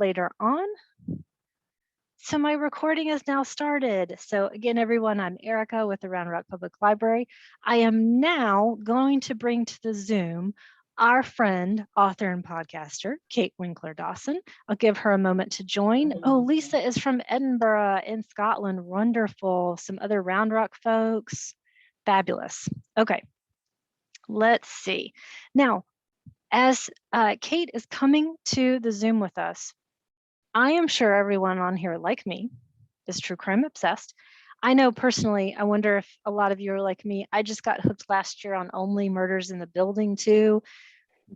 later on. So my recording is now started. So again, everyone, I'm Erica with the Round Rock Public Library. I am now going to bring to the Zoom our friend, author and podcaster, Kate Winkler Dawson. I'll give her a moment to join. Oh, Lisa is from Edinburgh in Scotland. Wonderful. Some other Round Rock folks. Fabulous. Okay, let's see. Now, as Kate is coming to the Zoom with us, I am sure everyone on here, like me, is true crime obsessed. I know personally, I wonder if a lot of you are like me. I just got hooked last year on Only Murders in the Building 2.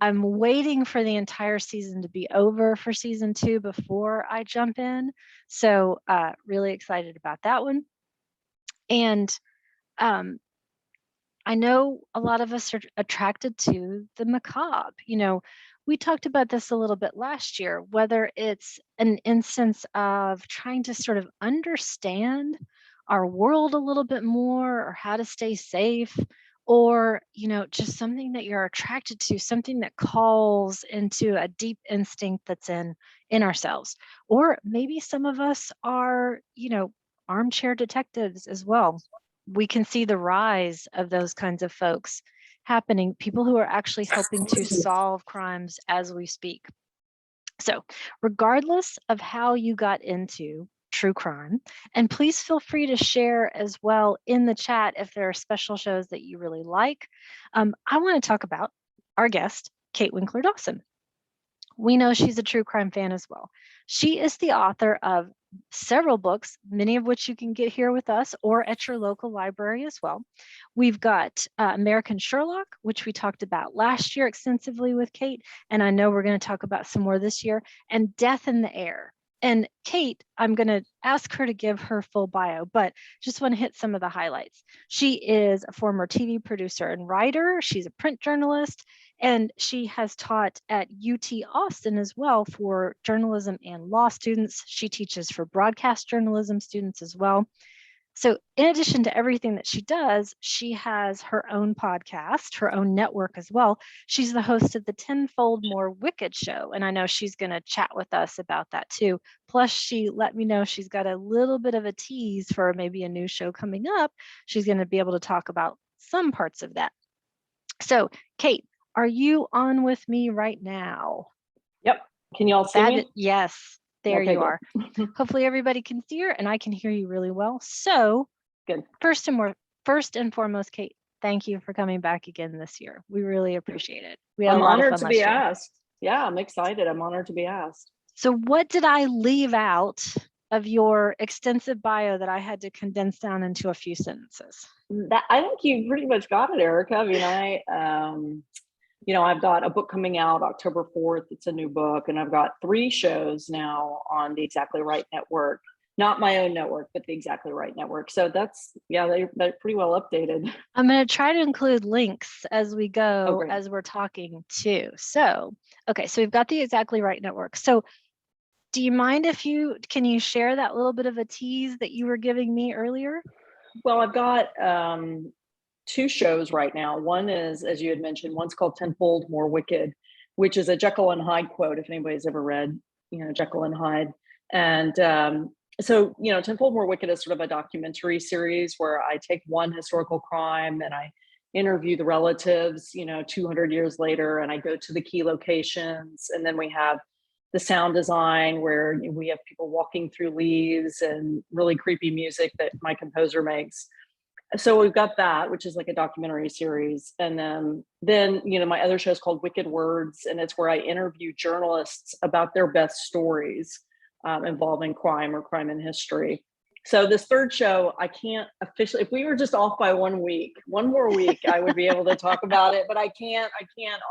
I'm waiting for the entire season to be over for season 2 before I jump in. So really excited about that one. And I know a lot of us are attracted to the macabre. You know, we talked about this a little bit last year, whether it's an instance of trying to sort of understand our world a little bit more or how to stay safe, or, you know, just something that you're attracted to, something that calls into a deep instinct that's in ourselves. Or maybe some of us are, you know, armchair detectives as well. We can see the rise of those kinds of folks happening, people who are actually helping to solve crimes as we speak. So regardless of how you got into true crime, and please feel free to share as well in the chat if there are special shows that you really like. I want to talk about our guest, Kate Winkler Dawson. We know she's a true crime fan as well. She is the author of several books, many of which you can get here with us or at your local library as well. We've got American Sherlock, which we talked about last year extensively with Kate, and I know we're going to talk about some more this year, and Death in the Air. And Kate, I'm going to ask her to give her full bio, but just want to hit some of the highlights. She is a former TV producer and writer. She's a print journalist, and she has taught at UT Austin as well for journalism and law students. She teaches for broadcast journalism students as well. So in addition to everything that she does, she has her own podcast, her own network as well. She's the host of the Tenfold More Wicked show, and I know she's going to chat with us about that too. Plus, she let me know she's got a little bit of a tease for maybe a new show coming up. She's going to be able to talk about some parts of that. So, Kate, are you on with me right now? Yep. Can you all see me? Yes. There okay, you are. Hopefully everybody can see her and I can hear you really well. So good. First and foremost, Kate, thank you for coming back again this year. We really appreciate it. I'm honored to be asked. Yeah, I'm excited. I'm honored to be asked. So what did I leave out of your extensive bio that I had to condense down into a few sentences? I think you pretty much got it, Erica. I mean, I've got a book coming out October 4th. It's a new book, and I've got 3 shows now on the Exactly Right Network. Not my own network, but the Exactly Right Network. So they're pretty well updated. I'm going to try to include links as we go, as we're talking too. So, okay, so we've got the Exactly Right Network. So do you mind if can you share that little bit of a tease that you were giving me earlier? Well, I've got 2 shows right now. One is, as you had mentioned, one's called Tenfold More Wicked, which is a Jekyll and Hyde quote, if anybody's ever read, Jekyll and Hyde. And so, Tenfold More Wicked is sort of a documentary series where I take one historical crime and I interview the relatives, 200 years later, and I go to the key locations. And then we have the sound design where we have people walking through leaves and really creepy music that my composer makes. So we've got that, which is like a documentary series. And then my other show is called Wicked Words, and it's where I interview journalists about their best stories involving crime or crime in history. So this third show, I can't officially, if we were just off by one more week, I would be able to talk about it, but I can't.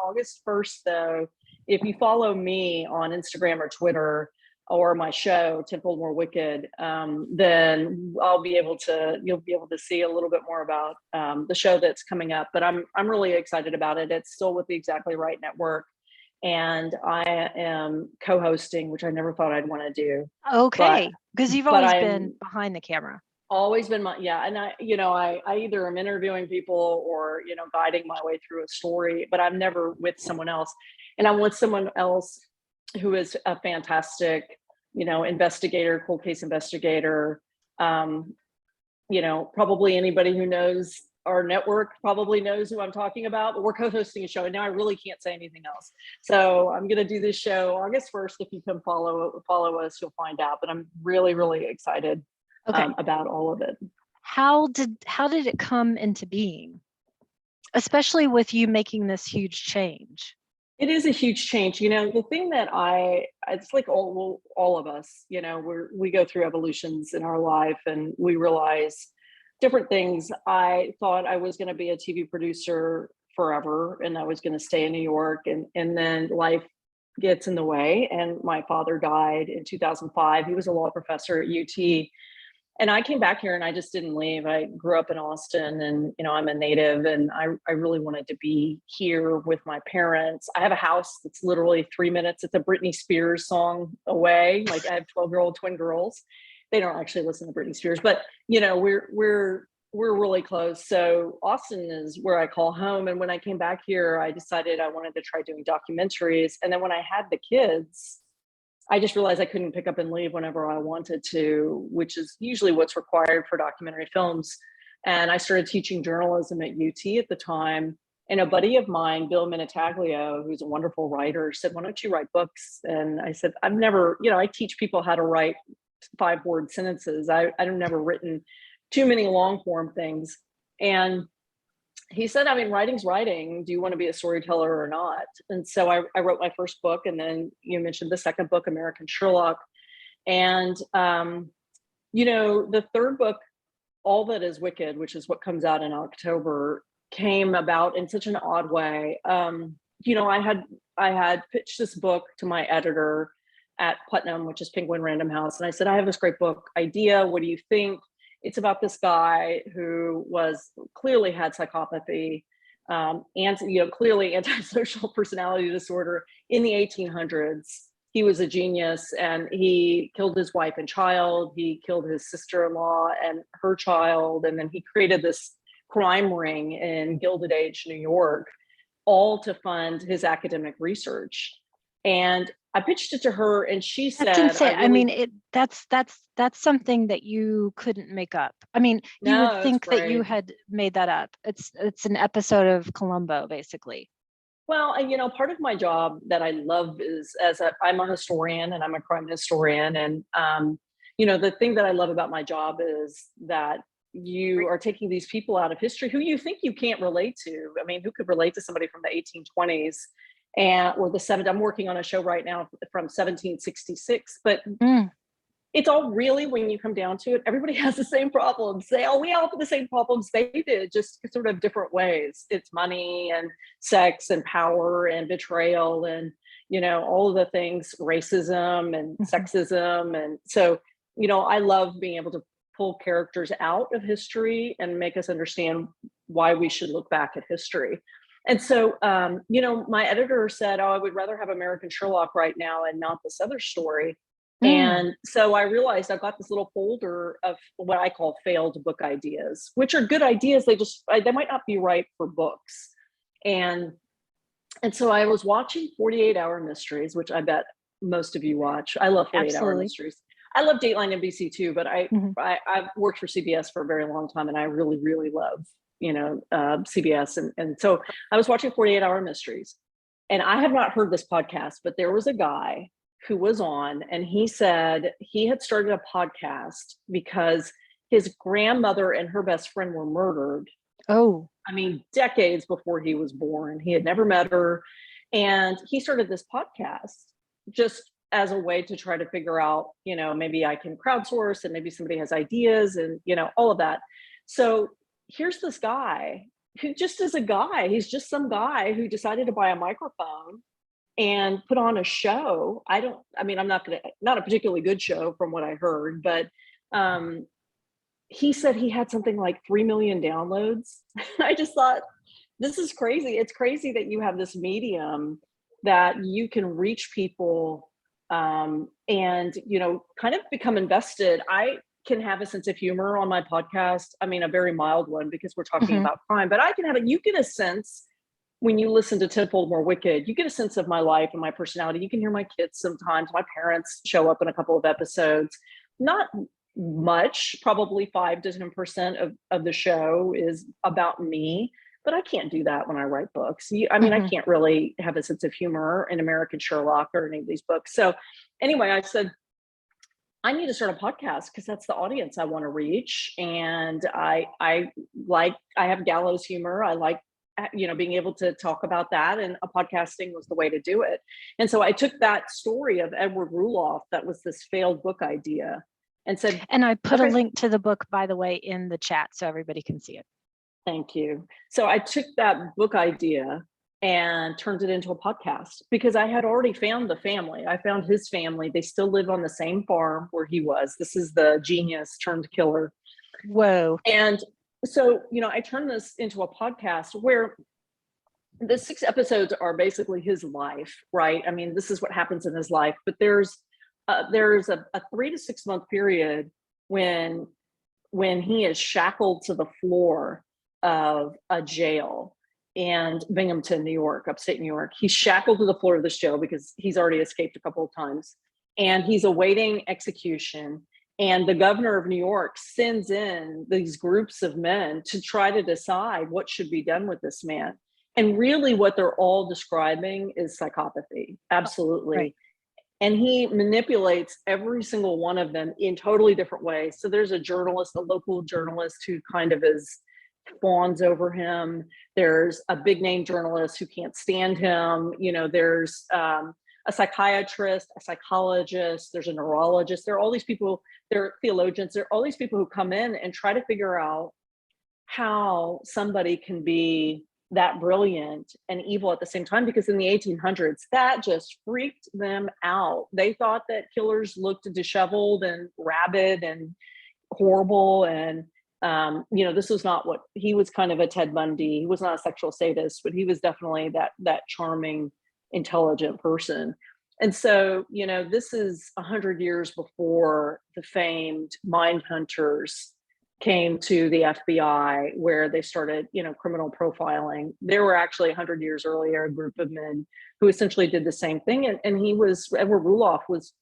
August 1st, though, if you follow me on Instagram or Twitter, or my show, Tenfold More Wicked, then you'll be able to see a little bit more about the show that's coming up. But I'm really excited about it. It's still with the Exactly Right Network, and I am co-hosting, which I never thought I'd want to do. Okay, because you've always been behind the camera. Always been and I either am interviewing people or guiding my way through a story, but I'm never with someone else, and I'm with someone else who is a fantastic, investigator, cold case investigator. Probably anybody who knows our network probably knows who I'm talking about, but we're co-hosting a show and now I really can't say anything else. So I'm going to do this show August 1st. If you come follow us, you'll find out, but I'm really, really excited about all of it. How did it come into being, especially with you making this huge change? It is a huge change. The thing that it's like all of us, we go through evolutions in our life and we realize different things. I thought I was going to be a TV producer forever and I was going to stay in New York, and then life gets in the way. And my father died in 2005. He was a law professor at UT. And I came back here and I just didn't leave. I grew up in Austin and, I'm a native and I really wanted to be here with my parents. I have a house that's literally 3 minutes. It's a Britney Spears song away. Like I have 12-year-old twin girls. They don't actually listen to Britney Spears, but we're really close. So Austin is where I call home. And when I came back here, I decided I wanted to try doing documentaries. And then when I had the kids, I just realized I couldn't pick up and leave whenever I wanted to, which is usually what's required for documentary films. And I started teaching journalism at UT at the time. And a buddy of mine, Bill Minutaglio, who's a wonderful writer, said, "Why don't you write books?" And I said, "I've never, I teach people how to write 5-word sentences. I've never written too many long form things." And he said, writing's writing. Do you want to be a storyteller or not? And so I wrote my first book. And then you mentioned the second book, American Sherlock. And, the third book, All That Is Wicked, which is what comes out in October, came about in such an odd way. I had pitched this book to my editor at Putnam, which is Penguin Random House. And I said, "I have this great book idea. What do you think?" It's about this guy who clearly had psychopathy, and clearly antisocial personality disorder in the 1800s. He was a genius, and he killed his wife and child. He killed his sister-in-law and her child, and then he created this crime ring in Gilded Age, New York, all to fund his academic research. And I pitched it to her, and she said, "That's insane." That's something that you couldn't make up. You would think that you had made that up. It's an episode of Columbo, basically. Well, part of my job that I love is I'm a historian and I'm a crime historian, and the thing that I love about my job is that you are taking these people out of history who you think you can't relate to. Who could relate to somebody from the 1820s? Or the 70s. I'm working on a show right now from 1766, but it's all really, when you come down to it, everybody has the same problems. We all have the same problems they did, just sort of different ways. It's money and sex and power and betrayal and, all of the things, racism and sexism. And so, I love being able to pull characters out of history and make us understand why we should look back at history. And so, my editor said, "Oh, I would rather have American Sherlock right now and not this other story." And so I realized I've got this little folder of what I call failed book ideas, which are good ideas. They might not be right for books. And so I was watching 48-Hour Mysteries, which I bet most of you watch. I love 48-Hour Mysteries. I love Dateline NBC too, but I've worked for CBS for a very long time, and I really, really love CBS. And so I was watching 48-Hour Mysteries, and I have not heard this podcast, but there was a guy who was on, and he said he had started a podcast because his grandmother and her best friend were murdered. Oh, decades before he was born. He had never met her. And he started this podcast just as a way to try to figure out, maybe I can crowdsource and maybe somebody has ideas and, all of that. So here's this guy who just is a guy. He's just some guy who decided to buy a microphone and put on a show. Not a particularly good show from what I heard, but he said he had something like 3 million downloads. I just thought, this is crazy. It's crazy that you have this medium that you can reach people and, kind of become invested. I can have a sense of humor on my podcast. A very mild one because we're talking about crime, but I can have it. You get a sense when you listen to Tenfold More Wicked, you get a sense of my life and my personality. You can hear my kids sometimes. My parents show up in a couple of episodes. Not much, probably 5 to 10% of the show is about me, but I can't do that when I write books. I can't really have a sense of humor in American Sherlock or any of these books. So anyway, I said, I need to start a podcast because that's the audience I want to reach. And I have gallows humor. I like, being able to talk about that, and a podcasting was the way to do it. And so I took that story of Edward Ruloff, that was this failed book idea, and said, and I put a link to the book, by the way, in the chat so everybody can see it. Thank you. So I took that book idea and turned it into a podcast because I had already found the family. I found his family. They still live on the same farm where he was. This is the genius turned killer. Whoa. And so, I turned this into a podcast where the 6 episodes are basically his life, right? I mean, this is what happens in his life, but there's a 3 to 6 month period when he is shackled to the floor of a jail in Binghamton, New York, upstate New York. He's shackled to the floor of this jail because he's already escaped a couple of times, and he's awaiting execution. And the governor of New York sends in these groups of men to try to decide what should be done with this man. And really what they're all describing is psychopathy. Absolutely. Right. And he manipulates every single one of them in totally different ways. So there's a local journalist who kind of fawns over him. There's a big name journalist who can't stand him. There's a psychiatrist, a psychologist, there's a neurologist. There are all these people, there are theologians, there are all these people who come in and try to figure out how somebody can be that brilliant and evil at the same time, because in the 1800s, that just freaked them out. They thought that killers looked disheveled and rabid and horrible. And, this was not what he was. Kind of a Ted Bundy. He was not a sexual sadist, but he was definitely that charming, intelligent person. And so, this is 100 years before the famed mind hunters came to the FBI, where they started, criminal profiling. There were actually 100 years earlier, a group of men who essentially did the same thing. And Edward Ruloff was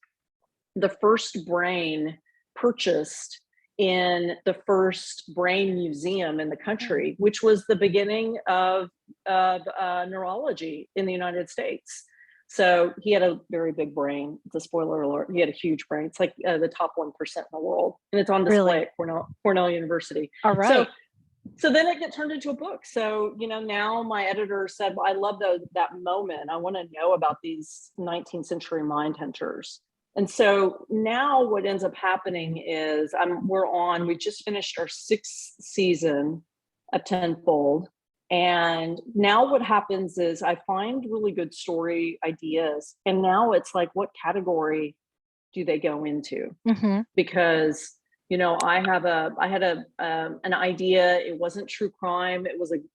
the first brain purchased in the first brain museum in the country, which was the beginning of neurology in the United States. So he had a very big brain. It's a spoiler alert. He had a huge brain. It's like the top 1% in the world, and it's on display at Cornell University. All right. So then it got turned into a book. So, now my editor said, well, I love that moment. I want to know about these 19th century mind hunters. And so now what ends up happening is we just finished our 6th season of Tenfold. And now what happens is I find really good story ideas. And now it's like, what category do they go into? Mm-hmm. Because, I had an idea. It wasn't true crime.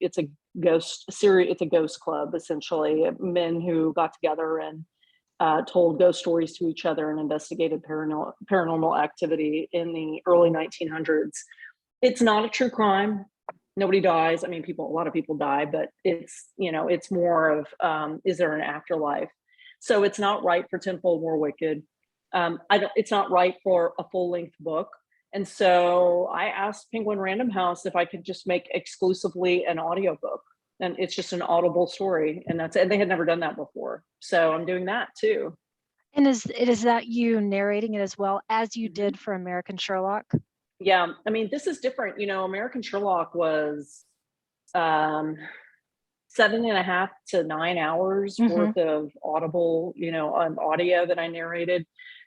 It's a ghost series. It's a ghost club, essentially, men who got together and told ghost stories to each other and investigated paranormal activity in the early 1900s. It's not a true crime. Nobody dies. I mean, a lot of people die, but it's more of, is there an afterlife? So it's not right for Tenfold More Wicked. It's not right for a full-length book. And so I asked Penguin Random House if I could just make exclusively an audiobook. And it's just an audible story, and that's it. And they had never done that before. So I'm doing that too. And is that you narrating it as well as you did for American Sherlock? Yeah. I mean, this is different. American Sherlock was 7.5 to 9 hours worth of audible, on audio that I narrated.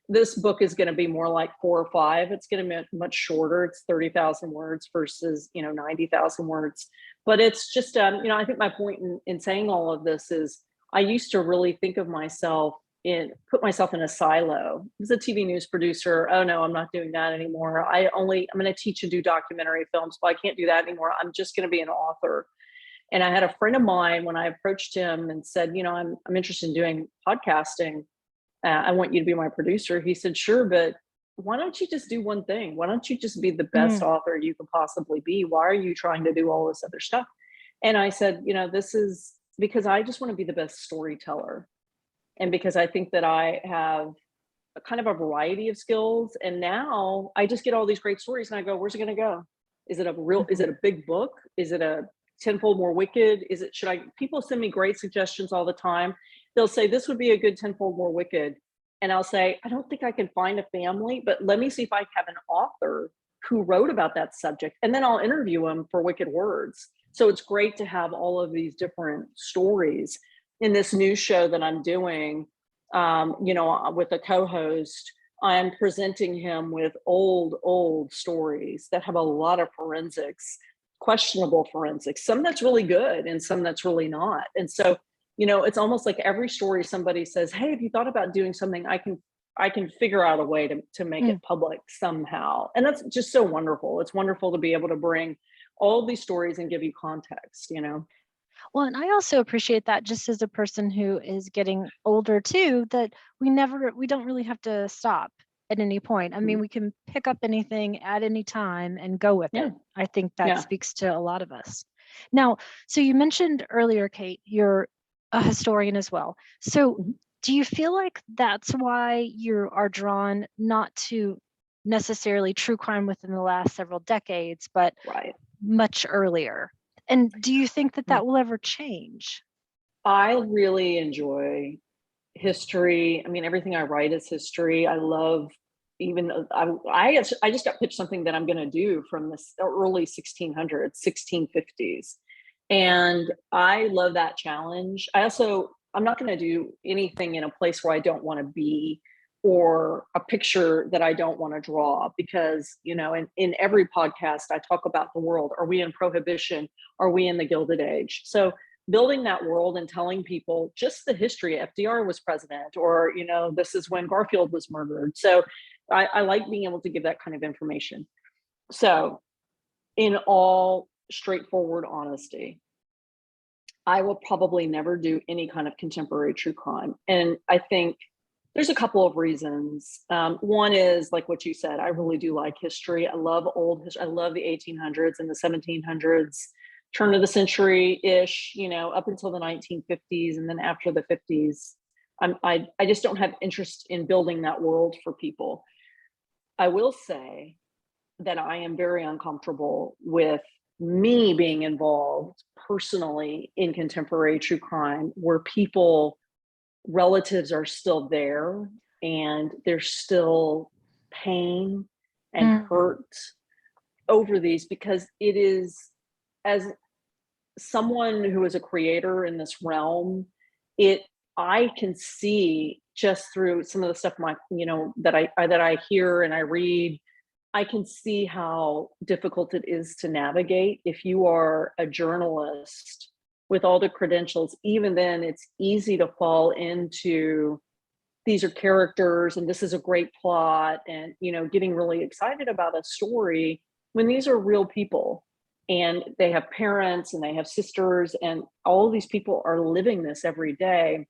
This book is going to be more like 4 or 5. It's going to be much shorter. It's 30,000 words versus, 90,000 words. But it's just, I think my point in saying all of this is I used to really think of myself put myself in a silo. I was a TV news producer. Oh no, I'm not doing that anymore. I'm going to teach and do documentary films, but I can't do that anymore. I'm just going to be an author. And I had a friend of mine, when I approached him and said, I'm interested in doing podcasting. I want you to be my producer. He said, sure, but why don't you just do one thing? Why don't you just be the best author you can possibly be? Why are you trying to do all this other stuff? And I said, this is because I just want to be the best storyteller. And because I think that I have a kind of a variety of skills. And now I just get all these great stories and I go, where's it going to go? Is it is it a big book? Is it a tenfold more wicked? People send me great suggestions all the time. They'll say, this would be a good tenfold more wicked. And I'll say, I don't think I can find a family, but let me see if I have an author who wrote about that subject. And then I'll interview them for Wicked Words. So it's great to have all of these different stories. In this new show that I'm doing, with a co-host, I'm presenting him with old stories that have a lot of forensics, questionable forensics, some that's really good and some that's really not. And so, it's almost like every story somebody says, hey, have you thought about doing something? I can figure out a way to make it public somehow. And that's just so wonderful. It's wonderful to be able to bring all these stories and give you context. Well, and I also appreciate that, just as a person who is getting older too, that we don't really have to stop at any point. I mean, we can pick up anything at any time and go with it. I think that speaks to a lot of us. Now, so you mentioned earlier, Kate, you're a historian as well. So do you feel like that's why you are drawn not to necessarily true crime within the last several decades, but much earlier? And do you think that will ever change? I really enjoy history. I mean, everything I write is history. I love, I just got pitched something that I'm going to do from the early 1600s, 1650s. And I love that challenge. I'm not going to do anything in a place where I don't want to be, or a picture that I don't want to draw, because, in every podcast I talk about the world. Are we in Prohibition? Are we in the Gilded Age? So building that world and telling people just the history. FDR was president, or, this is when Garfield was murdered. So I like being able to give that kind of information. So in all straightforward honesty, I will probably never do any kind of contemporary true crime. And I think there's a couple of reasons. One is, like what you said, I really do like history. I love old history. I love the 1800s and the 1700s, turn of the century-ish, up until the 1950s. And then after the 50s, I just don't have interest in building that world for people. I will say that I am very uncomfortable with me being involved personally in contemporary true crime, where relatives are still there and there's still pain and hurt over these, because it is, as someone who is a creator in this realm, I can see just through some of the stuff that I hear and I read, I can see how difficult it is to navigate. If you are a journalist with all the credentials, even then it's easy to fall into, these are characters and this is a great plot, and getting really excited about a story when these are real people and they have parents and they have sisters, and all of these people are living this every day.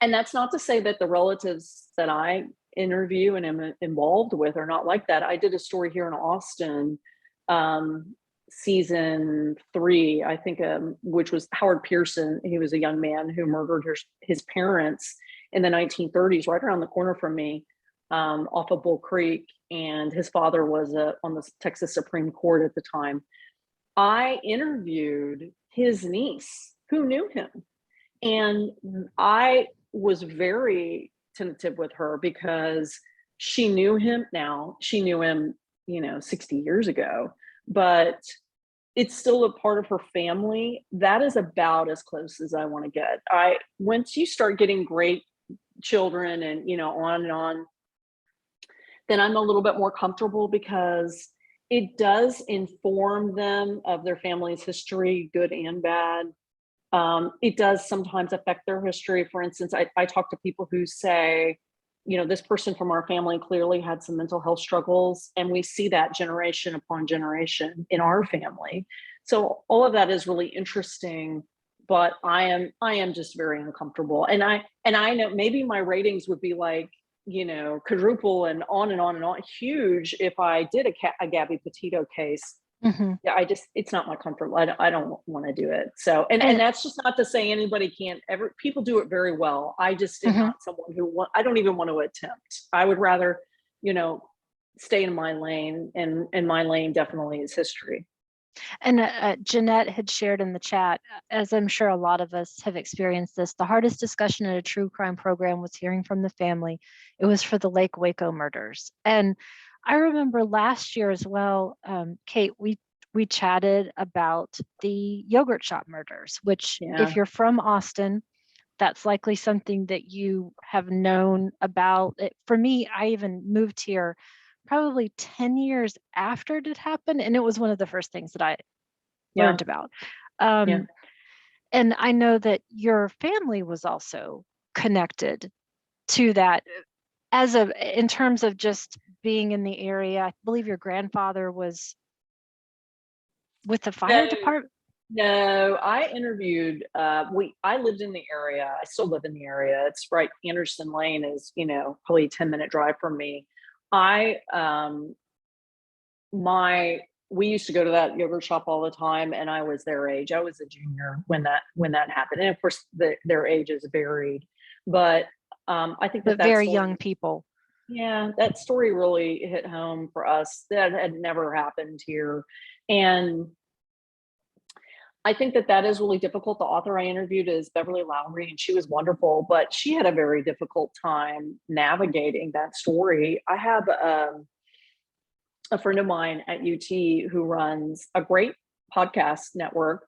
And that's not to say that the relatives that I interview and am involved with are not like that. I did a story here in Austin, season 3, I think, which was Howard Pearson. He was a young man who murdered his parents in the 1930s, right around the corner from me, off of Bull Creek. And his father was on the Texas Supreme Court at the time. I interviewed his niece who knew him. And I was very tentative with her because she knew him now. She knew him, 60 years ago, but it's still a part of her family. That is about as close as I want to get. Once you start getting great children and, on and on, then I'm a little bit more comfortable, because it does inform them of their family's history, good and bad. It does sometimes affect their history. For instance, I talk to people who say, this person from our family clearly had some mental health struggles, and we see that generation upon generation in our family. So all of that is really interesting, but I am just very uncomfortable. And I know maybe my ratings would be like, quadruple and on and on and on, huge, if I did a Gabby Petito case. Yeah, it's not my comfort. I don't want to do it. So, and And that's just not to say anybody can't ever, people do it very well. I just am mhm. not someone I don't even want to attempt. I would rather, you know, stay in my lane, and my lane definitely is history. And Jeanette had shared in the chat, as I'm sure a lot of us have experienced this, the hardest discussion at a true crime program was hearing from the family. It was for the Lake Waco murders. And I remember last year as well, Kate, we chatted about the yogurt shop murders, which if Yeah. you're from Austin, that's likely something that you have known about. For me, I even moved here probably 10 years after it had happened, and it was one of the first things that I Yeah. learned about. Yeah. Um, and I know that your family was also connected to that in terms of just being in the area. I believe your grandfather was with the fire No, department. no, I interviewed, I lived in the area. I still live in the area. It's right. Anderson Lane is, probably a 10-minute drive from me. I, my, we used to go to that yogurt shop all the time, and I was their age. I was a junior when that happened. And of course their ages varied, but, I think But that very story, young people. yeah, that story really hit home for us. That had never happened here. And I think that is really difficult. The author I interviewed is Beverly Lowry, and she was wonderful, but she had a very difficult time navigating that story. I have a friend of mine at UT who runs a great podcast network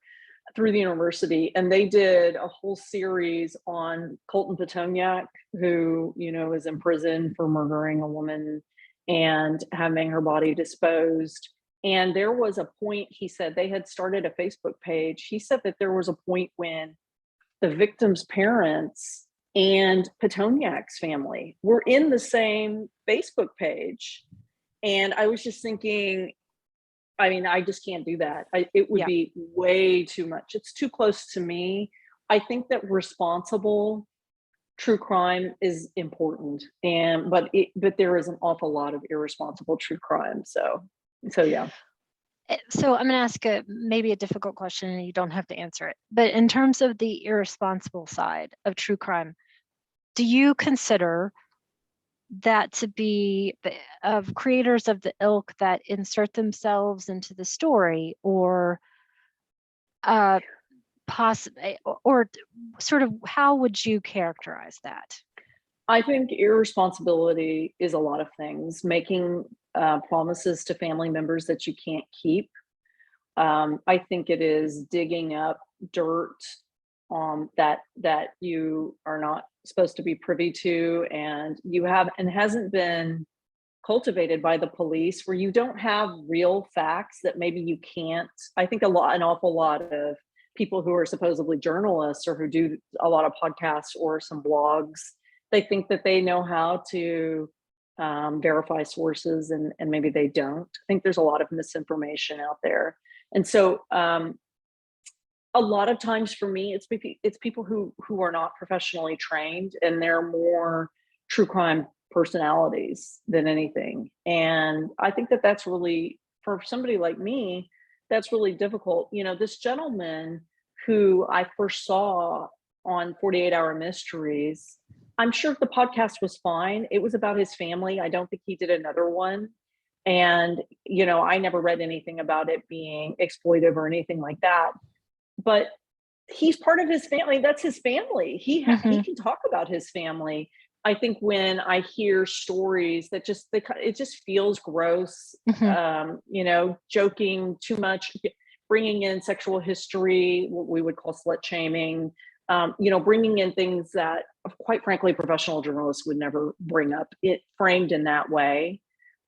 through the university, and they did a whole series on Colton Petoniak, who is in prison for murdering a woman and having her body disposed. And there was a point, he said they had started a Facebook page. He said that there was a point when the victim's parents and Petoniak's family were in the same Facebook page. And I was just thinking, I mean, I just can't do that. It would Yeah. be way too much. It's too close to me. I think that responsible true crime is important, but there is an awful lot of irresponsible true crime. So yeah. So I'm going to ask maybe a difficult question, and you don't have to answer it. But in terms of the irresponsible side of true crime, do you consider that to be of creators of the ilk that insert themselves into the story, or uh, possibly, or sort of how would you characterize that? I think irresponsibility is a lot of things. Making promises to family members that you can't keep. I think it is digging up dirt that you are not supposed to be privy to, and hasn't been cultivated by the police, where you don't have real facts that maybe you can't. I think an awful lot of people who are supposedly journalists, or who do a lot of podcasts or some blogs, they think that they know how to verify sources, and maybe they don't. I think there's a lot of misinformation out there. And so a lot of times for me, it's people who are not professionally trained, and they're more true crime personalities than anything. And I think that that's really, for somebody like me, that's really difficult. This gentleman who I first saw on 48 Hour Mysteries, I'm sure the podcast was fine. It was about his family. I don't think he did another one. And, I never read anything about it being exploitive or anything like that. But he's part of his family. That's his family. He can talk about his family. I think when I hear stories that it just feels gross, joking too much, bringing in sexual history, what we would call slut shaming, bringing in things that, quite frankly, professional journalists would never bring up, it framed in that way.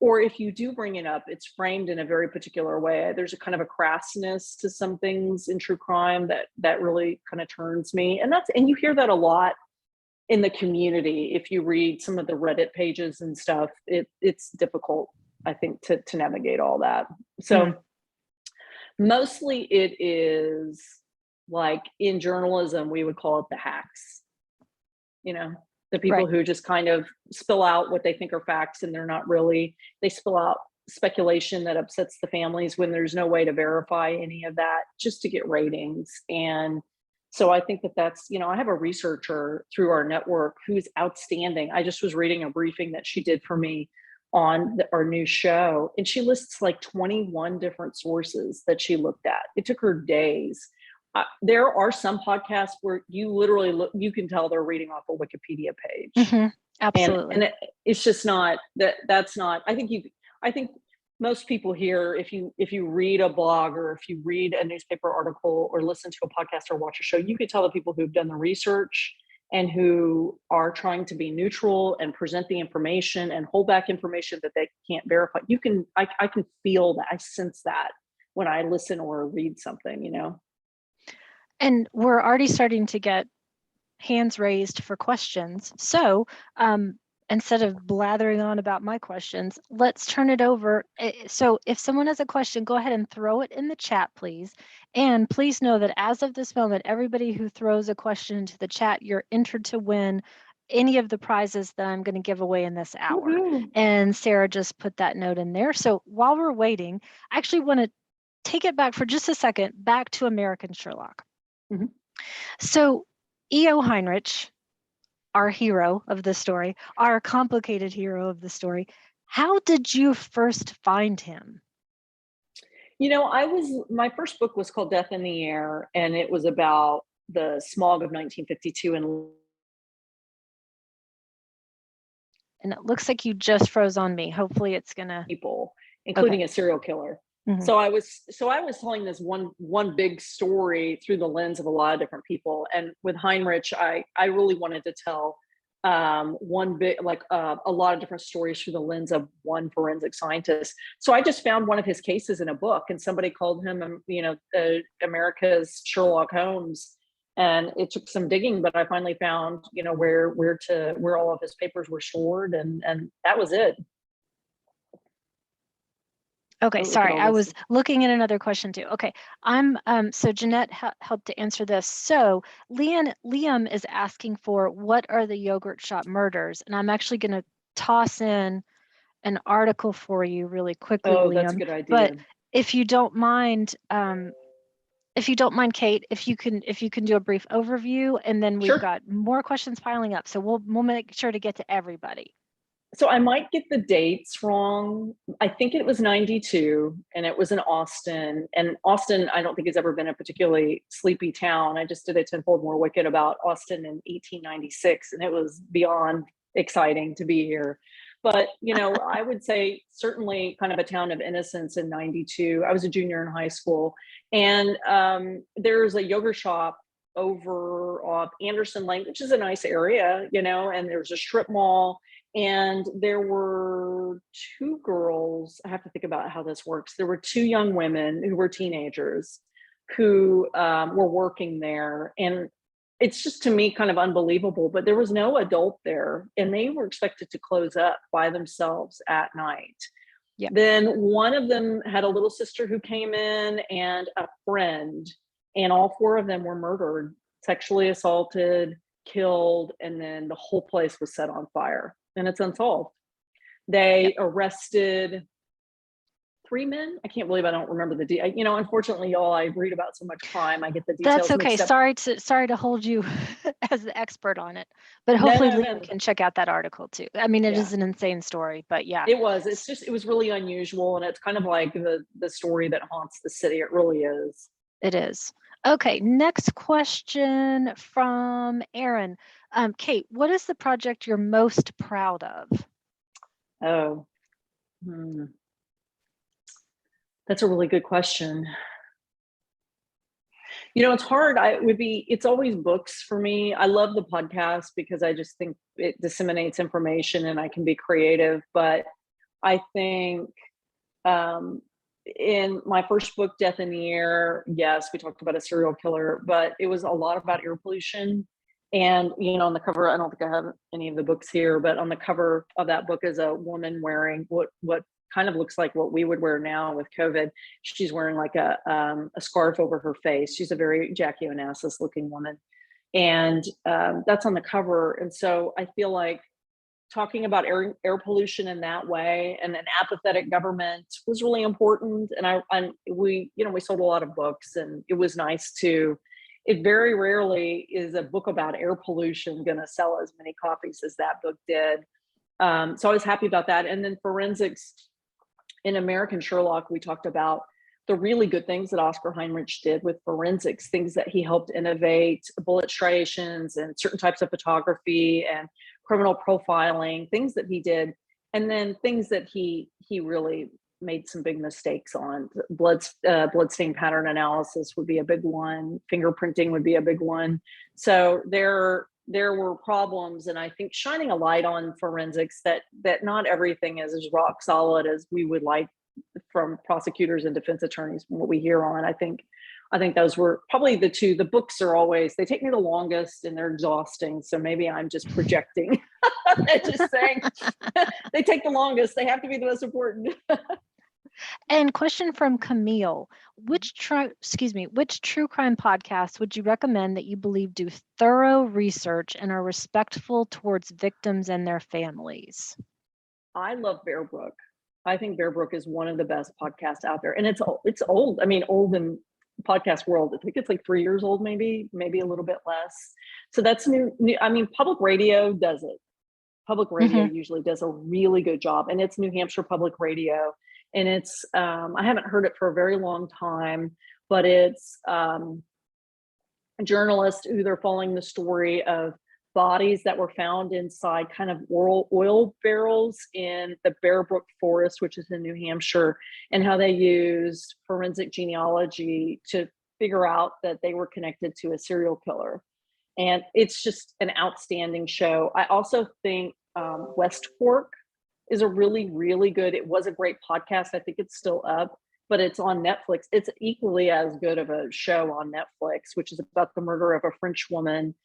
Or if you do bring it up, it's framed in a very particular way. There's a kind of a crassness to some things in true crime that really kind of turns me. And you hear that a lot in the community. If you read some of the Reddit pages and stuff, it's difficult, I think, to navigate all that. So mostly it is, like, in journalism, we would call it the hacks, the people Right. who just kind of spill out what they think are facts, and they're not really, they spill out speculation that upsets the families when there's no way to verify any of that, just to get ratings. And so I think that that's, I have a researcher through our network who's outstanding. I just was reading a briefing that she did for me on our new show, and she lists like 21 different sources that she looked at. It took her days. There are some podcasts where you literally look, you can tell they're reading off a Wikipedia page. Mm-hmm. Absolutely. And it's just not that's not, I think most people here, if you read a blog or if you read a newspaper article or listen to a podcast or watch a show, you can tell the people who've done the research and who are trying to be neutral and present the information and hold back information that they can't verify. I can feel that. I sense that when I listen or read something, And we're already starting to get hands raised for questions. So instead of blathering on about my questions, let's turn it over. So if someone has a question, go ahead and throw it in the chat, please. And please know that as of this moment, everybody who throws a question into the chat, you're entered to win any of the prizes that I'm going to give away in this hour. Woo-hoo. And Sarah just put that note in there. So while we're waiting, I actually want to take it back for just a second, back to American Sherlock. Mm-hmm. So E.O. Heinrich, our hero of the story, our complicated hero of the story, how did you first find him? My first book was called Death in the Air, and it was about the smog of 1952 And it looks like you just froze on me. Hopefully it's gonna people, including okay. a serial killer. Mm-hmm. So I was telling this one big story through the lens of a lot of different people. And with Heinrich, I really wanted to tell one big, a lot of different stories through the lens of one forensic scientist. So I just found one of his cases in a book, and somebody called him, America's Sherlock Holmes. And it took some digging, but I finally found, where all of his papers were stored, and that was it. Okay, sorry, I was looking at another question too. Okay, so Jeanette helped to answer this. So Liam is asking for, what are the yogurt shop murders? And I'm actually going to toss in an article for you really quickly, Liam. That's a good idea. But if you don't mind, Kate, if you can do a brief overview, and then we've got more questions piling up. So we'll make sure to get to everybody. So I might get the dates wrong. I think it was 92, and it was in Austin. And Austin, I don't think has ever been a particularly sleepy town. I just did a Tenfold More Wicked about Austin in 1896, and it was beyond exciting to be here. But, I would say certainly kind of a town of innocence in 92. I was a junior in high school, and there's a yogurt shop over off Anderson Lane, which is a nice area, and there's a strip mall. And there were two girls. I have to think about how this works. There were two young women who were teenagers who were working there. And it's just, to me, kind of unbelievable, but there was no adult there, and they were expected to close up by themselves at night. Yeah. Then one of them had a little sister who came in, and a friend, and all four of them were murdered, sexually assaulted, killed, and then the whole place was set on fire. And it's unsolved. They arrested three men. I can't believe I don't remember the details. Unfortunately, y'all, I read about so much crime, I get the details. That's okay. Sorry to hold you as the expert on it, but hopefully Liam can check out that article too. I mean, it is an insane story, but yeah, it was. It was really unusual, and it's kind of like the story that haunts the city. It really is. It is. Okay, next question from Aaron. Kate, what is the project you're most proud of? Oh, that's a really good question. It's hard. It's always books for me. I love the podcast because I just think it disseminates information and I can be creative. But I think in my first book, Death in the Air, yes, we talked about a serial killer, but it was a lot about air pollution. And, on the cover, I don't think I have any of the books here, but on the cover of that book is a woman wearing what kind of looks like what we would wear now with COVID. She's wearing like a scarf over her face. She's a very Jackie Onassis looking woman. And that's on the cover. And so I feel like talking about air pollution in that way, and an apathetic government was really important. And we sold a lot of books, and it was nice to. It very rarely is a book about air pollution going to sell as many copies as that book did. So I was happy about that. And then forensics in American Sherlock, we talked about the really good things that Oscar Heinrich did with forensics, things that he helped innovate, bullet striations and certain types of photography and criminal profiling, things that he did, and then things that he really made some big mistakes on. Bloodstain pattern analysis would be a big one. Fingerprinting would be a big one. So there were problems, and I think shining a light on forensics that not everything is as rock solid as we would like from prosecutors and defense attorneys from what we hear on. I think those were probably the two. The books are always, they take me the longest and they're exhausting. So maybe I'm just projecting. Just saying they take the longest. They have to be the most important. And question from Camille, which true crime podcasts would you recommend that you believe do thorough research and are respectful towards victims and their families? I love Bear Brook. I think Bear Brook is one of the best podcasts out there. And it's old. I mean, old in podcast world. I think it's like 3 years old, maybe a little bit less. So that's new. I mean, public radio does it. Public radio usually does a really good job. And it's New Hampshire Public Radio. And it's, I haven't heard it for a very long time, but it's a journalist who they're following the story of bodies that were found inside kind of oil barrels in the Bear Brook Forest, which is in New Hampshire, and how they used forensic genealogy to figure out that they were connected to a serial killer. And it's just an outstanding show. I also think West Fork is a really, really good, it was a great podcast. I think it's still up, but it's on Netflix. It's equally as good of a show on Netflix, which is about the murder of a French woman,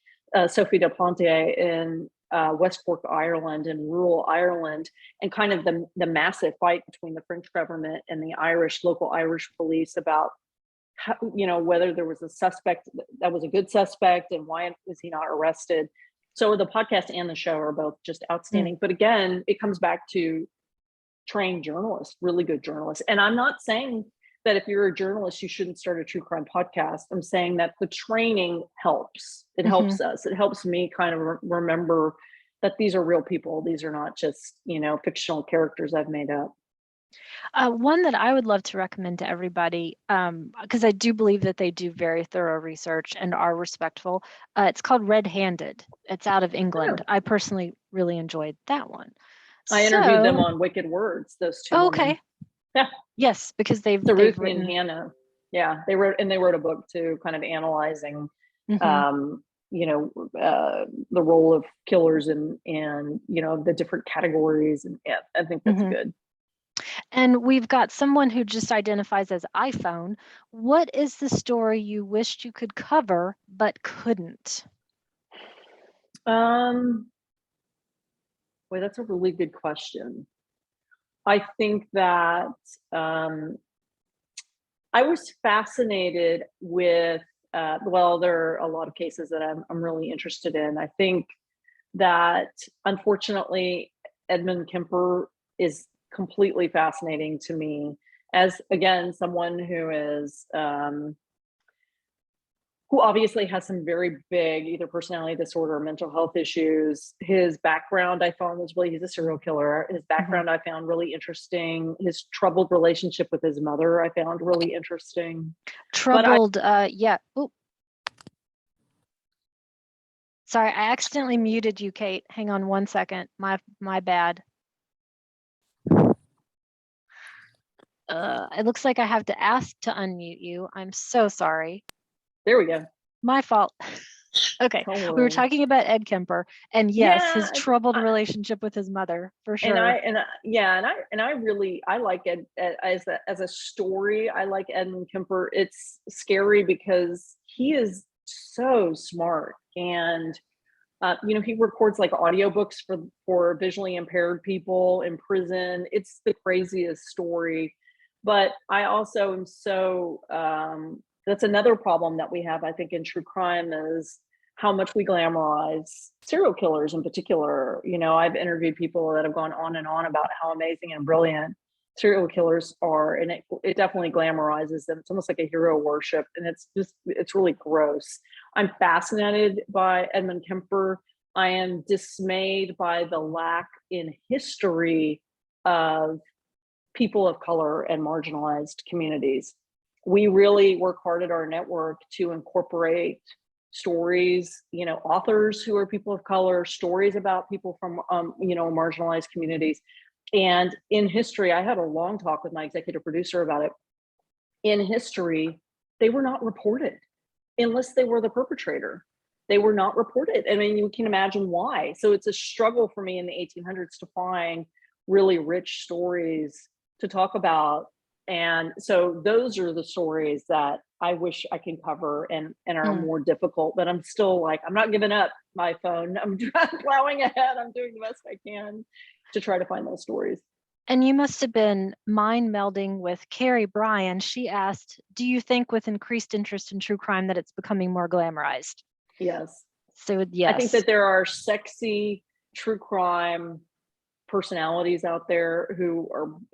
Sophie de Pontier, in West Fork, Ireland, in rural Ireland, and kind of the massive fight between the French government and the local Irish police about how, whether there was a suspect that was a good suspect and why was he not arrested. So the podcast and the show are both just outstanding. But again, it comes back to trained journalists, really good journalists. And I'm not saying that if you're a journalist, you shouldn't start a true crime podcast. I'm saying that the training helps. It helps us. It helps me kind of remember that these are real people. These are not just, fictional characters I've made up. One that I would love to recommend to everybody, because I do believe that they do very thorough research and are respectful. It's called Red Handed. It's out of England. I personally really enjoyed that one. I interviewed them on Wicked Words, those two. Okay. Yeah. Yes, because they've Ruth written... and Hannah. Yeah, they wrote a book too, kind of analyzing, the role of killers and the different categories. And yeah, I think that's good. And we've got someone who just identifies as iPhone. What is the story you wished you could cover but couldn't? Boy, that's a really good question. I think that I was fascinated with, there are a lot of cases that I'm really interested in. I think that unfortunately, Edmund Kemper is completely fascinating to me as, again, someone who is, who obviously has some very big either personality disorder or mental health issues. His background I found was he's a serial killer. His background I found really interesting. His troubled relationship with his mother I found really interesting. Troubled, yeah. Ooh. Sorry, I accidentally muted you, Kate. Hang on one second. My bad. It looks like I have to ask to unmute you. I'm so sorry. There we go. My fault. Okay, we were talking about Ed Kemper, and yes, his troubled relationship with his mother, for sure. And I really like Ed as a story. I like Edmund Kemper. It's scary because he is so smart, and he records like audiobooks for visually impaired people in prison. It's the craziest story. But I also am so that's another problem that we have, I think, in true crime is how much we glamorize serial killers in particular. You know, I've interviewed people that have gone on and on about how amazing and brilliant serial killers are, and it definitely glamorizes them. It's almost like a hero worship, and it's really gross. I'm fascinated by Edmund Kemper. I am dismayed by the lack in history of people of color and marginalized communities. We really work hard at our network to incorporate stories, you know, authors who are people of color, stories about people from, you know, marginalized communities. And in history, I had a long talk with my executive producer about it. In history, they were not reported unless they were the perpetrator. They were not reported. I mean, you can imagine why. So it's a struggle for me in the 1800s to find really rich stories to talk about. And so those are the stories that I wish I can cover and are more difficult, but I'm still like, I'm not giving up my phone. I'm plowing ahead. I'm doing the best I can to try to find those stories. And you must have been mind melding with Carrie Bryan. She asked, do you think with increased interest in true crime that it's becoming more glamorized? Yes. So yes. I think that there are sexy true crime personalities out there who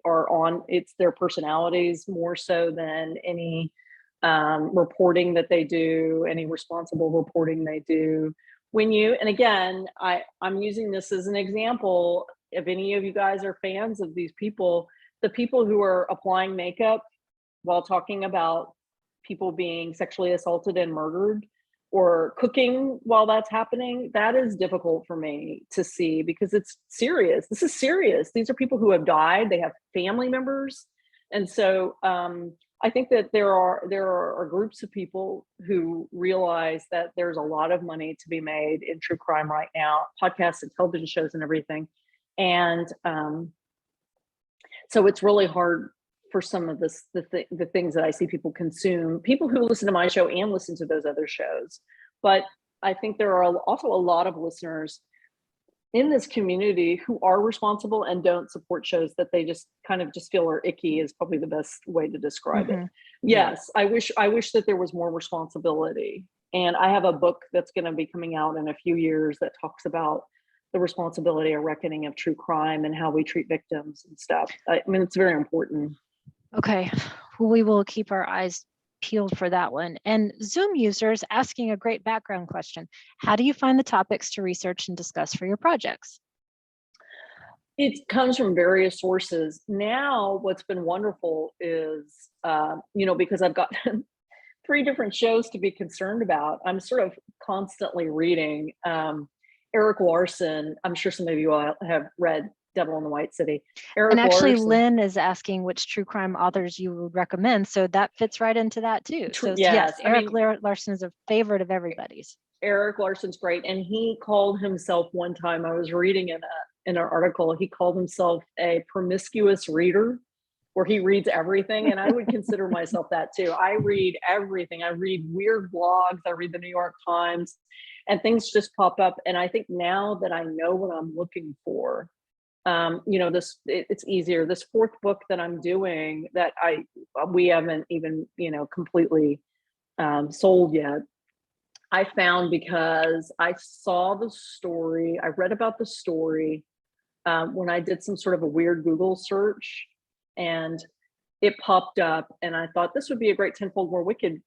are on, it's their personalities more so than any reporting that they do, any responsible reporting they do. When you, and again, I'm using this as an example. If any of you guys are fans of these people, the people who are applying makeup while talking about people being sexually assaulted and murdered, or cooking while that's happening, that is difficult for me to see because it's serious. This is serious. These are people who have died. They have family members. And so I think that there are groups of people who realize that there's a lot of money to be made in true crime right now, podcasts and television shows and everything. And so it's really hard for some of this, the things that I see people consume, people who listen to my show and listen to those other shows. But I think there are also a lot of listeners in this community who are responsible and don't support shows that they just kind of just feel are icky, is probably the best way to describe it. Yes, I wish that there was more responsibility. And I have a book that's going to be coming out in a few years that talks about the responsibility or reckoning of true crime and how we treat victims and stuff. I mean, it's very important. Okay, we will keep our eyes peeled for that one. And Zoom users asking a great background question. How do you find the topics to research and discuss for your projects? It comes from various sources. Now, what's been wonderful is, you know, because I've got 3 different shows to be concerned about, I'm sort of constantly reading. Eric Larson, I'm sure some of you all have read Devil in the White City. Eric and actually, Larson, Lynn is asking which true crime authors you would recommend. So that fits right into that too. So yes, Eric Larson is a favorite of everybody's. Eric Larson's great. And he called himself one time, I was reading in an article, he called himself a promiscuous reader, where he reads everything. And I would consider myself that too. I read everything. I read weird blogs. I read the New York Times, and things just pop up. And I think now that I know what I'm looking for, you know, it's easier. This 4th book that I'm doing that we haven't even, you know, completely sold yet, I found because I saw the story, I read about the story when I did some sort of a weird Google search, and it popped up, and I thought this would be a great Tenfold More Wicked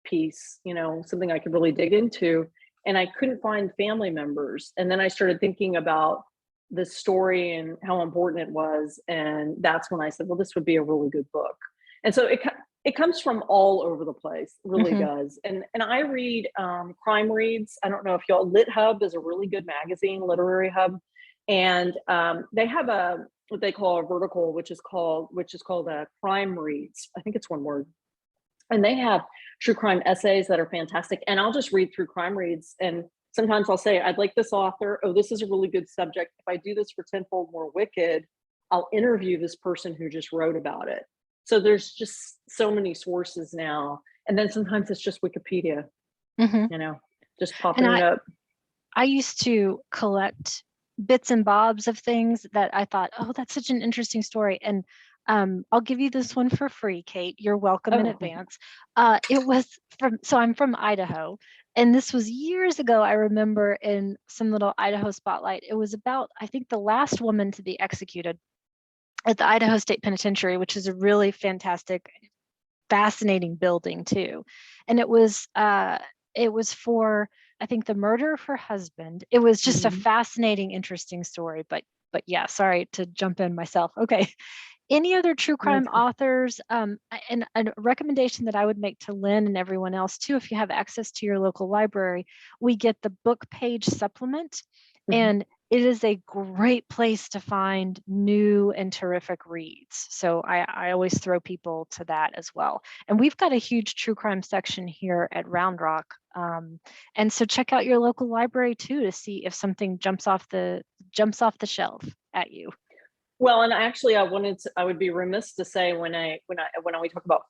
piece, you know, something I could really dig into. And I couldn't find family members. And then I started thinking about the story and how important it was. And that's when I said, well, this would be a really good book. And so it comes from all over the place, really does. And I read crime reads. I don't know if y'all, Lit Hub is a really good magazine, literary hub. And they have what they call a vertical, which is called a crime reads. I think it's one word. And they have true crime essays that are fantastic. And I'll just read through crime reads. And sometimes I'll say, I'd like this author. Oh, this is a really good subject. If I do this for Tenfold More Wicked, I'll interview this person who just wrote about it. So there's just so many sources now. And then sometimes it's just Wikipedia, you know, just popping it up. I used to collect bits and bobs of things that I thought, oh, that's such an interesting story. And I'll give you this one for free, Kate. You're welcome in advance. It was so I'm from Idaho. And this was years ago. I remember in some little Idaho spotlight, it was about, I think, the last woman to be executed at the Idaho State Penitentiary, which is a really fantastic, fascinating building too. And it was for, I think, the murder of her husband. It was just a fascinating, interesting story. But yeah, sorry to jump in myself. Okay. Any other true crime authors? And a recommendation that I would make to Lynn and everyone else too, if you have access to your local library, we get the book page supplement, and it is a great place to find new and terrific reads. So I always throw people to that as well. And we've got a huge true crime section here at Round Rock. And so check out your local library too to see if something jumps off the shelf at you. Well, and actually, I would be remiss to say when we talk about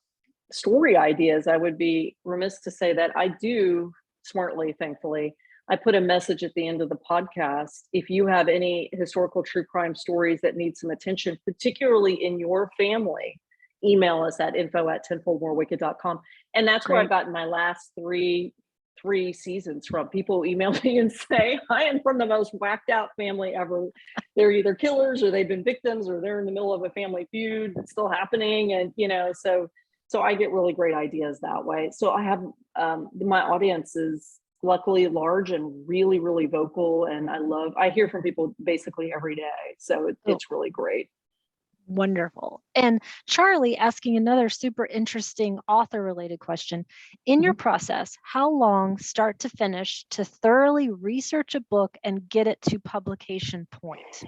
story ideas, I would be remiss to say that I do smartly, thankfully, I put a message at the end of the podcast. If you have any historical true crime stories that need some attention, particularly in your family, email us at info@tenfoldmorewicked.com. And that's where I've gotten my last three seasons from. People email me and say, I am from the most whacked out family ever. They're either killers or they've been victims or they're in the middle of a family feud that's still happening. And, so I get really great ideas that way. So I have, my audience is luckily large and really, really vocal. And I hear from people basically every day. So it's really great. Wonderful. And Charlie asking another super interesting author related question. In your process, how long start to finish to thoroughly research a book and get it to publication point?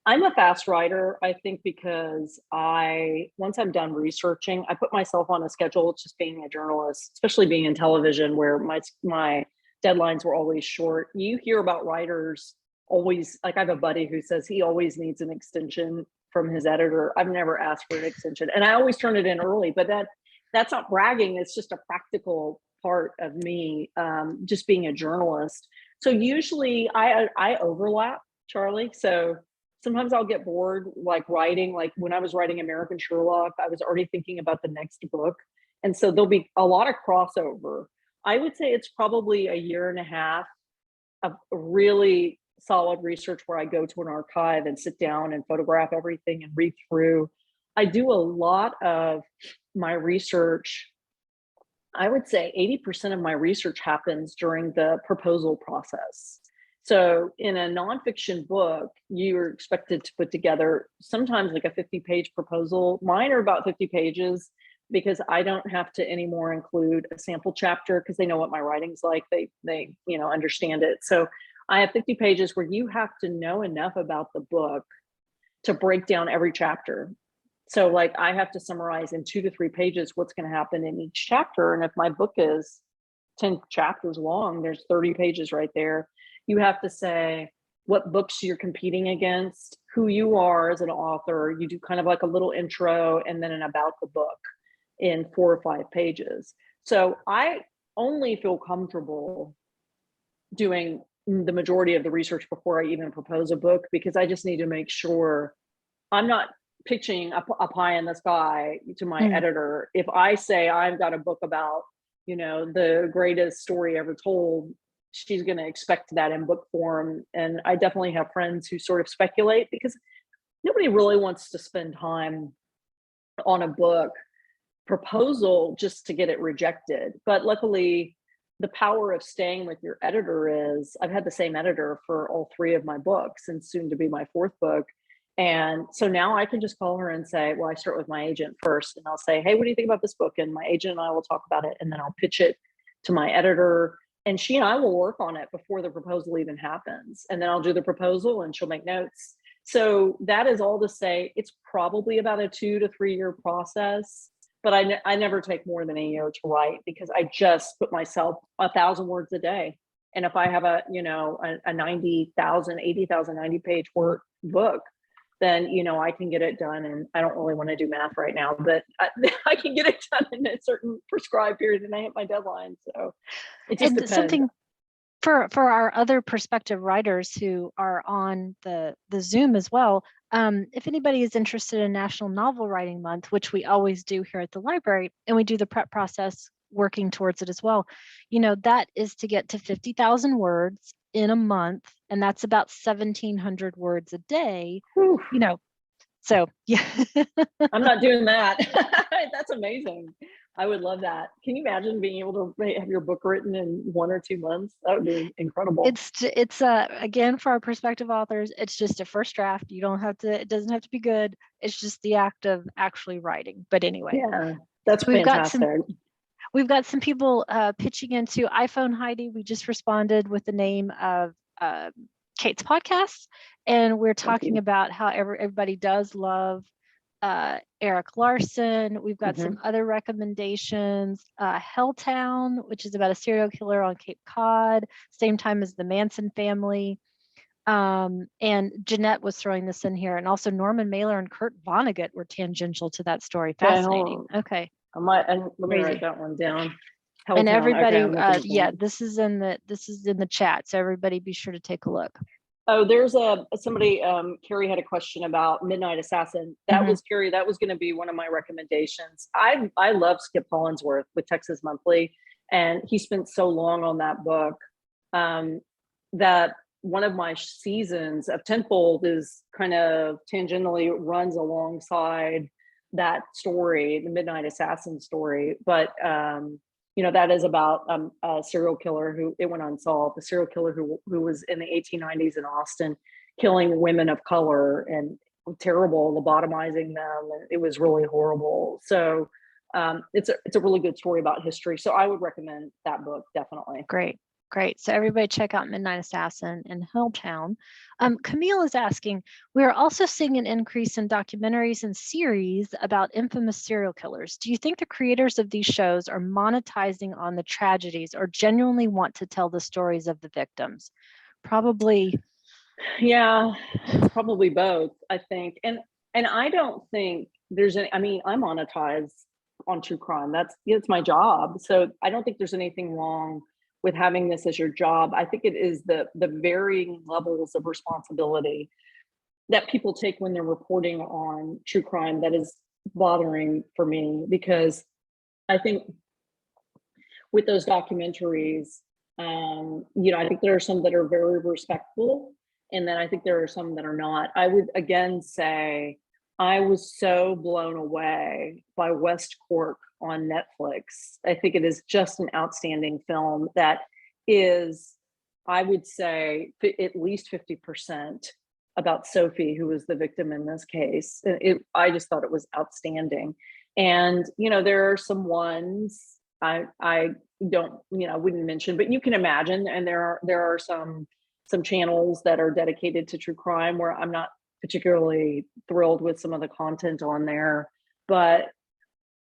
I'm a fast writer, I think, because once I'm done researching, I put myself on a schedule. It's just being a journalist, especially being in television where my deadlines were always short. You hear about writers always, like I have a buddy who says he always needs an extension from his editor. I've never asked for an extension and I always turn it in early, but that's not bragging. It's just a practical part of me, just being a journalist. So usually I overlap, Charlie. So sometimes I'll get bored, like writing, like when I was writing American Sherlock, I was already thinking about the next book. And so there'll be a lot of crossover. I would say it's probably a year and a half of really solid research where I go to an archive and sit down and photograph everything and read through. I do a lot of my research. I would say 80% of my research happens during the proposal process. So in a nonfiction book, you're expected to put together sometimes like a 50-page proposal. Mine are about 50 pages because I don't have to anymore include a sample chapter because they know what my writing's like. They understand it. So I have 50 pages where you have to know enough about the book to break down every chapter. So like I have to summarize in 2 to 3 pages what's going to happen in each chapter. And if my book is 10 chapters long, there's 30 pages right there. You have to say what books you're competing against, who you are as an author. You do kind of like a little intro and then an about the book in 4 or 5 pages. So I only feel comfortable doing the majority of the research before I even propose a book, because I just need to make sure I'm not pitching a pie in the sky to my editor. If I say I've got a book about, the greatest story ever told, she's going to expect that in book form. And I definitely have friends who sort of speculate because nobody really wants to spend time on a book proposal just to get it rejected. But luckily, the power of staying with your editor is I've had the same editor for all 3 of my books and soon to be my 4th book. And so now I can just call her and say, well, I start with my agent first and I'll say, hey, what do you think about this book? And my agent and I will talk about it. And then I'll pitch it to my editor. And she and I will work on it before the proposal even happens. And then I'll do the proposal and she'll make notes. So that is all to say, it's probably about a 2 to 3 year process. But I never take more than a year to write because I just put myself 1,000 words a day. And if I have a 90,000, 80,000, 90-page word book, then, I can get it done. And I don't really want to do math right now, but I can get it done in a certain prescribed period and I hit my deadline. So it just depends. Something for our other prospective writers who are on the Zoom as well, if anybody is interested in National Novel Writing Month, which we always do here at the library, and we do the prep process working towards it as well. That is to get to 50,000 words in a month, and that's about 1,700 words a day. Whew. So yeah. I'm not doing that. That's amazing. I would love that. Can you imagine being able to have your book written in 1 or 2 months? That would be incredible. It's again, for our prospective authors, it's just a first draft. It doesn't have to be good. It's just the act of actually writing. But anyway, yeah, that's we've fantastic. We've got some people pitching into iPhone Heidi. We just responded with the name of Kate's podcast, and we're talking about how everybody does love Eric Larson. We've got some other recommendations. Helltown, which is about a serial killer on Cape Cod, same time as the Manson family. And Jeanette was throwing this in here, and also Norman Mailer and Kurt Vonnegut were tangential to that story. Fascinating. Okay. Let me write that one down. Helltown. And everybody, this is in the chat, so everybody be sure to take a look. Oh, there's somebody, Carrie had a question about Midnight Assassin. That was Carrie. That was going to be one of my recommendations. I love Skip Hollandsworth with Texas Monthly, and he spent so long on that book that one of my seasons of Tenfold is kind of tangentially runs alongside that story, the Midnight Assassin story. But that is about a serial killer who it went unsolved. A serial killer who was in the 1890s in Austin, killing women of color and terrible, lobotomizing them. It was really horrible. So it's a really good story about history. So I would recommend that book, definitely. Great. So everybody check out Midnight Assassin and Helltown. Camille is asking, we are also seeing an increase in documentaries and series about infamous serial killers. Do you think the creators of these shows are monetizing on the tragedies or genuinely want to tell the stories of the victims? Probably. Yeah, it's probably both, I think. And I don't think there's any, I monetize on true crime. It's my job. So I don't think there's anything wrong with having this as your job. I think it is the varying levels of responsibility that people take when they're reporting on true crime that is bothering for me, because I think with those documentaries, I think there are some that are very respectful, and then I think there are some that are not. I would again say I was so blown away by West Cork on Netflix. I think it is just an outstanding film that is, I would say, at least 50% about Sophie, who was the victim in this case. I just thought it was outstanding. And, there are some ones I don't, wouldn't mention, but you can imagine, and there are some channels that are dedicated to true crime where I'm not particularly thrilled with some of the content on there. But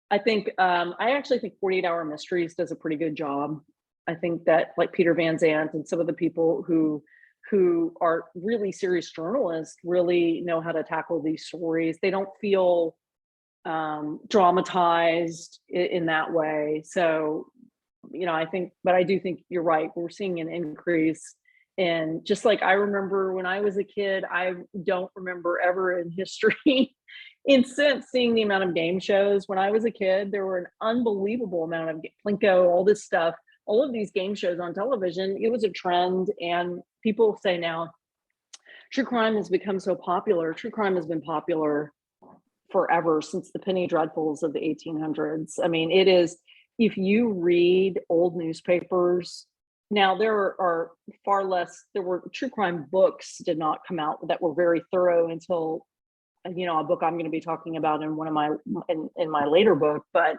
I think I actually think 48 Hour Mysteries does a pretty good job. I think that, like, Peter Van Zandt and some of the people who are really serious journalists really know how to tackle these stories. They don't feel dramatized in that way. So, I do think you're right. We're seeing an increase. And just like I remember when I was a kid, I don't remember ever in history since seeing the amount of game shows. When I was a kid, there were an unbelievable amount of Plinko, all this stuff, all of these game shows on television. It was a trend. And people say now, true crime has become so popular. True crime has been popular forever, since the penny dreadfuls of the 1800s. It is, if you read old newspapers, now there are far less, there were true crime books did not come out that were very thorough until, a book I'm going to be talking about in in my later book. But,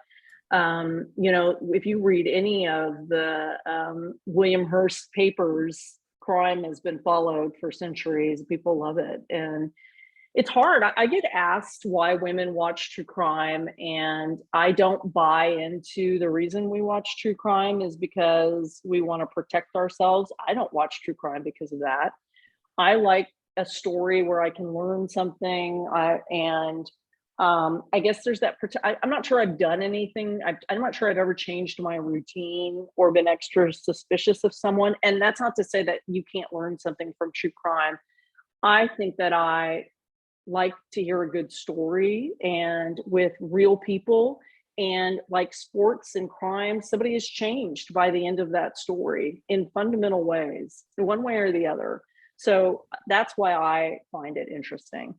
if you read any of the William Hearst papers, crime has been followed for centuries. People love it. And it's hard. I get asked why women watch true crime, and I don't buy into the reason we watch true crime is because we want to protect ourselves. I don't watch true crime because of that. I like a story where I can learn something. I guess there's that. I'm not sure I've done anything. I'm not sure I've ever changed my routine or been extra suspicious of someone. And that's not to say that you can't learn something from true crime. I think that I like to hear a good story and with real people. And like sports and crime, somebody is changed by the end of that story in fundamental ways, one way or the other. So that's why I find it interesting.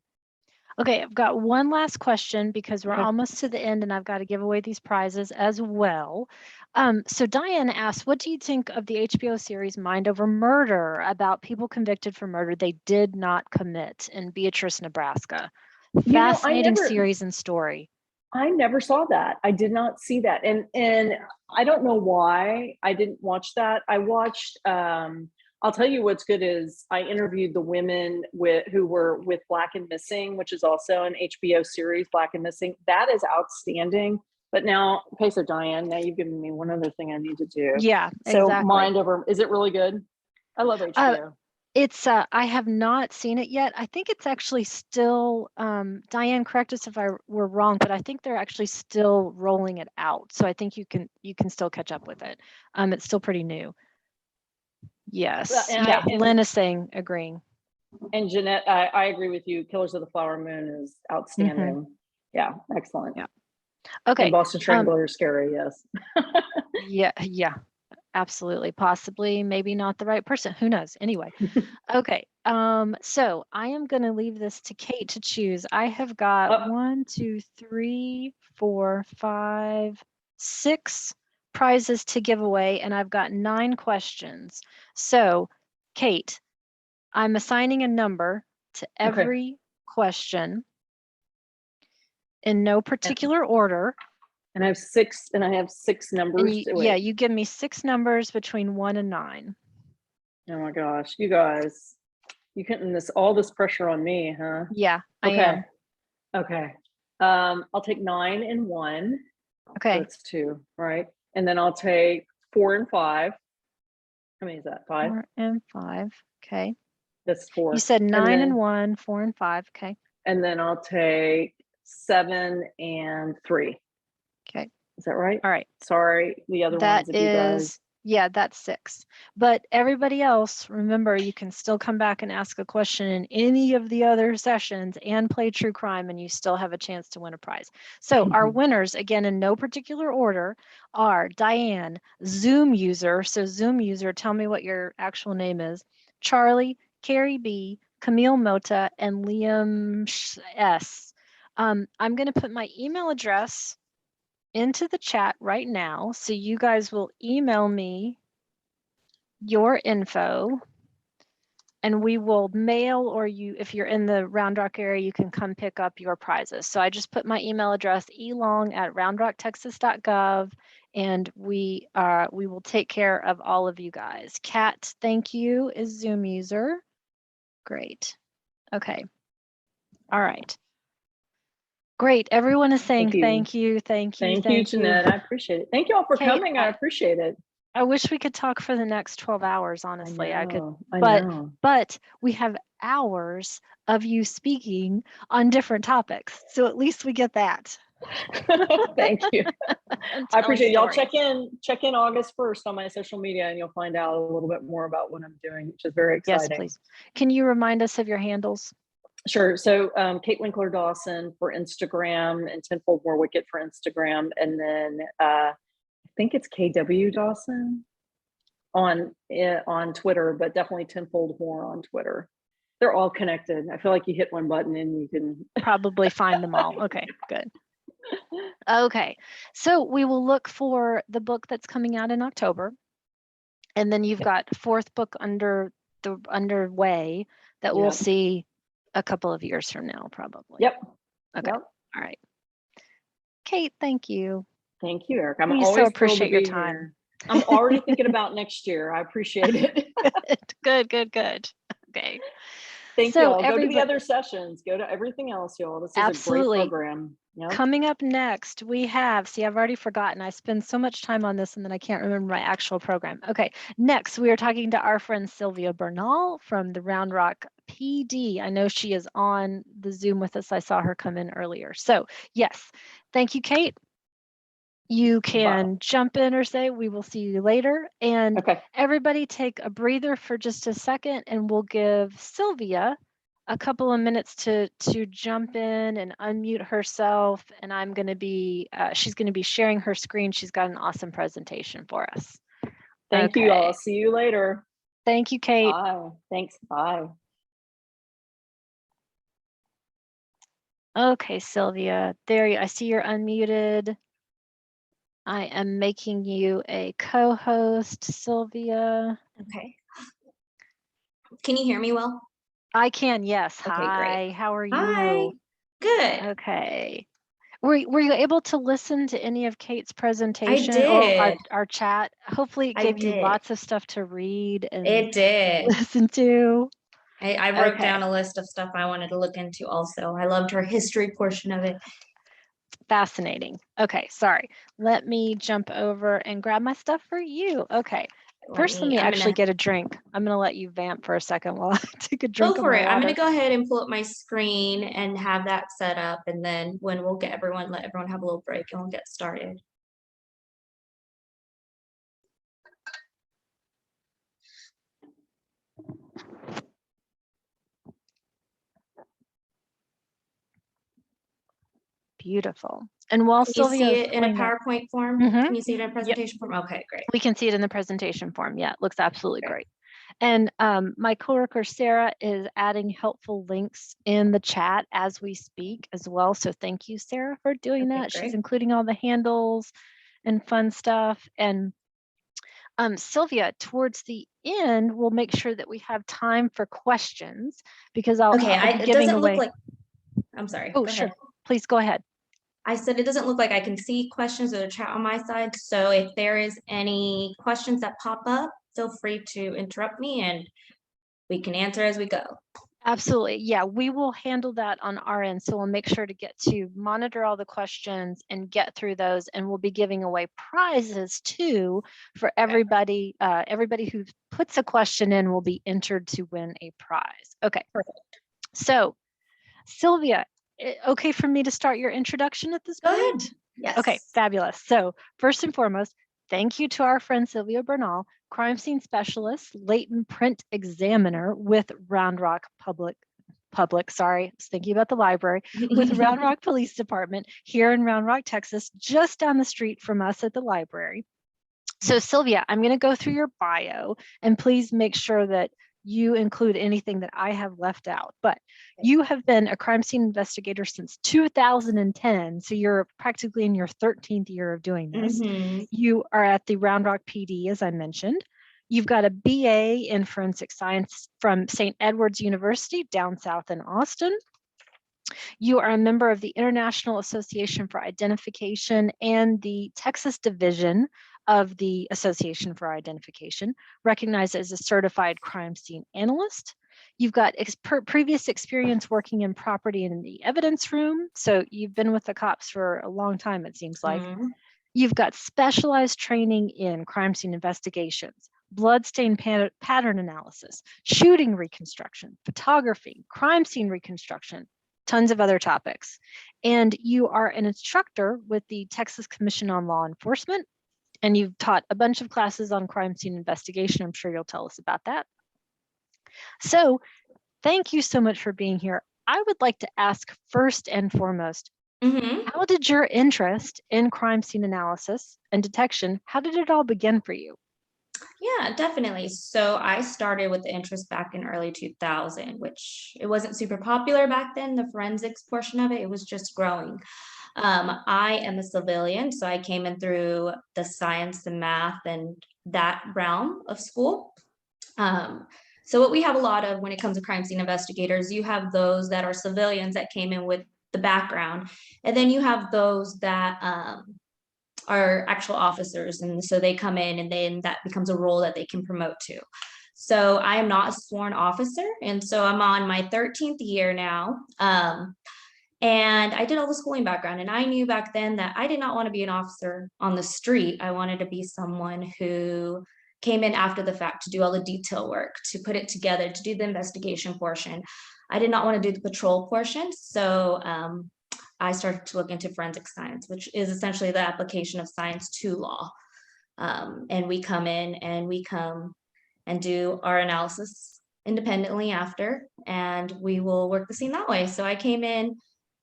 Okay, I've got one last question because we're Okay. almost to the end and I've got to give away these prizes as well. So Diane asked, what do you think of the HBO series Mind Over Murder about people convicted for murder they did not commit in Beatrice, Nebraska? Fascinating series and story. I never saw that. I did not see that. And I don't know why I didn't watch that. I watched I'll tell you what's good is I interviewed the women who were with Black and Missing, which is also an HBO series, Black and Missing. That is outstanding. But now, okay, so Diane, now you've given me one other thing I need to do. Yeah, so exactly. Mind Over, is it really good? I love HBO. It's I have not seen it yet. I think it's actually still Diane, correct us if I were wrong, but I think they're actually still rolling it out. So I think you can still catch up with it. It's still pretty new. Yes. Lynn is saying agreeing. And Jeanette, I agree with you. Killers of the Flower Moon is outstanding. Mm-hmm. Yeah, excellent. Yeah. Okay. And Boston Strangler is scary, yes. Yeah. Absolutely. Possibly, maybe not the right person. Who knows? Anyway. Okay. So I am going to leave this to Kate to choose. I have got 1, 2, 3, 4, 5, 6 prizes to give away, and I've got 9 questions. So, Kate, I'm assigning a number to every question in no particular order. And I have 6 numbers. You give me 6 numbers between 1 and 9. Oh my gosh, you guys, you putting all this pressure on me, huh? Yeah, I am. Okay. I'll take 9 and 1. Okay. So that's 2, right? And then I'll take 4 and 5. How many is that? 5? 4 and 5. Okay. That's 4. You said 9 and 1, 4 and 5. Okay. And then I'll take 7 and 3. Okay. Is that right? All right. Sorry, the other ones of you guys. Yeah, that's 6. But everybody else, remember, you can still come back and ask a question in any of the other sessions and play true crime, and you still have a chance to win a prize. So our winners, again, in no particular order, are Diane, Zoom user. So Zoom user, tell me what your actual name is. Charlie, Carrie B, Camille Mota, and Liam S. I'm going to put my email address into the chat right now. So you guys will email me your info and we will mail, or if you're in the Round Rock area, you can come pick up your prizes. So I just put my email address, elong@roundrocktexas.gov, and we will take care of all of you guys. Kat, thank you, is Zoom user. Great. Okay. All right. Great. Everyone is saying thank you. Thank you, Jeanette. I appreciate it. Thank you all for coming. I appreciate it. I wish we could talk for the next 12 hours, honestly. I know. But we have hours of you speaking on different topics. So at least we get that. Thank you. I appreciate it. Y'all check in August 1st on my social media and you'll find out a little bit more about what I'm doing, which is very exciting. Yes, please. Can you remind us of your handles? Sure. So Kate Winkler Dawson for Instagram and Tenfold More Wicked for Instagram. And then I think it's KW Dawson on Twitter, but definitely Tenfold More on Twitter. They're all connected. I feel like you hit one button and you can probably find them all. Okay, good. Okay, so we will look for the book that's coming out in October. And then you've got 4th book underway that we'll see a couple of years from now, probably. Yep. Okay. Yep. All right. Kate, thank you. Thank you, Eric. I'm always so appreciate your time. Here. I'm already thinking about next year. I appreciate it. Good. Okay. Thank you all. Go to the other sessions. Go to everything else, y'all. This is a great program. Yep. Coming up next, we have, I've already forgotten. I spend so much time on this and then I can't remember my actual program. Okay, next we are talking to our friend Sylvia Bernal from the Round Rock PD. I know she is on the Zoom with us. I saw her come in earlier. So yes, thank you, Kate. You can jump in or say, we will see you later. And everybody take a breather for just a second and we'll give Sylvia a couple of minutes to jump in and unmute herself, and I'm going to be she's going to be sharing her screen. She's got an awesome presentation for us. Thank you. Okay. I'll see you later. Thank you, Kate. Bye. Thanks. Bye. Okay, Sylvia, I see you're unmuted. I am making you a co-host, Sylvia. Okay. Can you hear me well? I can, yes. Okay, Hi, great. how are Hi. you? Good. Okay. Were you able to listen to any of Kate's presentation or our chat? Hopefully it gave you lots of stuff to read and it did. listen to. I wrote down a list of stuff I wanted to look into also. I loved her history portion of it. Fascinating. Okay, sorry. Let me jump over and grab my stuff for you. Okay. First, let me actually get a drink. I'm going to let you vamp for a second while I take a drink. Go for it. I'm going to go ahead and pull up my screen and have that set up. And then when we'll let everyone have a little break and we'll get started. Beautiful. And while Sylvia you see it in a PowerPoint form? Can you see it in a presentation form? Okay, great. We can see it in the presentation form. Yeah, it looks absolutely great. And my coworker Sarah is adding helpful links in the chat as we speak as well. So thank you, Sarah, for doing that. She's including all the handles and fun stuff. And Sylvia, towards the end, we'll make sure that we have time for questions because I'll be giving away. I'm sorry. Oh, sure. Please go ahead. I said it doesn't look like I can see questions or the chat on my side. So if there is any questions that pop up, feel free to interrupt me and we can answer as we go. Absolutely. Yeah, we will handle that on our end. So we'll make sure to monitor all the questions and get through those. And we'll be giving away prizes too for everybody. Everybody who puts a question in will be entered to win a prize. Okay. Perfect. So Sylvia, okay for me to start your introduction at this point? Go ahead. Yes. Okay, fabulous. So first and foremost, thank you to our friend Sylvia Bernal, crime scene specialist, latent print examiner with Round Rock sorry, I was thinking about the library, with Round Rock Police Department here in Round Rock, Texas, just down the street from us at the library. So Sylvia, I'm going to go through your bio and please make sure that you include anything that I have left out, but you have been a crime scene investigator since 2010. So you're practically in your 13th year of doing this. You are at the Round Rock PD, as I mentioned. You've got a BA in forensic science from St. Edward's University down south in Austin. You are a member of the International Association for Identification and the Texas Division of the Association for Identification, recognized as a certified crime scene analyst. You've got previous experience working in property and in the evidence room. So you've been with the cops for a long time, it seems like. You've got specialized training in crime scene investigations, bloodstain pattern analysis, shooting reconstruction, photography, crime scene reconstruction, tons of other topics. And you are an instructor with the Texas Commission on Law Enforcement. And you've taught a bunch of classes on crime scene investigation. I'm sure you'll tell us about that. So thank you so much for being here. I would like to ask first and foremost, how did your interest in crime scene analysis and detection, how did it all begin for you? Yeah, definitely. So I started with the interest back in early 2000, which it wasn't super popular back then, the forensics portion of it, it was just growing. I am a civilian, so I came in through the science and math and that realm of school. So what we have a lot of when it comes to crime scene investigators, you have those that are civilians that came in with the background, and then you have those that are actual officers, and so they come in and then that becomes a role that they can promote to. So I am not a sworn officer, and so I'm on my 13th year now. And I did all the schooling background, and I knew back then that I did not want to be an officer on the street. I wanted to be someone who came in after the fact to do all the detail work, to put it together, to do the investigation portion. I did not want to do the patrol portion. So I started to look into forensic science, which is essentially the application of science to law. And we come in and we come and do our analysis independently after, and we will work the scene that way. So I came in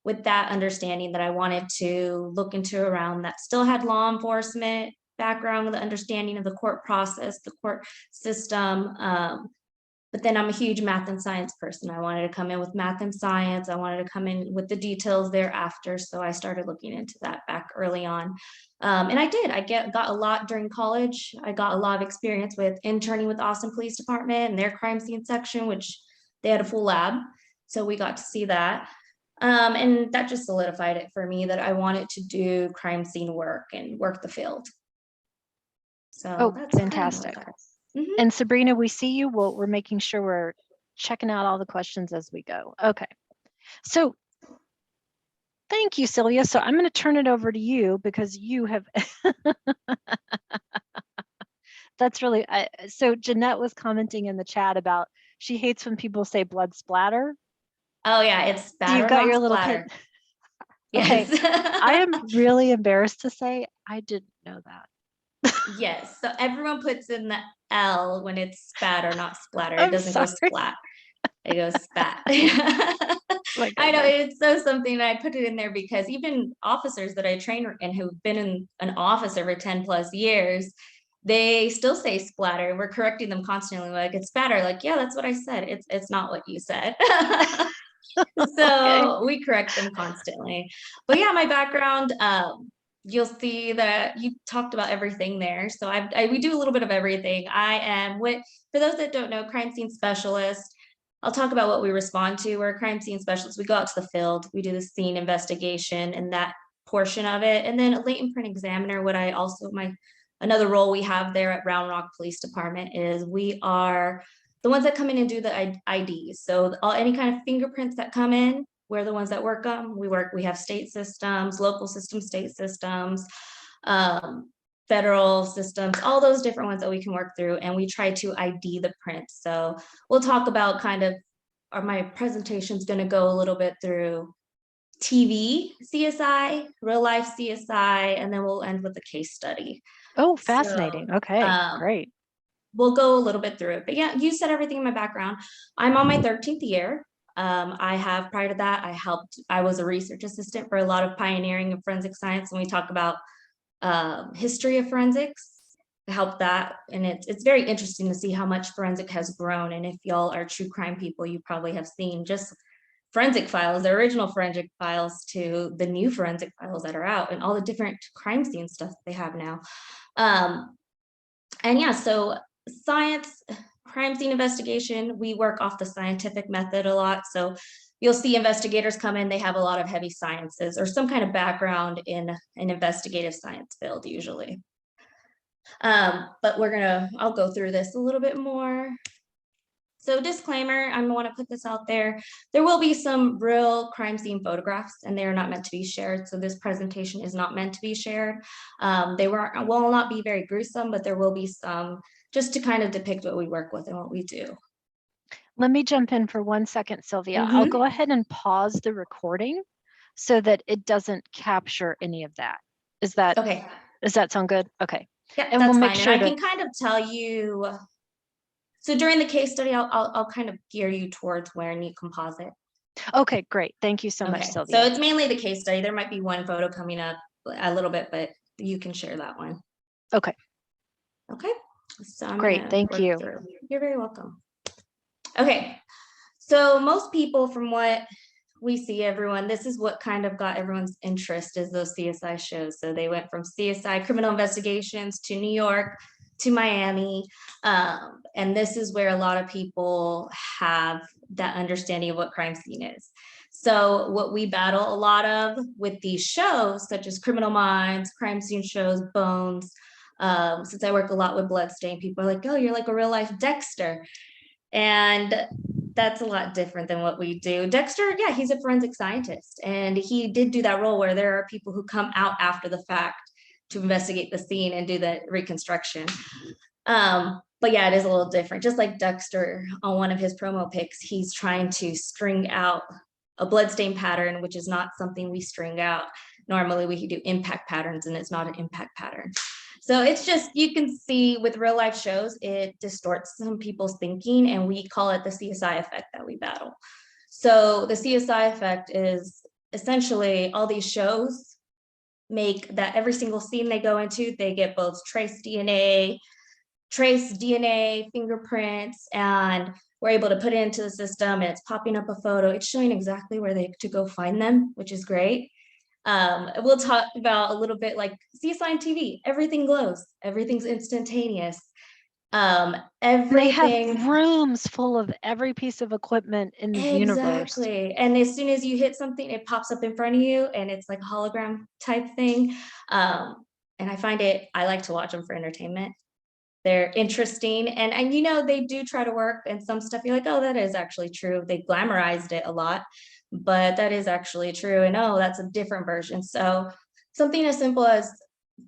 with that understanding that I wanted to look into a realm that still had law enforcement background with the understanding of the court process, the court system. But then I'm a huge math and science person. I wanted to come in with math and science. I wanted to come in with the details thereafter. So I started looking into that back early on. And I did. Got a lot during college. I got a lot of experience with interning with Austin Police Department and their crime scene section, which they had a full lab. So we got to see that. And that just solidified it for me that I wanted to do crime scene work and work the field. So that's fantastic. Kind of mm-hmm. And Sabrina, we see you. We're making sure we're checking out all the questions as we go. Okay. So thank you, Sylvia. So I'm going to turn it over to you because you have, that's really, so Jeanette was commenting in the chat about, she hates when people say blood splatter. Oh yeah, it's spatter. You've got your little pin. Okay. Yes. I am really embarrassed to say I didn't know that. Yes. So everyone puts in the L when it's spatter, not splatter. It doesn't go splat. It goes spat. I know it's so something I put it in there because even officers that I train and who've been in an office over 10 plus years, they still say splatter. We're correcting them constantly. Like, it's spatter. Like, yeah, that's what I said. It's not what you said. So we correct them constantly. But yeah, my background, you'll see that you talked about everything there. So we do a little bit of everything. I am for those that don't know, crime scene specialist. I'll talk about what we respond to. We're a crime scene specialist. We go out to the field. We do the scene investigation and that portion of it. And then a latent print examiner, another role we have there at Round Rock Police Department is we are the ones that come in and do the IDs. So any kind of fingerprints that come in, we're the ones that work them. We have state systems, local systems, state systems, federal systems, all those different ones that we can work through. And we try to ID the prints. So we'll talk about my presentation's gonna go a little bit through TV CSI, real life CSI, and then we'll end with a case study. Oh, fascinating. So, okay, great. We'll go a little bit through it. But yeah, you said everything in my background. I'm on my 13th year. Prior to that, I was a research assistant for a lot of pioneering of forensic science. When we talk about history of forensics, I helped that. And it's very interesting to see how much forensic has grown. And if y'all are true crime people, you probably have seen just forensic files, the original forensic files to the new forensic files that are out and all the different crime scene stuff they have now. And yeah, so science, crime scene investigation, we work off the scientific method a lot. So you'll see investigators come in, they have a lot of heavy sciences or some kind of background in an investigative science field usually. But I'll go through this a little bit more. So disclaimer, I want to put this out there. There will be some real crime scene photographs and they are not meant to be shared. So this presentation is not meant to be shared. They will not be very gruesome, but there will be some just to kind of depict what we work with and what we do. Let me jump in for 1 second, Sylvia. I'll go ahead and pause the recording so that it doesn't capture any of that. Is that okay? Does that sound good? Okay. Yeah, and we'll make sure. And I can kind of tell you. So during the case study, I'll kind of gear you towards wearing a composite. Okay, great. Thank you so much, Sylvia. So it's mainly the case study. There might be one photo coming up a little bit, but you can share that one. Okay. Okay. So great. Thank you. You're very welcome. Okay. So most people, from what we see, everyone, this is what kind of got everyone's interest is those CSI shows. So they went from CSI criminal investigations to New York to Miami. And this is where a lot of people have that understanding of what crime scene is. So what we battle a lot of with these shows, such as Criminal Minds, crime scene shows, Bones, since I work a lot with bloodstain, people are like, oh, you're like a real life Dexter. And that's a lot different than what we do. Dexter, yeah, he's a forensic scientist. And he did do that role where there are people who come out after the fact to investigate the scene and do the reconstruction. But yeah, it is a little different. Just like Dexter on one of his promo pics, he's trying to string out a bloodstain pattern, which is not something we string out. Normally we do impact patterns and it's not an impact pattern. So it's just, you can see with real life shows, it distorts some people's thinking, and we call it the CSI effect that we battle. So the CSI effect is essentially all these shows make that every single scene they go into, they get both trace DNA, fingerprints, and we're able to put it into the system, and it's popping up a photo. It's showing exactly where they to go find them, which is great. We'll talk about a little bit like CSI TV. Everything glows. Everything's instantaneous. They have Everything. rooms full of every piece of equipment in the universe. Exactly. And as soon as you hit something, it pops up in front of you, and it's like a hologram type thing. And I like to watch them for entertainment. They're interesting, and you know, they do try to work, and some stuff you're like, oh, that is actually true. They glamorized it a lot, but that is actually true. And oh, that's a different version. So something as simple as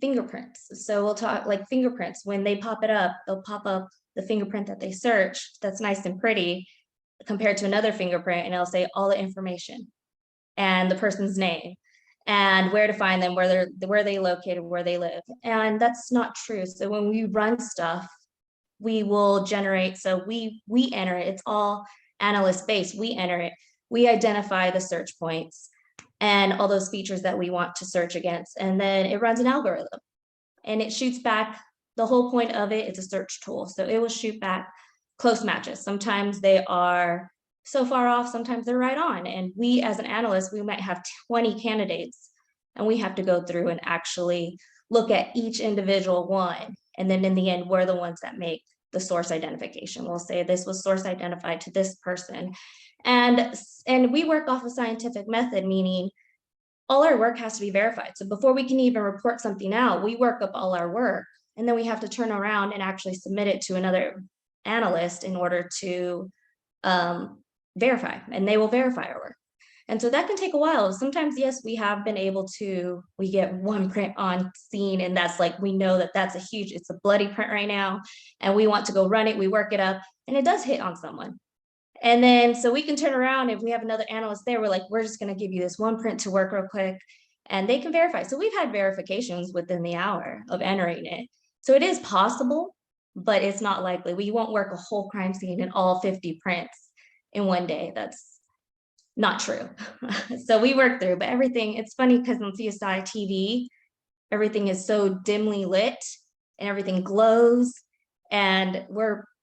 fingerprints. So we'll talk like fingerprints. When they pop it up, they'll pop up the fingerprint that they search. That's nice and pretty compared to another fingerprint, and it'll say all the information and the person's name and where to find them, where they located, where they live. And that's not true. So when we run stuff, we will generate, so we enter it. It's all analyst based. We enter it. We identify the search points and all those features that we want to search against. And then it runs an algorithm and it shoots back. The whole point of it, it's a search tool. So it will shoot back close matches. Sometimes they are so far off, sometimes they're right on. And we, as an analyst, we might have 20 candidates, and we have to go through and actually look at each individual one. And then in the end, we're the ones that make the source identification. We'll say this was source identified to this person. And we work off a scientific method, meaning all our work has to be verified. So before we can even report something out, we work up all our work, and then we have to turn around and actually submit it to another analyst in order to verify, and they will verify our work. And so that can take a while. Sometimes, yes, we have been able to, we get one print on scene, and that's like, we know that that's it's a bloody print right now, and we want to go run it, we work it up, and it does hit on someone. And then, so we can turn around, if we have another analyst there, we're like, we're just gonna give you this one print to work real quick, and they can verify. So we've had verifications within the hour of entering it. So it is possible, but it's not likely. We won't work a whole crime scene in all 50 prints in one day. That's not true. So we work through, but everything, it's funny because on CSI TV, everything is so dimly lit and everything glows, and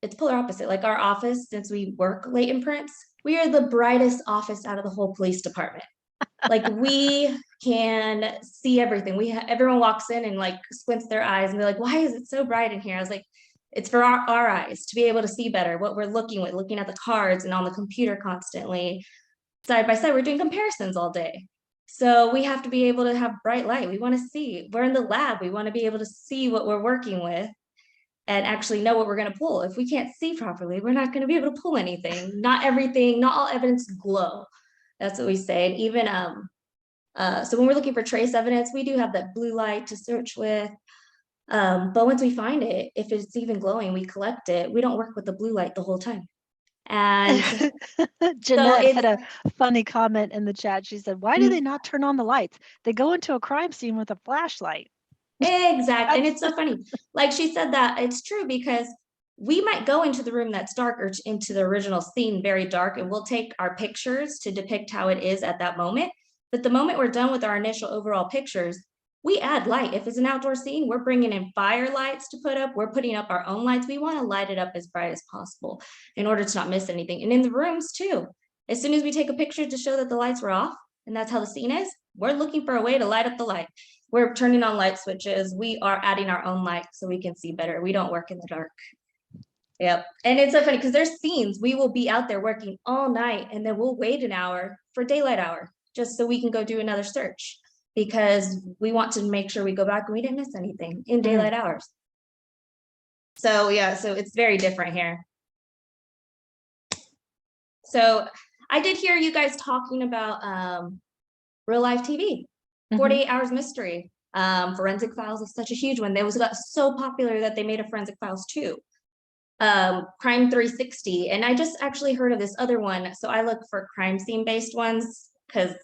it's polar opposite. Like our office, since we work late in prints, we are the brightest office out of the whole police department. Like we can see everything. Everyone walks in and like squints their eyes and they're like, why is it so bright in here? I was like, it's for our eyes to be able to see better what we're looking at the cards and on the computer constantly, side by side. We're doing comparisons all day. So we have to be able to have bright light. We want to see. We're in the lab. We want to be able to see what we're working with and actually know what we're going to pull. If we can't see properly, we're not going to be able to pull anything. Not all evidence glow. That's what we say. And even so when we're looking for trace evidence, we do have that blue light to search with. But once we find it, if it's even glowing, we collect it. We don't work with the blue light the whole time. And Jeanette had a funny comment in the chat. She said, why do they not turn on the lights? They go into a crime scene with a flashlight. Exactly. And it's so funny. Like she said that, it's true, because we might go into the room that's dark or into the original scene very dark, and we'll take our pictures to depict how it is at that moment. But the moment we're done with our initial overall pictures, we add light. If it's an outdoor scene, we're bringing in fire lights to put up. We're putting up our own lights. We want to light it up as bright as possible in order to not miss anything. And in the rooms too, as soon as we take a picture to show that the lights were off and that's how the scene is, we're looking for a way to light up the light. We're turning on light switches. We are adding our own light so we can see better. We don't work in the dark. Yep. And it's so funny because there's scenes we will be out there working all night, and then we'll wait an hour for daylight hour just so we can go do another search, because we want to make sure we go back and we didn't miss anything in daylight hours. So yeah, so it's very different here. So I did hear you guys talking about real life TV, 48 Hours Mystery. Forensic Files is such a huge one. It got so popular that they made a Forensic Files 2. Crime 360. And I just actually heard of this other one. So I look for crime scene based ones, because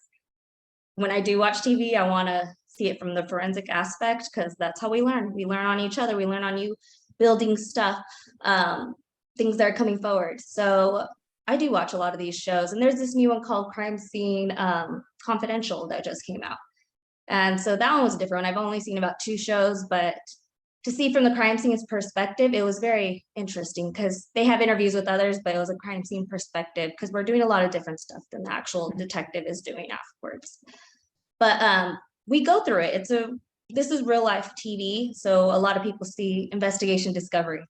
when I do watch TV, I want to see it from the forensic aspect, because that's how we learn. We learn on each other. We learn on you building stuff, things that are coming forward. So I do watch a lot of these shows, and there's this new one called Crime Scene Confidential that just came out. And so that one was a different one. I've only seen about 2 shows, but to see from the crime scene's perspective, it was very interesting because they have interviews with others, but it was a crime scene perspective because we're doing a lot of different stuff than the actual detective is doing afterwards. But we go through it. This is real life TV. So a lot of people see Investigation Discovery.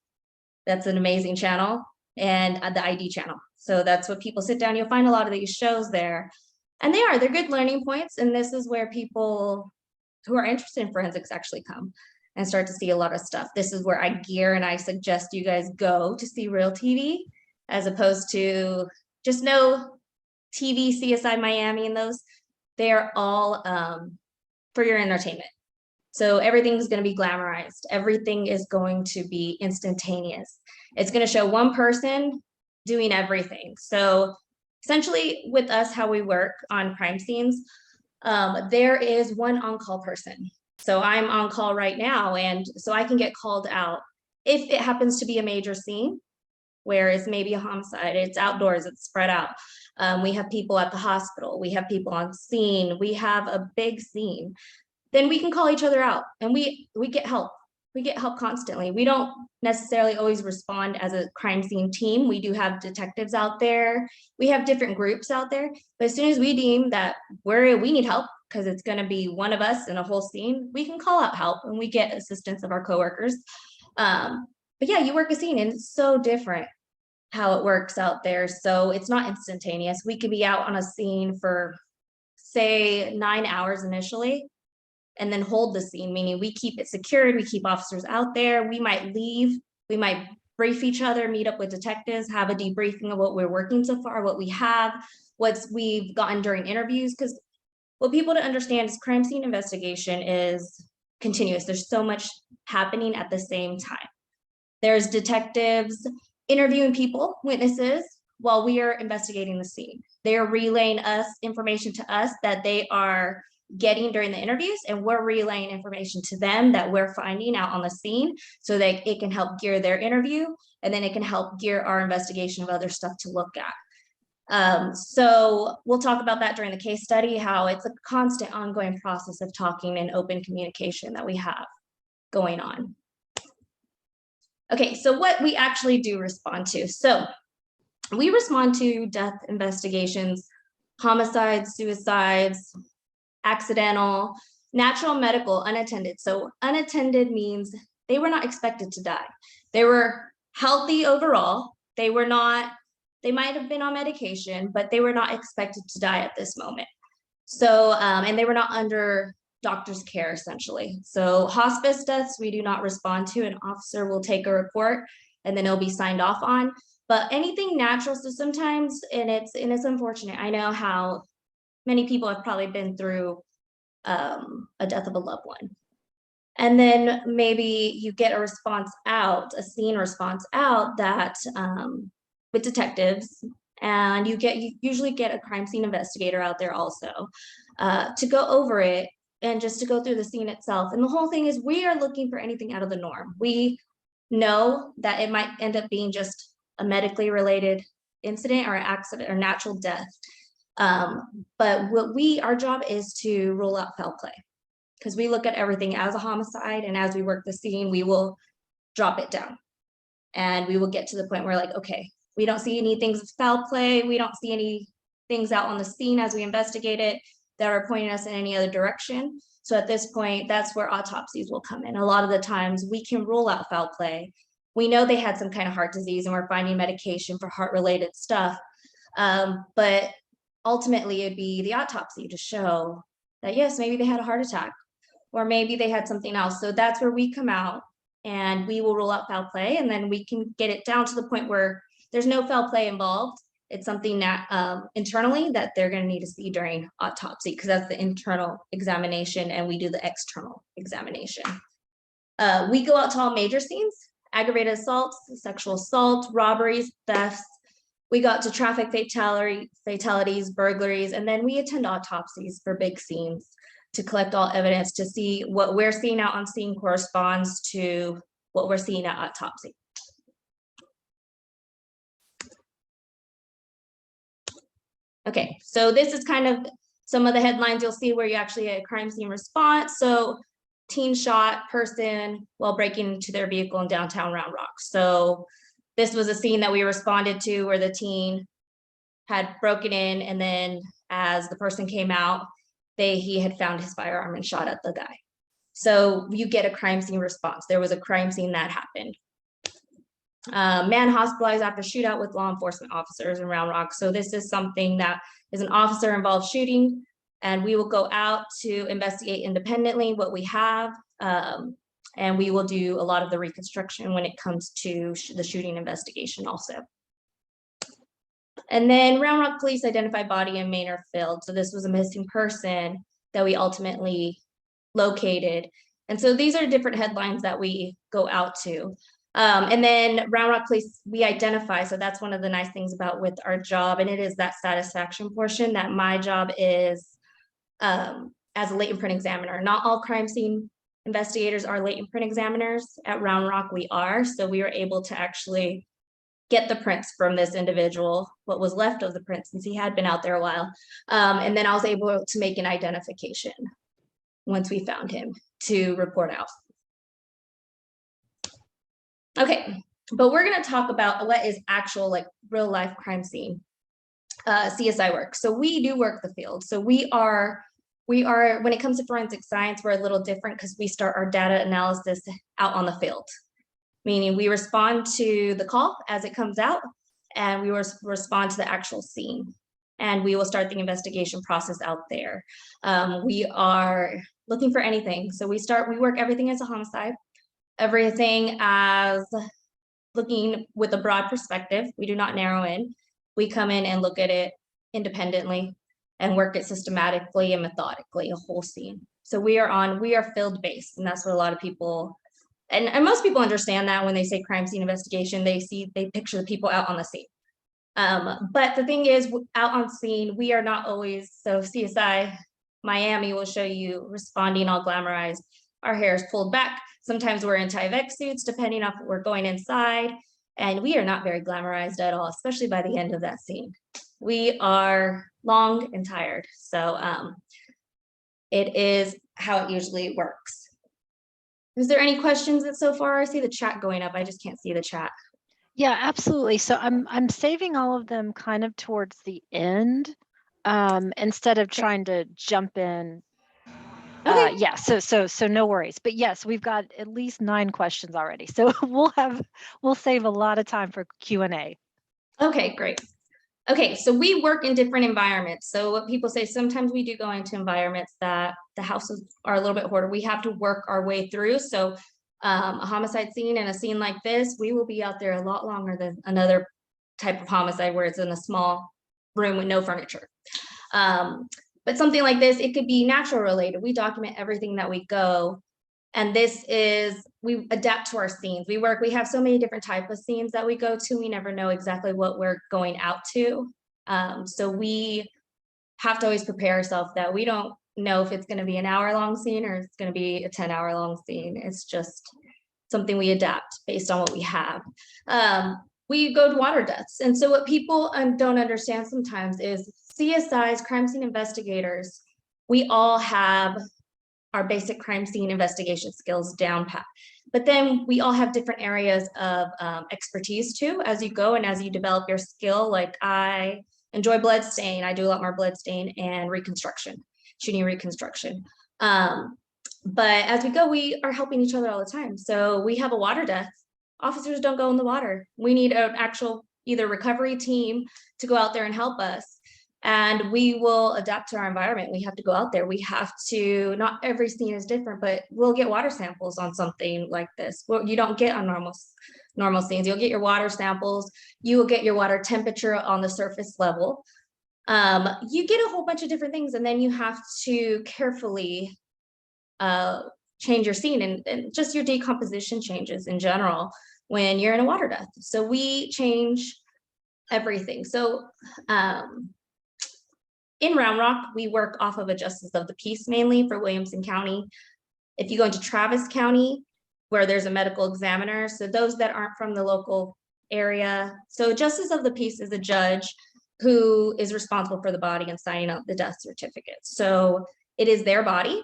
That's an amazing channel, and the ID channel. So that's what people sit down. You'll find a lot of these shows there, and they're good learning points. And this is where people who are interested in forensics actually come and start to see a lot of stuff. This is where I gear and I suggest you guys go to see real TV, as opposed to just no TV, CSI Miami, and those. They're all for your entertainment. So everything's going to be glamorized. Everything is going to be instantaneous. It's going to show one person doing everything. So essentially with us, how we work on crime scenes, there is one on-call person. So I'm on call right now, and so I can get called out if it happens to be a major scene where it's maybe a homicide, it's outdoors, it's spread out. We have people at the hospital, we have people on scene, we have a big scene. Then we can call each other out, and we get help. We get help constantly. We don't necessarily always respond as a crime scene team. We do have detectives out there. We have different groups out there. But as soon as we deem that we need help, because it's going to be one of us in a whole scene, we can call out help, and we get assistance of our coworkers. But yeah, you work a scene, and it's so different how it works out there. So it's not instantaneous. We could be out on a scene for, say, 9 hours initially, and then hold the scene, meaning we keep it secured, we keep officers out there, we might leave, we might brief each other, meet up with detectives, have a debriefing of what we're working so far, what we have, what we've gotten during interviews, because what people to understand is crime scene investigation is continuous. There's so much happening at the same time. There's detectives interviewing people, witnesses, while we are investigating the scene. They're relaying information to us that they are getting during the interviews, and we're relaying information to them that we're finding out on the scene, so that it can help gear their interview, and then it can help gear our investigation of other stuff to look at. So we'll talk about that during the case study, how it's a constant ongoing process of talking and open communication that we have going on. Okay, so what we actually do respond to. So we respond to death investigations, homicides, suicides, accidental, natural, medical, unattended. So unattended means they were not expected to die. They were healthy overall. They might have been on medication, but they were not expected to die at this moment. So, and they were not under doctor's care, essentially. So hospice deaths, we do not respond to. An officer will take a report, and then it'll be signed off on. But anything natural, so sometimes, and it's unfortunate. I know how many people have probably been through a death of a loved one. And then maybe you get a response out, a scene response out that with detectives, and you usually get a crime scene investigator out there also to go over it and just to go through the scene itself. And the whole thing is we are looking for anything out of the norm. We know that it might end up being just a medically related incident or accident or natural death. But our job is to rule out foul play, because we look at everything as a homicide, and as we work the scene, we will drop it down, and we will get to the point where, like, okay, we don't see any things of foul play, we don't see any things out on the scene as we investigate it that are pointing us in any other direction. So at this point, that's where autopsies will come in. A lot of the times we can rule out foul play. We know they had some kind of heart disease, and we're finding medication for heart-related stuff, but ultimately it'd be the autopsy to show that yes, maybe they had a heart attack, or maybe they had something else. So that's where we come out, and we will rule out foul play, and then we can get it down to the point where there's no foul play involved. It's something that internally that they're going to need to see during autopsy, because that's the internal examination, and we do the external examination. We go out to all major scenes: aggravated assaults, sexual assault, robberies, thefts. We got to traffic fatalities, burglaries, and then we attend autopsies for big scenes to collect all evidence to see what we're seeing out on scene corresponds to what we're seeing at autopsy. Okay, so this is kind of some of the headlines you'll see where you actually get a crime scene response. So teen shot, person while breaking into their vehicle in downtown Round Rock. So this was a scene that we responded to where the teen had broken in, and then as the person came out, he had found his firearm and shot at the guy. So you get a crime scene response. There was a crime scene that happened. Man hospitalized after shootout with law enforcement officers in Round Rock. So this is something that is an officer involved shooting, and we will go out to investigate independently what we have. And we will do a lot of the reconstruction when it comes to the shooting investigation also. And then Round Rock police identified body in Manor Field. So this was a missing person that we ultimately located. And so these are different headlines that we go out to. And then Round Rock police, we identify. So that's one of the nice things about with our job. And it is that satisfaction portion that my job is as a latent print examiner. Not all crime scene investigators are latent print examiners. At Round Rock, we are. So we were able to actually get the prints from this individual, what was left of the prints since he had been out there a while. And then I was able to make an identification once we found him to report out. Okay, but we're gonna talk about what is actual like real life crime scene CSI work. So we do work the field. So we are, when it comes to forensic science, we're a little different because we start our data analysis out on the field. Meaning we respond to the call as it comes out, and we respond to the actual scene. And we will start the investigation process out there. We are looking for anything. So we work everything as a homicide, everything as looking with a broad perspective. We do not narrow in. We come in and look at it independently and work it systematically and methodically, a whole scene. So we are field based, and that's what a lot of people, and most people understand that when they say crime scene investigation, they picture the people out on the scene. But the thing is, out on scene, we are not always, so CSI Miami will show you responding all glamorized, our hair is pulled back. Sometimes we're in Tyvek suits, depending on if we're going inside, and we are not very glamorized at all, especially by the end of that scene. We are long and tired. So it is how it usually works. Is there any questions so far? I see the chat going up. I just can't see the chat. Yeah, absolutely. So I'm saving all of them kind of towards the end, instead of trying to jump in. Okay. Yeah, so no worries. But yes, we've got at least 9 questions already. So we'll save a lot of time for Q&A. Okay, great. Okay, so we work in different environments. So what people say, sometimes we do go into environments that the houses are a little bit hoarder. We have to work our way through. So a homicide scene and a scene like this, we will be out there a lot longer than another type of homicide where it's in a small room with no furniture. But something like this, it could be natural related. We document everything that we go. And this is, we adapt to our scenes. We have so many different types of scenes that we go to. We never know exactly what we're going out to. So we have to always prepare ourselves that we don't know if it's going to be an hour-long scene or it's going to be a 10-hour-long scene. It's just something we adapt based on what we have. We go to water deaths. And so what people don't understand sometimes is CSIs, crime scene investigators, we all have our basic crime scene investigation skills down pat. But then we all have different areas of expertise too as you go and as you develop your skill. Like I enjoy blood stain. I do a lot more blood stain and reconstruction, shooting reconstruction. But as we go, we are helping each other all the time. So we have a water death. Officers don't go in the water. We need an actual either recovery team to go out there and help us. And we will adapt to our environment. We have to go out there. We have to, not every scene is different, but we'll get water samples on something like this. Well, you don't get on normal scenes. You'll get your water samples. You will get your water temperature on the surface level. You get a whole bunch of different things, and then you have to carefully change your scene, and just your decomposition changes in general when you're in a water death. So we change everything. So in Round Rock, we work off of a justice of the peace mainly for Williamson County. If you go into Travis County, where there's a medical examiner, so those that aren't from the local area. So justice of the peace is a judge who is responsible for the body and signing out the death certificate. So it is their body,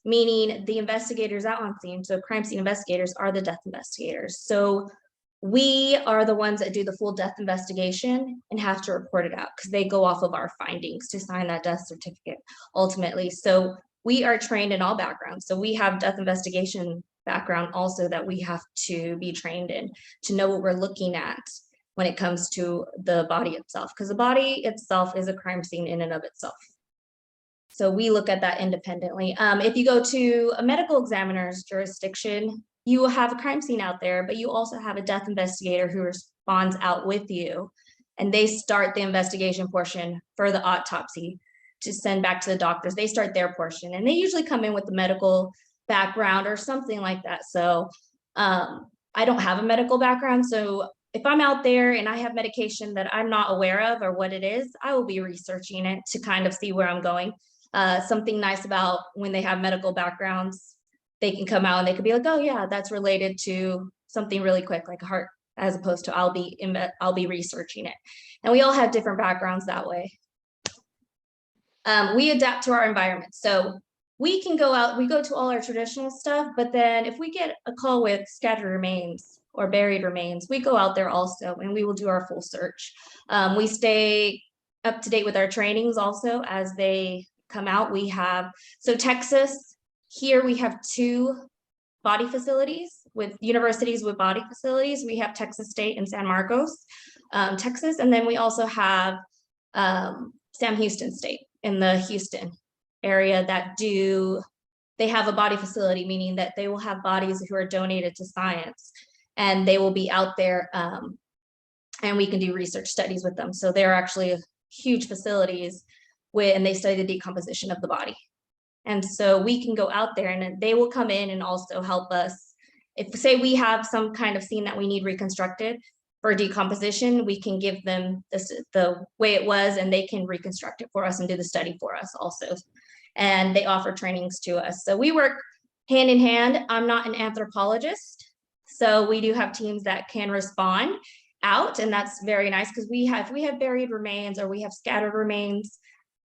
meaning the investigators out on scene, so crime scene investigators are the death investigators. So we are the ones that do the full death investigation and have to report it out because they go off of our findings to sign that death certificate ultimately. So we are trained in all backgrounds. So we have death investigation background also that we have to be trained in to know what we're looking at when it comes to the body itself, because the body itself is a crime scene in and of itself. So we look at that independently. If you go to a medical examiner's jurisdiction, you will have a crime scene out there, but you also have a death investigator who responds out with you, and they start the investigation portion for the autopsy to send back to the doctors. They start their portion, and they usually come in with the medical background or something like that. So I don't have a medical background. So if I'm out there and I have medication that I'm not aware of or what it is, I will be researching it to kind of see where I'm going. Something nice about when they have medical backgrounds, they can come out and they could be like, oh yeah, that's related to something really quick, like a heart, as opposed to I'll be researching it. And we all have different backgrounds that way. We adapt to our environment. So we can go out, we go to all our traditional stuff, but then if we get a call with scattered remains or buried remains, we go out there also and we will do our full search. We stay up to date with our trainings also as they come out. We have, so Texas, here we have 2 body facilities with universities with body facilities. We have Texas State and San Marcos, Texas. And then we also have Sam Houston State in the Houston area that they have a body facility, meaning that they will have bodies who are donated to science and they will be out there and we can do research studies with them. So they're actually huge facilities and they study the decomposition of the body. And so we can go out there and they will come in and also help us. If say we have some kind of scene that we need reconstructed for decomposition, we can give them the way it was and they can reconstruct it for us and do the study for us also. And they offer trainings to us. So we work hand in hand. I'm not an anthropologist, so we do have teams that can respond out, and that's very nice because we have buried remains or we have scattered remains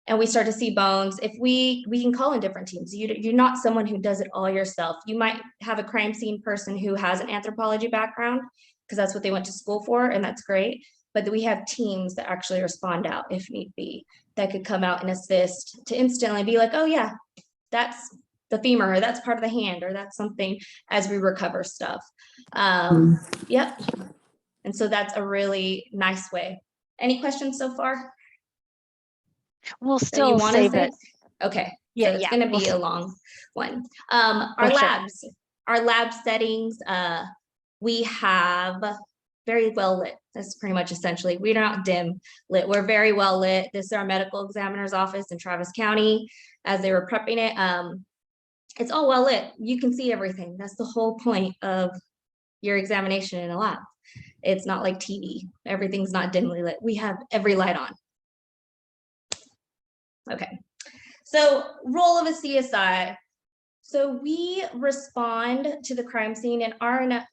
and we start to see bones. If we can call in different teams. You're not someone who does it all yourself. You might have a crime scene person who has an anthropology background because that's what they went to school for, and that's great. But we have teams that actually respond out if need be, that could come out and assist to instantly be like, oh yeah, that's the femur, or that's part of the hand, or that's something as we recover stuff. Yep. And so that's a really nice way. Any questions so far? We'll still save it. Okay. Yeah, so it's going to be a long one. Our lab settings, we have very well lit. That's pretty much essentially, we're not dim lit. We're very well lit. This is our medical examiner's office in Travis County as they were prepping it. It's all well lit. You can see everything. That's the whole point of your examination in a lab. It's not like TV. Everything's not dimly lit. We have every light on. Okay. So role of a CSI. So we respond to the crime scene and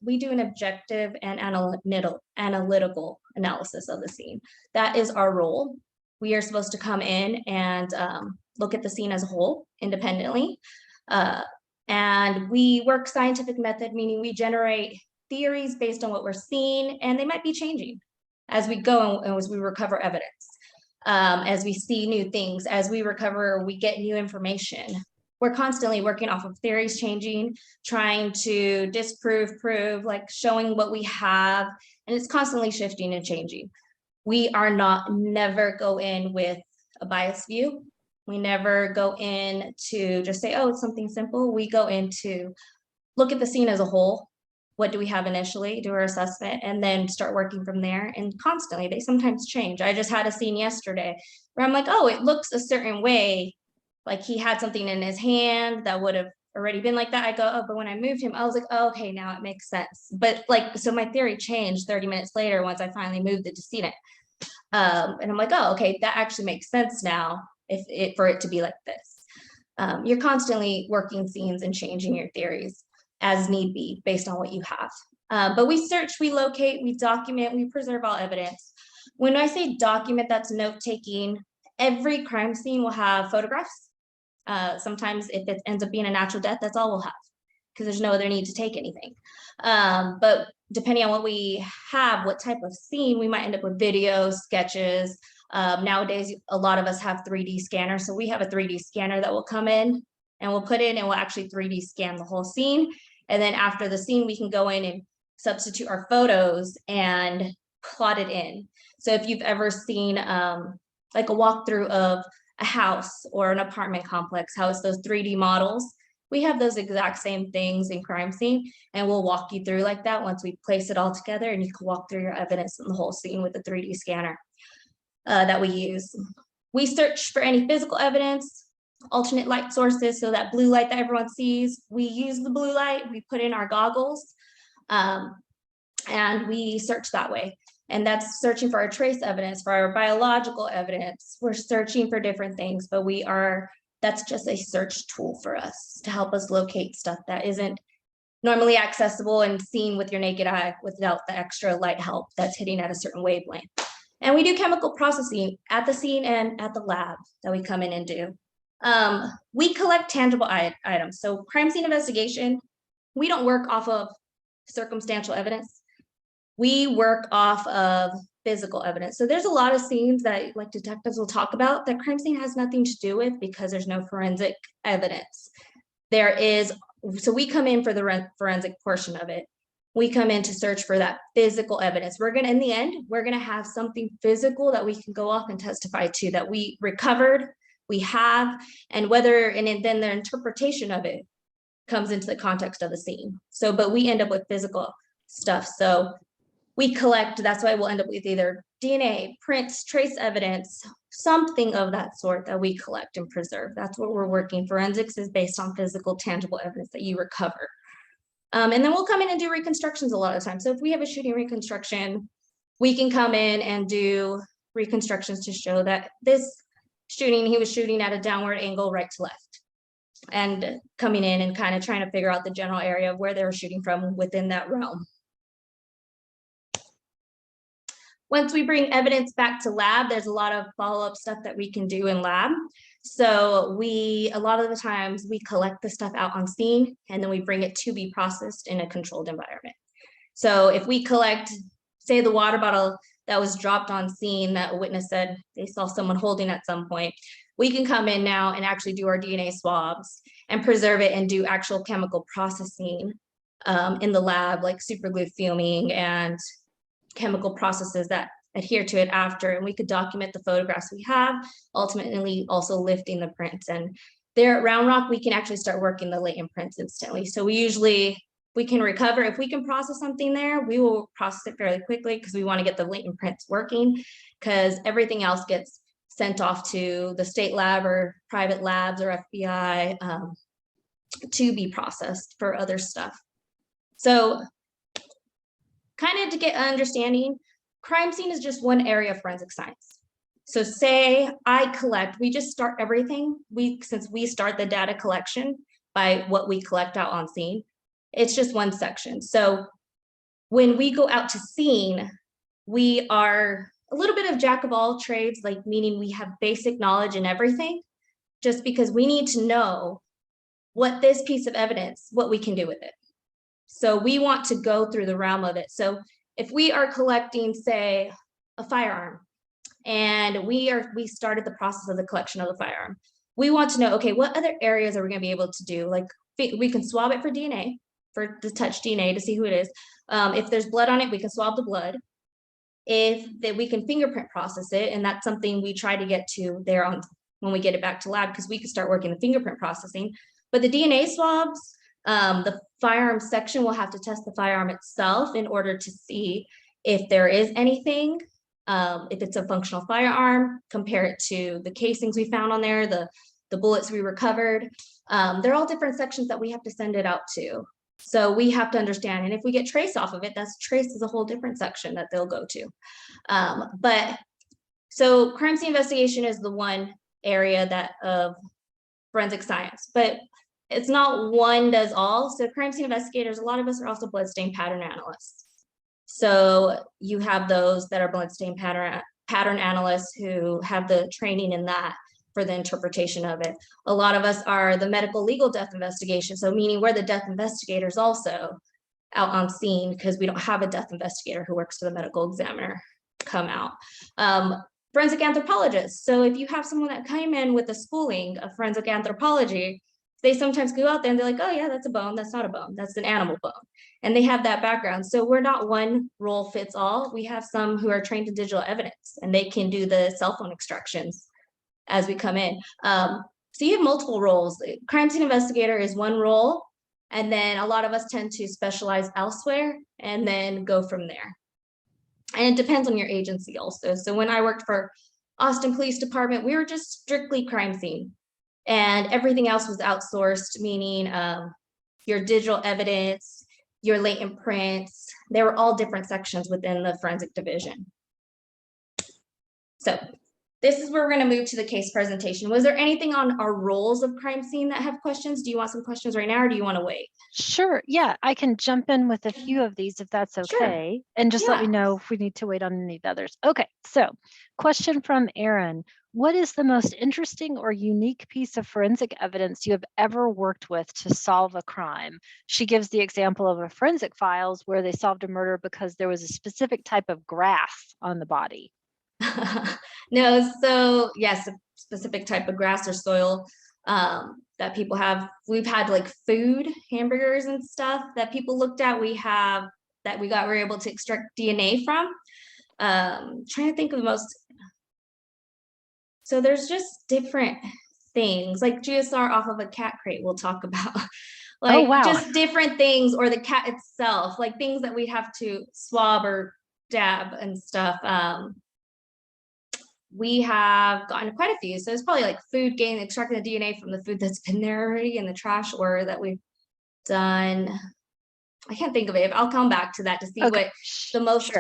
we do an objective and analytical analysis of the scene. That is our role. We are supposed to come in and look at the scene as a whole independently. And we work scientific method, meaning we generate theories based on what we're seeing, and they might be changing as we go and as we recover evidence. As we see new things, as we recover, we get new information. We're constantly working off of theories changing, trying to disprove, prove, like showing what we have, and it's constantly shifting and changing. We are never go in with a biased view. We never go in to just say, oh, it's something simple. We go in to look at the scene as a whole. What do we have initially, do our assessment, and then start working from there. And constantly, they sometimes change. I just had a scene yesterday where I'm like, oh, it looks a certain way. Like he had something in his hand that would have already been like that. I go, oh, but when I moved him, I was like, oh, okay, now it makes sense. But like, so my theory changed 30 minutes later once I finally moved the decedent. And I'm like, oh, okay, that actually makes sense now. for it to be like this. You're constantly working scenes and changing your theories as need be based on what you have. But we search, we locate, we document, we preserve all evidence. When I say document, that's note-taking. Every crime scene will have photographs. Sometimes if it ends up being a natural death, that's all we'll have, because there's no other need to take anything. But depending on what we have, what type of scene, we might end up with videos, sketches. Nowadays, a lot of us have 3D scanners. So we have a 3D scanner that will come in and we'll put in and we'll actually 3D scan the whole scene. And then after the scene, we can go in and substitute our photos and plot it in. So if you've ever seen like a walkthrough of a house or an apartment complex, how it's those 3D models, we have those exact same things in crime scene, and we'll walk you through like that once we place it all together, and you can walk through your evidence in the whole scene with the 3D scanner that we use. We search for any physical evidence, alternate light sources, so that blue light that everyone sees, we use the blue light, we put in our goggles, and we search that way. And that's searching for our trace evidence, for our biological evidence. We're searching for different things, but that's just a search tool for us to help us locate stuff that isn't normally accessible and seen with your naked eye without the extra light help that's hitting at a certain wavelength. And we do chemical processing at the scene and at the lab that we come in and do. We collect tangible items. So crime scene investigation, we don't work off of circumstantial evidence. We work off of physical evidence. So there's a lot of scenes that like detectives will talk about that crime scene has nothing to do with because there's no forensic evidence. So we come in for the forensic portion of it. We come in to search for that physical evidence. In the end, we're gonna have something physical that we can go off and testify to that we recovered, we have, and then their interpretation of it comes into the context of the scene. So, but we end up with physical stuff. So we collect, that's why we'll end up with either DNA, prints, trace evidence, something of that sort that we collect and preserve. That's what we're working. Forensics is based on physical, tangible evidence that you recover. And then we'll come in and do reconstructions a lot of times. So if we have a shooting reconstruction, we can come in and do reconstructions to show that this shooting, he was shooting at a downward angle, right to left, and coming in and kind of trying to figure out the general area of where they were shooting from within that realm. Once we bring evidence back to lab, there's a lot of follow-up stuff that we can do in lab. So a lot of the times we collect the stuff out on scene and then we bring it to be processed in a controlled environment. So if we collect, say the water bottle that was dropped on scene that a witness said they saw someone holding at some point, we can come in now and actually do our DNA swabs and preserve it and do actual chemical processing in the lab, like superglue fuming and chemical processes that adhere to it after, and we could document the photographs we have, ultimately also lifting the prints. And there at Round Rock, we can actually start working the latent prints instantly. So we can recover, if we can process something there, we will process it fairly quickly because we want to get the latent prints working, because everything else gets sent off to the state lab or private labs or FBI to be processed for other stuff. So kind of to get an understanding, crime scene is just one area of forensic science. So say I collect, we just start everything. Since we start the data collection by what we collect out on scene, it's just one section. So when we go out to scene, we are a little bit of jack of all trades, like meaning we have basic knowledge in everything, just because we need to know what this piece of evidence, what we can do with it. So we want to go through the realm of it. So if we are collecting, say, a firearm, and we started the process of the collection of the firearm, we want to know, okay, what other areas are we going to be able to do? Like we can swab it for DNA, for the touch DNA to see who it is. If there's blood on it, we can swab the blood. We can fingerprint process it, and that's something we try to get to there on when we get it back to lab, because we could start working the fingerprint processing. But the DNA swabs, the firearm section will have to test the firearm itself in order to see if there is anything, if it's a functional firearm, compare it to the casings we found on there, the bullets we recovered. They're all different sections that we have to send it out to. So we have to understand, and if we get trace off of it, trace is a whole different section that they'll go to. So crime scene investigation is the one area that of forensic science, but it's not one does all. So crime scene investigators, a lot of us are also bloodstain pattern analysts. So you have those that are bloodstain pattern analysts who have the training in that for the interpretation of it. A lot of us are the medical legal death investigation. So meaning we're the death investigators also out on scene, because we don't have a death investigator who works for the medical examiner come out. Forensic anthropologists. So if you have someone that came in with a schooling of forensic anthropology, they sometimes go out there and they're like, oh yeah, that's a bone, that's not a bone, that's an animal bone. And they have that background. So we're not one role fits all. We have some who are trained in digital evidence and they can do the cell phone extractions as we come in. So you have multiple roles. Crime scene investigator is one role, and then a lot of us tend to specialize elsewhere and then go from there. And it depends on your agency also. So when I worked for Austin Police Department, we were just strictly crime scene, and everything else was outsourced, meaning your digital evidence, your latent prints, they were all different sections within the forensic division. So this is where we're going to move to the case presentation. Was there anything on our roles of crime scene that have questions? Do you want some questions right now, or do you want to wait? Sure. Yeah, I can jump in with a few of these if that's okay. Sure. And just let me know if we need to wait on any of the others. Okay, so question from Erin. What is the most interesting or unique piece of forensic evidence you have ever worked with to solve a crime? She gives the example of a forensic files where they solved a murder because there was a specific type of grass on the body. No, so yes, a specific type of grass or soil that people have. We've had like food, hamburgers and stuff that people looked at. We have that we're able to extract DNA from. Trying to think of the most. So there's just different things like GSR off of a cat crate we'll talk about. Like, oh, wow. Just different things, or the cat itself, like things that we'd have to swab or dab and stuff. We have gotten quite a few. So it's probably like food gain, extracting the DNA from the food that's been there already in the trash, or that we've done. I can't think of it. I'll come back to that to see what the most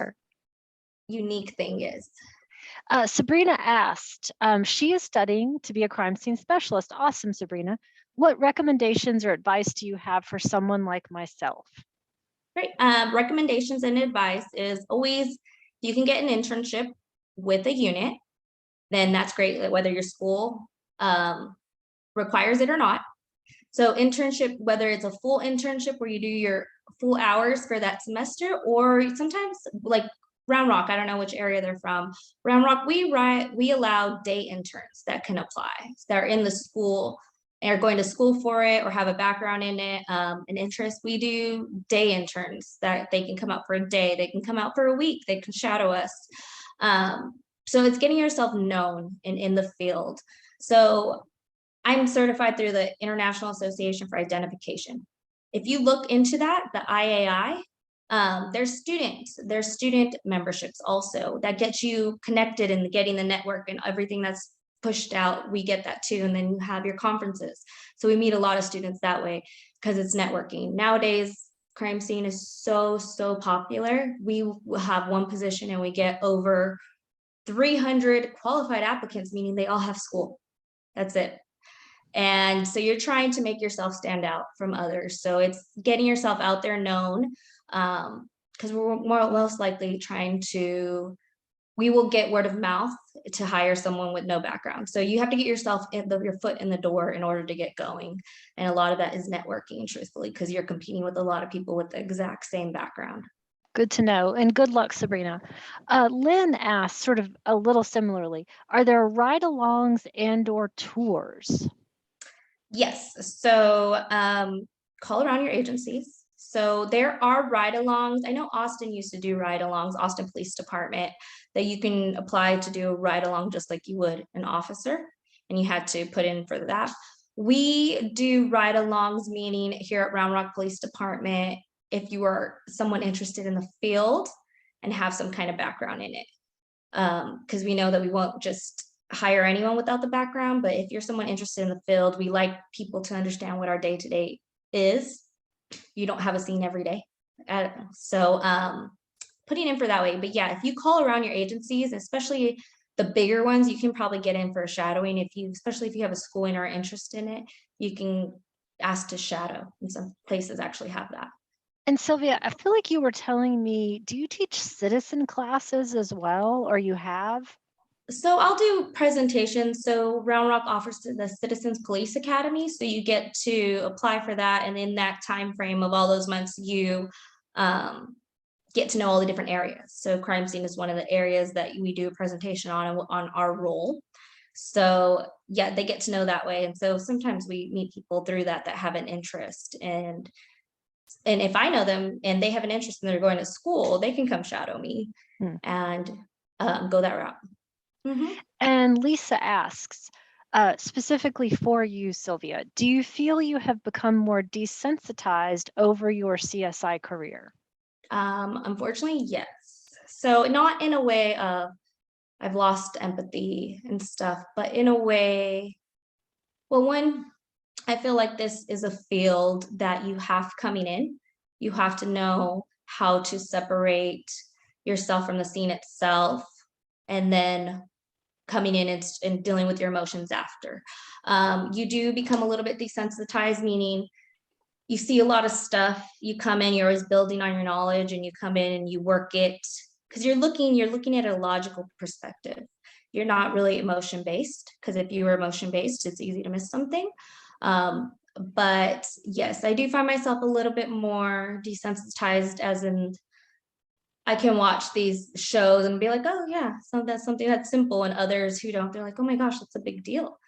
unique thing is. Sabrina asked, she is studying to be a crime scene specialist. Awesome, Sabrina. What recommendations or advice do you have for someone like myself? Great. Recommendations and advice is always, you can get an internship with a unit, then that's great, whether your school requires it or not. So internship, whether it's a full internship where you do your full hours for that semester, or sometimes like Round Rock, I don't know which area they're from. Round Rock, we allow day interns that can apply. They're in the school and are going to school for it or have a background in it, an interest. We do day interns that they can come out for a day, they can come out for a week, they can shadow us. So it's getting yourself known in the field. So I'm certified through the International Association for Identification. If you look into that, the IAI, there's student memberships also that get you connected and getting the network and everything that's pushed out. We get that too. And then you have your conferences. So we meet a lot of students that way because it's networking. Nowadays, crime scene is so popular. We will have one position and we get over 300 qualified applicants, meaning they all have school. That's it. And so you're trying to make yourself stand out from others. So it's getting yourself out there known, because we're most likely we will get word of mouth to hire someone with no background. So you have to get yourself your foot in the door in order to get going. And a lot of that is networking, truthfully, because you're competing with a lot of people with the exact same background. Good to know, and good luck, Sabrina. Lynn asked, sort of a little similarly, are there ride-alongs and/or tours? Yes, so call around your agencies. So there are ride-alongs. I know Austin used to do ride-alongs, Austin Police Department, that you can apply to do a ride-along just like you would an officer, and you had to put in for that. We do ride-alongs, meaning here at Round Rock Police Department, if you are someone interested in the field and have some kind of background in it. Because we know that we won't just hire anyone without the background, but if you're someone interested in the field, we like people to understand what our day-to-day is. You don't have a scene every day. So putting in for that way. But yeah, if you call around your agencies, especially The bigger ones, you can probably get in for shadowing especially if you have a schooling or interest in it, you can ask to shadow, and some places actually have that. And Sylvia, I feel like you were telling me, do you teach citizen classes as well, or you have? So I'll do presentations. So Round Rock offers the Citizens Police Academy. So you get to apply for that. And in that time frame of all those months, you get to know all the different areas. So crime scene is one of the areas that we do a presentation on our role. So yeah, they get to know that way. And so sometimes we meet people through that have an interest. And if I know them and they have an interest and they're going to school, they can come shadow me and go that route. Mm-hmm. And Lisa asks, specifically for you, Sylvia, do you feel you have become more desensitized over your CSI career? Unfortunately, yes. So not in a way of I've lost empathy and stuff, but in a way, well, one, I feel like this is a field that you have coming in. You have to know how to separate yourself from the scene itself, and then coming in and dealing with your emotions after. You do become a little bit desensitized, meaning you see a lot of stuff, you come in, you're always building on your knowledge, and you come in and you work it because you're looking at a logical perspective. You're not really emotion based, because if you were emotion based, it's easy to miss something. But yes, I do find myself a little bit more desensitized, as in I can watch these shows and be like, oh yeah, so that's something that's simple, and others who don't, they're like, oh my gosh, that's a big deal.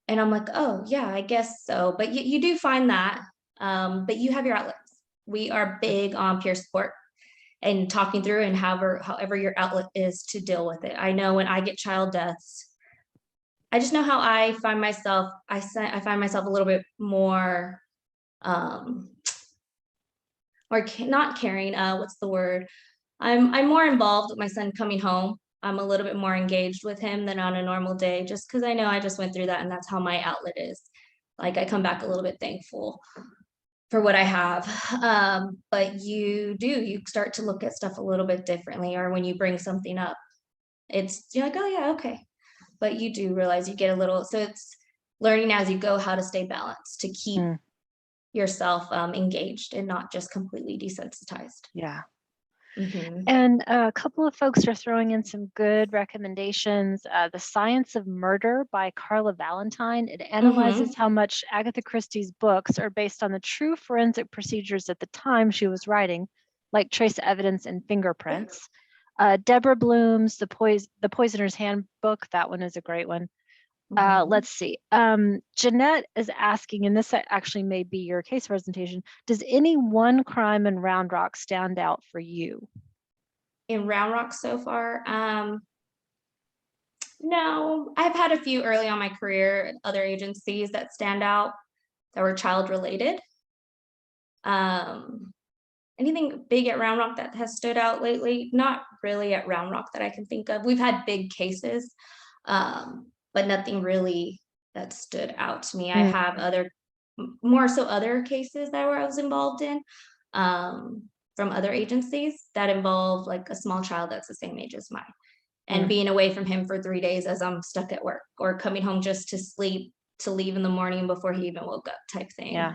And I'm like, oh yeah, I guess so. But you do find that, but you have your outlets. We are big on peer support and talking through, and however your outlet is to deal with it. I know when I get child deaths, I just know how I find myself. I find myself a little bit more, or not caring. What's the word? I'm more involved with my son coming home. I'm a little bit more engaged with him than on a normal day, just because I know I just went through that, and that's how my outlet is. Like, I come back a little bit thankful for what I have. But you start to look at stuff a little bit differently, or when you bring something up, you're like, oh yeah, okay. But you do realize you get a little, so it's learning as you go how to stay balanced, to keep yourself engaged and not just completely desensitized. Yeah. Mm-hmm. And a couple of folks are throwing in some good recommendations. The Science of Murder by Carla Valentine. It analyzes how much Agatha Christie's books are based on the true forensic procedures at the time she was writing, like trace evidence and fingerprints. Deborah Bloom's The Poisoner's Handbook. That one is a great one. Let's see. Jeanette is asking, and this actually may be your case presentation, does any one crime in Round Rock stand out for you? In Round Rock so far? No, I've had a few early on my career at other agencies that stand out that were child related. Anything big at Round Rock that has stood out lately? Not really at Round Rock that I can think of. We've had big cases, but nothing really that stood out to me. I have more so other cases that I was involved in from other agencies that involve like a small child that's the same age as mine, and being away from him for 3 days as I'm stuck at work, or coming home just to sleep, to leave in the morning before he even woke up, type thing. Yeah.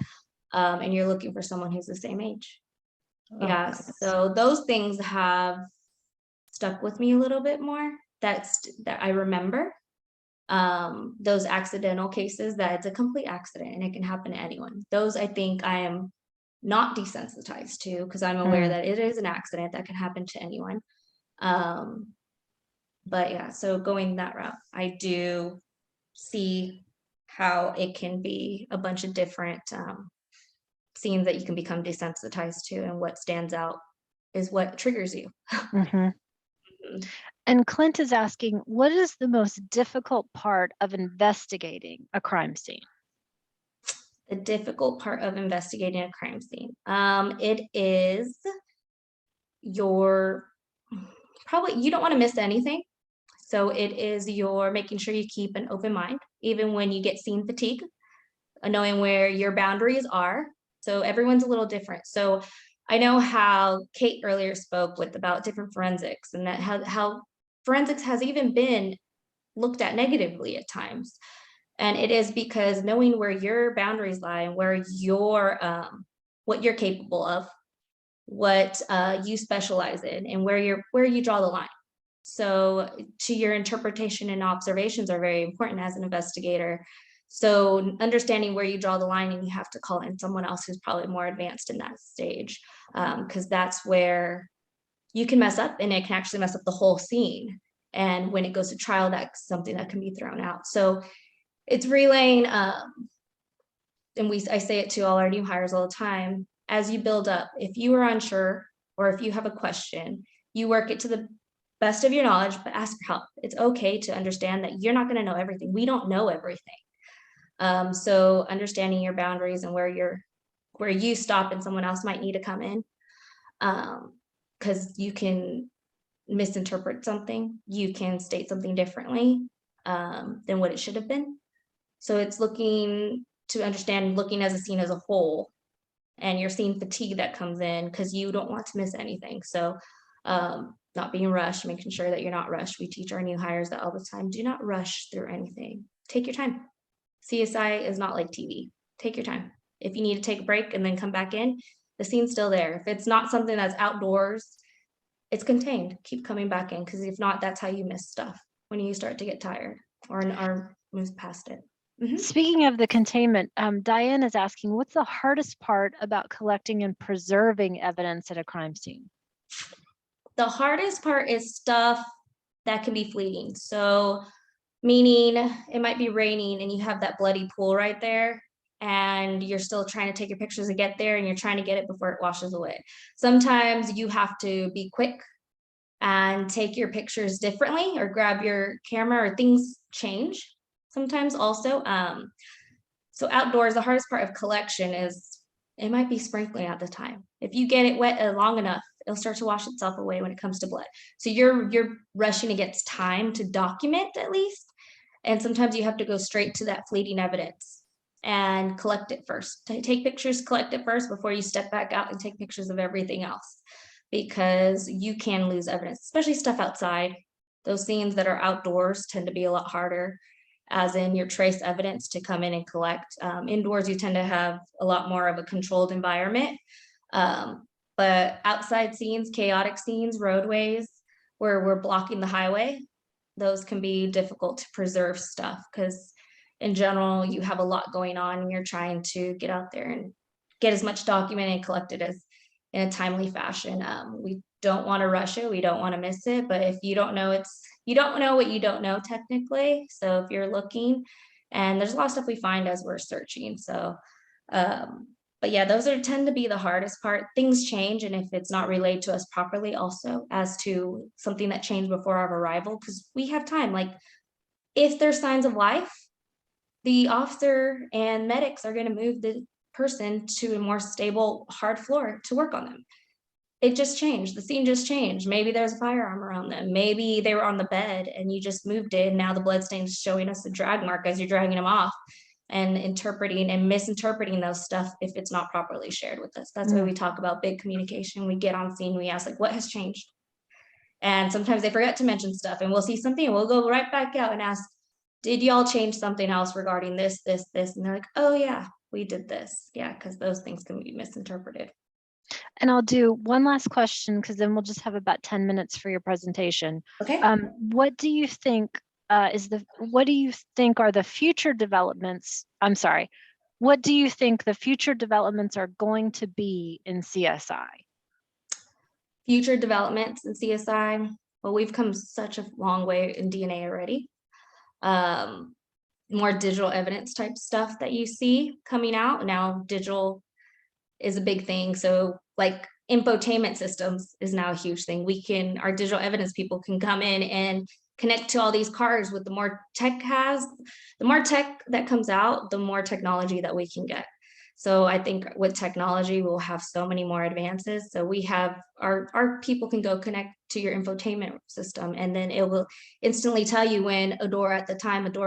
And you're looking for someone who's the same age. Oh, yeah. goodness. So those things have stuck with me a little bit more. That I remember. Those accidental cases that it's a complete accident and it can happen to anyone. Those I think I am not desensitized to, because I'm aware that it is an accident that can happen to anyone. But yeah, so going that route, I do see how it can be a bunch of different scenes that you can become desensitized to, and what stands out is what triggers you. And Clint is asking, what is the most difficult part of investigating a crime scene? The difficult part of investigating a crime scene. It is you don't want to miss anything. So it is your making sure you keep an open mind, even when you get scene fatigue, knowing where your boundaries are. So everyone's a little different. So I know how Kate earlier spoke about different forensics, and that how forensics has even been looked at negatively at times. And it is because knowing where your boundaries lie and where your what you're capable of, what you specialize in, and where you draw the line. So to your interpretation and observations are very important as an investigator. So understanding where you draw the line, and you have to call in someone else who's probably more advanced in that stage, because that's where you can mess up, and it can actually mess up the whole scene. And when it goes to trial, that's something that can be thrown out. So it's relaying, and I say it to all our new hires all the time, as you build up, if you are unsure or if you have a question, you work it to the best of your knowledge, but ask for help. It's okay to understand that you're not going to know everything. We don't know everything. So understanding your boundaries and where you stop and someone else might need to come in, because you can misinterpret something, you can state something differently than what it should have been. So it's looking to understand, looking as a scene as a whole, and you're seeing fatigue that comes in because you don't want to miss anything. So not being rushed, making sure that you're not rushed. We teach our new hires that all the time. Do not rush through anything. Take your time. CSI is not like TV. Take your time. If you need to take a break and then come back in, the scene's still there. If it's not something that's outdoors, it's contained. Keep coming back in, because if not, that's how you miss stuff when you start to get tired or move past it. Mm-hmm. Speaking of the containment, Diane is asking, what's the hardest part about collecting and preserving evidence at a crime scene? The hardest part is stuff that can be fleeting. So meaning it might be raining and you have that bloody pool right there, and you're still trying to take your pictures to get there, and you're trying to get it before it washes away. Sometimes you have to be quick and take your pictures differently, or grab your camera, or things change sometimes also. So outdoors, the hardest part of collection is it might be sprinkling at the time. If you get it wet long enough, it'll start to wash itself away when it comes to blood. So you're rushing against time to document at least. And sometimes you have to go straight to that fleeting evidence and collect it first. Take pictures, collect it first before you step back out and take pictures of everything else, because you can lose evidence, especially stuff outside. Those scenes that are outdoors tend to be a lot harder, as in your trace evidence to come in and collect. Indoors, you tend to have a lot more of a controlled environment. But outside scenes, chaotic scenes, roadways, where we're blocking the highway, those can be difficult to preserve stuff, because in general, you have a lot going on and you're trying to get out there and get as much documented and collected as in a timely fashion. We don't want to rush it. We don't want to miss it. But if you don't know, you don't know what you don't know technically. So if you're looking, and there's a lot of stuff we find as we're searching. So, but yeah, those tend to be the hardest part. Things change, and if it's not relayed to us properly, also as to something that changed before our arrival, because we have time. Like if there's signs of life, the officer and medics are going to move the person to a more stable, hard floor to work on them. It just changed. The scene just changed. Maybe there's a firearm around them. Maybe they were on the bed and you just moved it, and now the bloodstains is showing us a drag mark as you're dragging them off, and interpreting and misinterpreting those stuff if it's not properly shared with us. That's why we talk about big communication. We get on scene, we ask, like, what has changed? And sometimes they forget to mention stuff, and we'll see something and we'll go right back out and ask, did y'all change something else regarding this, this, this? And they're like, oh yeah, we did this. Yeah, because those things can be misinterpreted. And I'll do one last question, because then we'll just have about 10 minutes for your presentation. Okay. What do you think what do you think are the future developments? I'm sorry. What do you think the future developments are going to be in CSI? Future developments in CSI. Well, we've come such a long way in DNA already. More digital evidence type stuff that you see coming out now. Digital is a big thing. So like infotainment systems is now a huge thing. Our digital evidence people can come in and connect to all these cars. With the more tech that comes out, the more technology that we can get. So I think with technology, we'll have so many more advances. So we have our people can go connect to your infotainment system, and then it will instantly tell you when a door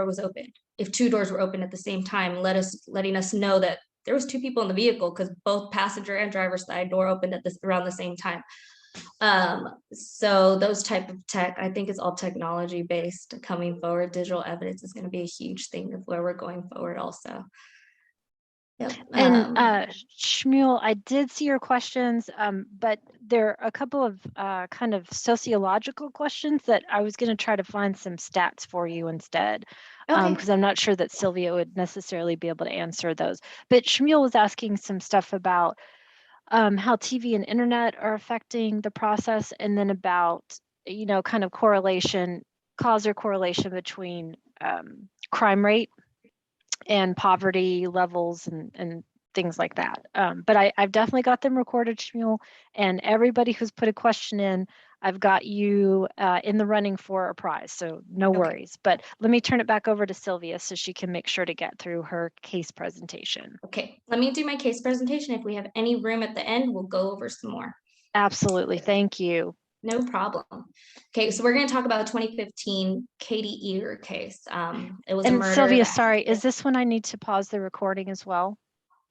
was open. If two doors were open at the same time, letting us know that there was two people in the vehicle, because both passenger and driver side door opened around the same time. So those type of tech, I think it's all technology based coming forward. Digital evidence is going to be a huge thing of where we're going forward also. Yep. And Shmuel, I did see your questions, but there are a couple of kind of sociological questions that I was going to try to find some stats for you instead, okay. because I'm not sure that Sylvia would necessarily be able to answer those. But Shmuel was asking some stuff about how TV and internet are affecting the process, and then about, you know, kind of correlation, cause or correlation between crime rate and poverty levels and things like that. But I've definitely got them recorded, Shmuel, and everybody who's put a question in, I've got you in the running for a prize, so no worries. But let me turn it back over to Sylvia so she can make sure to get through her case presentation. Okay, let me do my case presentation. If we have any room at the end, we'll go over some more. Absolutely, thank you. No problem. Okay, so we're going to talk about the 2015 Katie Eager case. It was a murder. Sylvia, sorry, is this when I need to pause the recording as well?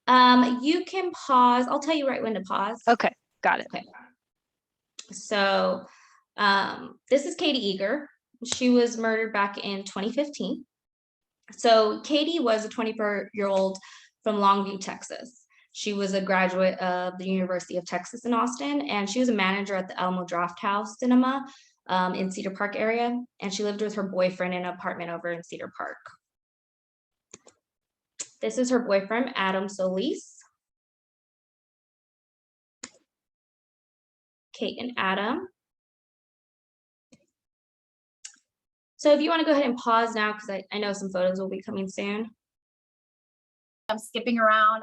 You can pause. I'll tell you right when to pause. Okay, got it. Okay. So this is Katie Eager. She was murdered back in 2015. So Katie was a 24-year-old from Longview, Texas. She was a graduate of the University of Texas in Austin, and she was a manager at the Alamo Drafthouse Cinema in Cedar Park area. And she lived with her boyfriend in an apartment over in Cedar Park. This is her boyfriend, Adam Solis. Kate and Adam. So if you want to go ahead and pause now, because I know some photos will be coming soon. I'm skipping around.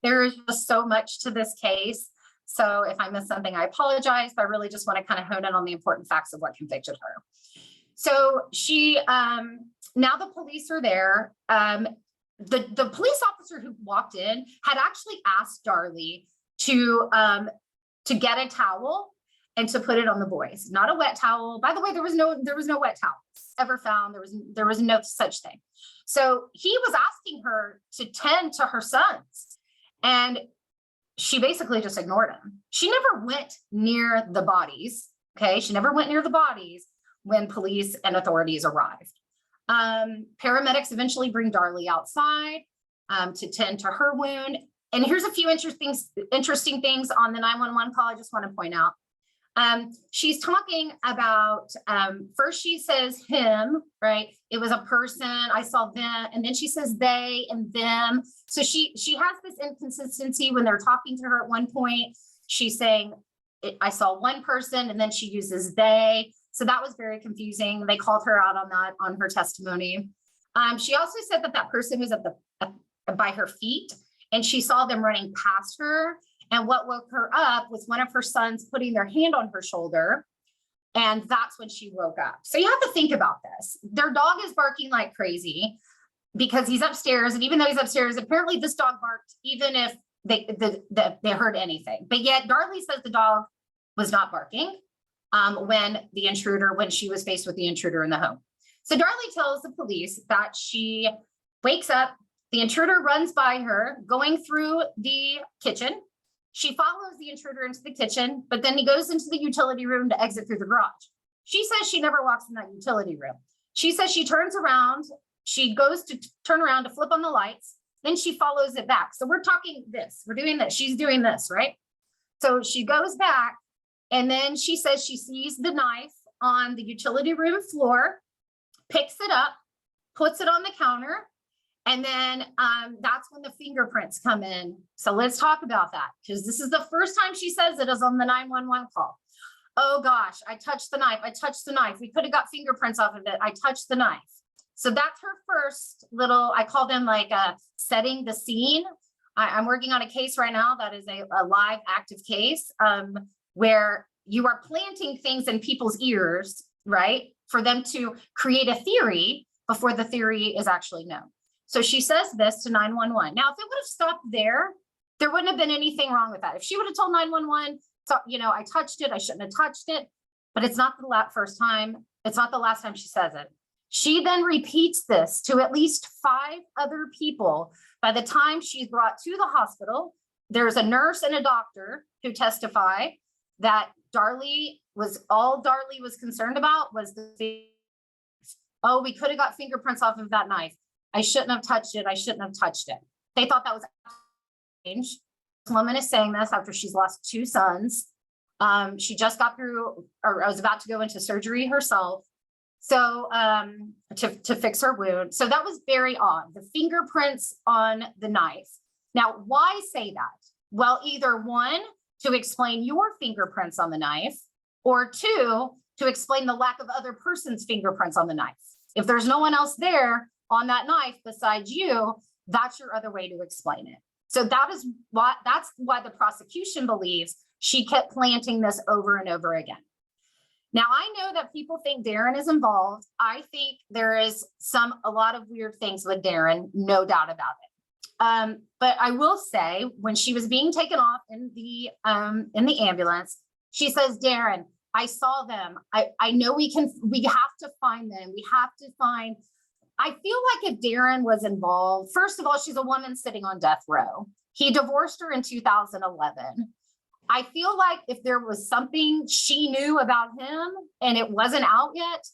There is just so much to this case. So if I miss something, I apologize, but I really just want to kind of hone in on the important facts of what convicted her. So she, now the police are there. The police officer who walked in had actually asked Darlie to get a towel and to put it on the boys, not a wet towel. By the way, there was no wet towels ever found. There was no such thing. So he was asking her to tend to her sons, and she basically just ignored him. She never went near the bodies. Okay, she never went near the bodies when police and authorities arrived. Paramedics eventually bring Darlie outside to tend to her wound. And here's a few interesting things on the 911 call I just want to point out. She's talking about, first she says him, right? It was a person, I saw them, and then she says they and them. So she has this inconsistency when they're talking to her at one point. She's saying, I saw one person, and then she uses they. So that was very confusing. They called her out on that, on her testimony. She also said that person was by her feet, and she saw them running past her. And what woke her up was one of her sons putting their hand on her shoulder. And that's when she woke up. So you have to think about this. Their dog is barking like crazy because he's upstairs. And even though he's upstairs, apparently this dog barked even if they heard anything. But yet Darlie says the dog was not barking when she was faced with the intruder in the home. So Darlie tells the police that she wakes up, the intruder runs by her going through the kitchen. She follows the intruder into the kitchen, but then he goes into the utility room to exit through the garage. She says she never walks in that utility room. She says she turns around, she goes to turn around to flip on the lights, then she follows it back. So we're talking this, we're doing this, she's doing this, right? So she goes back, and then she says she sees the knife on the utility room floor, picks it up, puts it on the counter, and then that's when the fingerprints come in. So let's talk about that, because this is the first time she says it is on the 911 call. Oh gosh, I touched the knife. I touched the knife. We could have got fingerprints off of it. I touched the knife. So that's her first little, I call them like setting the scene. I'm working on a case right now that is a live active case where you are planting things in people's ears, right? For them to create a theory before the theory is actually known. So she says this to 911. Now, if it would have stopped there, there wouldn't have been anything wrong with that. If she would have told 911, so, I touched it, I shouldn't have touched it, but it's not the first time. It's not the last time she says it. She then repeats this to at least 5 other people. By the time she's brought to the hospital, there's a nurse and a doctor who testify that Darlie was concerned about was oh, we could have got fingerprints off of that knife. I shouldn't have touched it. I shouldn't have touched it. They thought that was strange. This woman is saying this after she's lost 2 sons. She just got through, or was about to go into surgery herself. So to fix her wound. So that was very odd. The fingerprints on the knife. Now, why say that? Well, either 1, to explain your fingerprints on the knife, or 2, to explain the lack of other person's fingerprints on the knife. If there's no one else there on that knife besides you, that's your other way to explain it. So that's why the prosecution believes she kept planting this over and over again. Now, I know that people think Darren is involved. I think there is a lot of weird things with Darren, no doubt about it. But I will say, when she was being taken off in the ambulance, she says, Darren, I saw them. I know we have to find them. I feel like if Darren was involved, first of all, she's a woman sitting on death row. He divorced her in 2011. I feel like if there was something she knew about him and it wasn't out yet,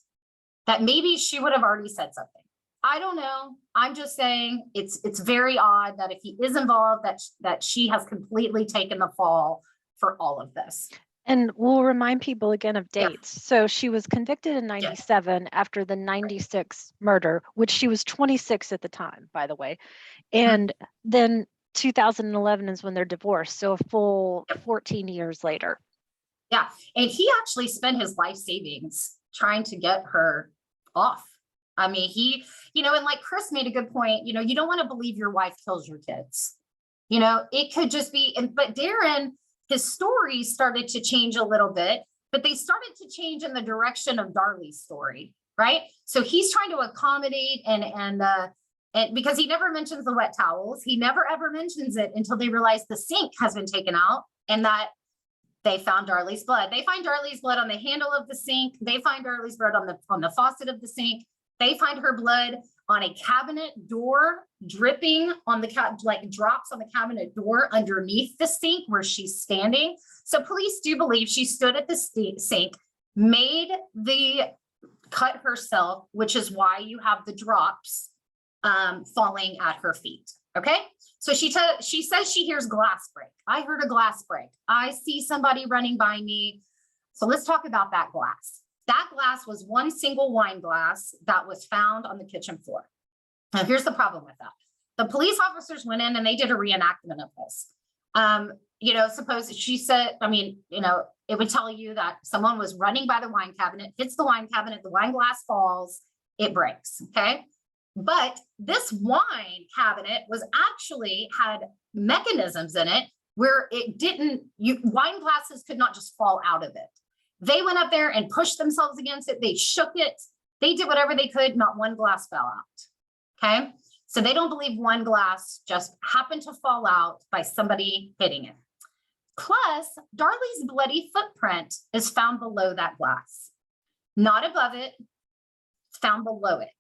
that maybe she would have already said something. I don't know. I'm just saying it's very odd that if he is involved, that she has completely taken the fall for all of this. And we'll remind people again of dates. Yeah. So she was convicted in 97 after the 96 murder, which she was 26 at the time, by the way. And then 2011 is when they're divorced. So a full 14 years later. Yeah. And he actually spent his life savings trying to get her off. I mean, and like Chris made a good point, you don't want to believe your wife kills your kids. It could just be, but Darren, his story started to change a little bit, but they started to change in the direction of Darlie's story, right? So he's trying to accommodate and because he never mentions the wet towels, he never ever mentions it until they realize the sink has been taken out and that they found Darlie's blood. They find Darlie's blood on the handle of the sink. They find Darlie's blood on the faucet of the sink. They find her blood on a cabinet door, dripping on the drops on the cabinet door underneath the sink where she's standing. So police do believe she stood at the sink, made the cut herself, which is why you have the drops falling at her feet. Okay. So she says she hears glass break. I heard a glass break. I see somebody running by me. So let's talk about that glass. That glass was one single wine glass that was found on the kitchen floor. Now, here's the problem with that. The police officers went in and they did a reenactment of this. Suppose she said, it would tell you that someone was running by the wine cabinet, hits the wine cabinet, the wine glass falls, it breaks, okay? But this wine cabinet had mechanisms in it where wine glasses could not just fall out of it. They went up there and pushed themselves against it. They shook it. They did whatever they could. Not one glass fell out. Okay. So they don't believe one glass just happened to fall out by somebody hitting it. Plus, Darlie's bloody footprint is found below that glass, not above it, it's found below it.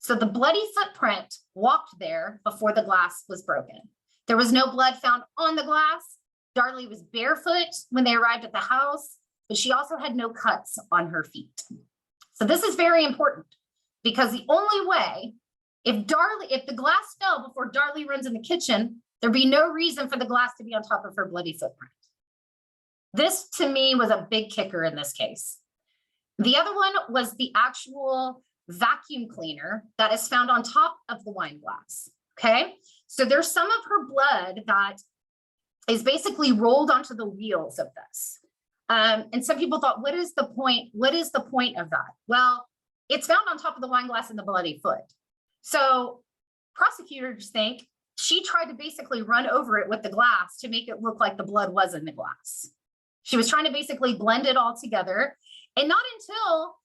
So the bloody footprint walked there before the glass was broken. There was no blood found on the glass. Darlie was barefoot when they arrived at the house, but she also had no cuts on her feet. So this is very important because the only way, if the glass fell before Darlie runs in the kitchen, there'd be no reason for the glass to be on top of her bloody footprint. This to me was a big kicker in this case. The other one was the actual vacuum cleaner that is found on top of the wine glass. Okay. So there's some of her blood that is basically rolled onto the wheels of this. And some people thought, what is the point? What is the point of that? Well, it's found on top of the wine glass and the bloody foot. So prosecutors think she tried to basically run over it with the glass to make it look like the blood was in the glass. She was trying to basically blend it all together. And not until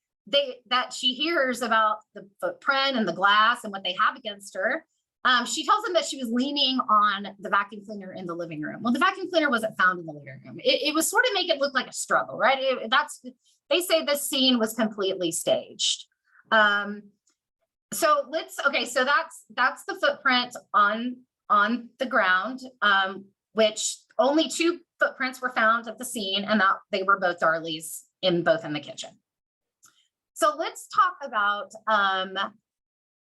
that she hears about the footprint and the glass and what they have against her, she tells them that she was leaning on the vacuum cleaner in the living room. Well, the vacuum cleaner wasn't found in the living room. It was sort of make it look like a struggle, right? They say this scene was completely staged. So that's the footprint on the ground, which only 2 footprints were found at the scene, and that they were both Darley's both in the kitchen. So let's talk about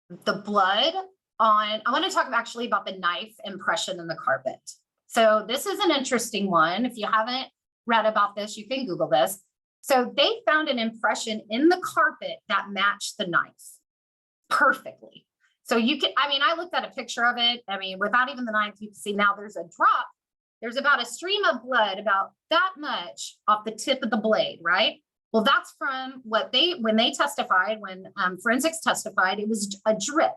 the blood on, I want to talk actually about the knife impression in the carpet. So this is an interesting one. If you haven't read about this, you can Google this. So they found an impression in the carpet that matched the knife perfectly. So you can, I mean, I looked at a picture of it. I mean, without even the knife, you can see now there's a drop. There's about a stream of blood, about that much off the tip of the blade, right? Well, that's from what when they testified, when forensics testified, it was a drip.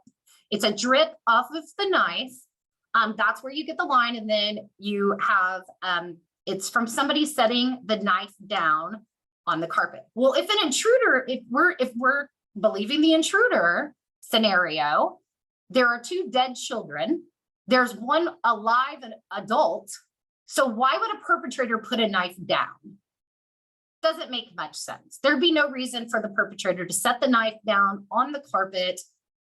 It's a drip off of the knife. That's where you get the line. And then you have, it's from somebody setting the knife down on the carpet. Well, if an intruder, if we're believing the intruder scenario, there are 2 dead children. There's 1 alive adult. So why would a perpetrator put a knife down? Doesn't make much sense. There'd be no reason for the perpetrator to set the knife down on the carpet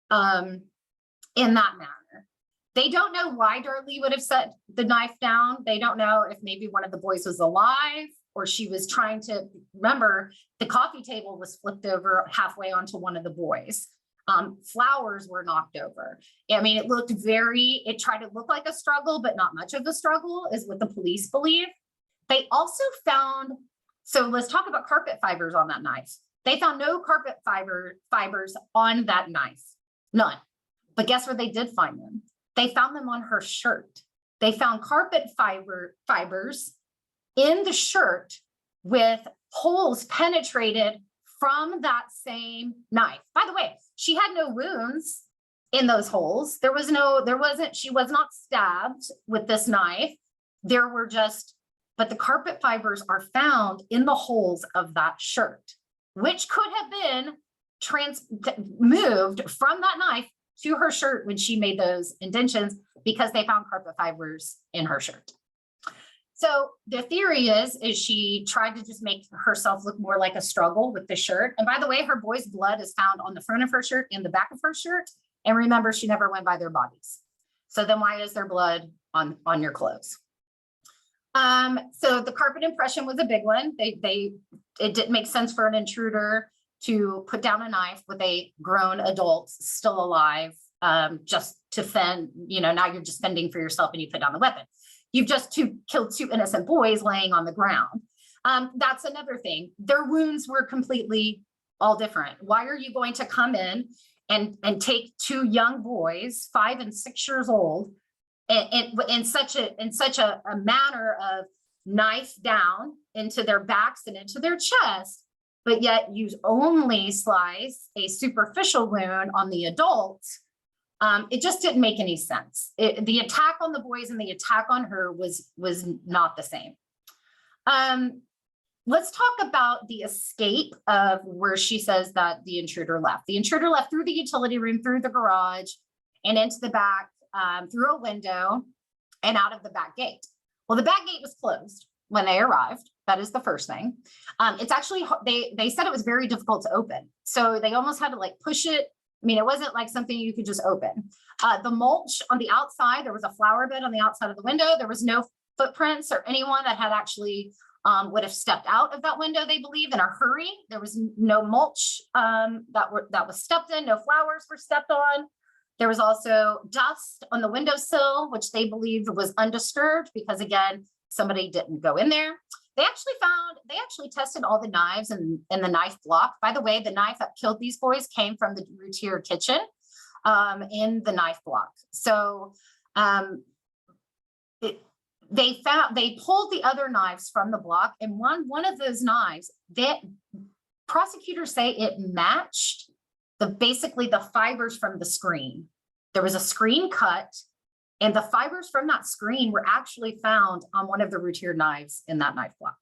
in that manner. They don't know why Darley would have set the knife down. They don't know if maybe one of the boys was alive or she was trying to, remember, the coffee table was flipped over halfway onto one of the boys. Flowers were knocked over. I mean, it tried to look like a struggle, but not much of a struggle is what the police believe. They also found, so let's talk about carpet fibers on that knife. They found no carpet fibers on that knife, none. But guess where they did find them? They found them on her shirt. They found carpet fibers in the shirt with holes penetrated from that same knife. By the way, she had no wounds in those holes. She was not stabbed with this knife. But the carpet fibers are found in the holes of that shirt, which could have been moved from that knife to her shirt when she made those indentions, because they found carpet fibers in her shirt. So the theory is she tried to just make herself look more like a struggle with the shirt. And by the way, her boy's blood is found on the front of her shirt and the back of her shirt. And remember, she never went by their bodies. So then why is there blood on your clothes? So the carpet impression was a big one. It didn't make sense for an intruder to put down a knife with a grown adult still alive, just to fend, now you're just fending for yourself and you put down the weapon. You've just killed 2 innocent boys laying on the ground. That's another thing. Their wounds were completely all different. Why are you going to come in and take 2 young boys, 5 and 6 years old, and in such a manner of knife down into their backs and into their chest, but yet you only slice a superficial wound on the adult? It just didn't make any sense. The attack on the boys and the attack on her was not the same. Let's talk about the escape of where she says that the intruder left. The intruder left through the utility room, through the garage, and into the back, through a window and out of the back gate. Well, the back gate was closed when they arrived. That is the first thing. It's actually, they said it was very difficult to open. So they almost had to push it. I mean, it wasn't like something you could just open. The mulch on the outside, there was a flower bed on the outside of the window. There was no footprints or anyone that had actually would have stepped out of that window, they believe, in a hurry. There was no mulch that was stepped in, no flowers were stepped on. There was also dust on the windowsill, which they believed was undisturbed because, again, somebody didn't go in there. They actually tested all the knives in the knife block. By the way, the knife that killed these boys came from the routier kitchen in the knife block. So they pulled the other knives from the block, and one of those knives, that prosecutors say it matched basically the fibers from the screen. There was a screen cut, and the fibers from that screen were actually found on one of the routier knives in that knife block.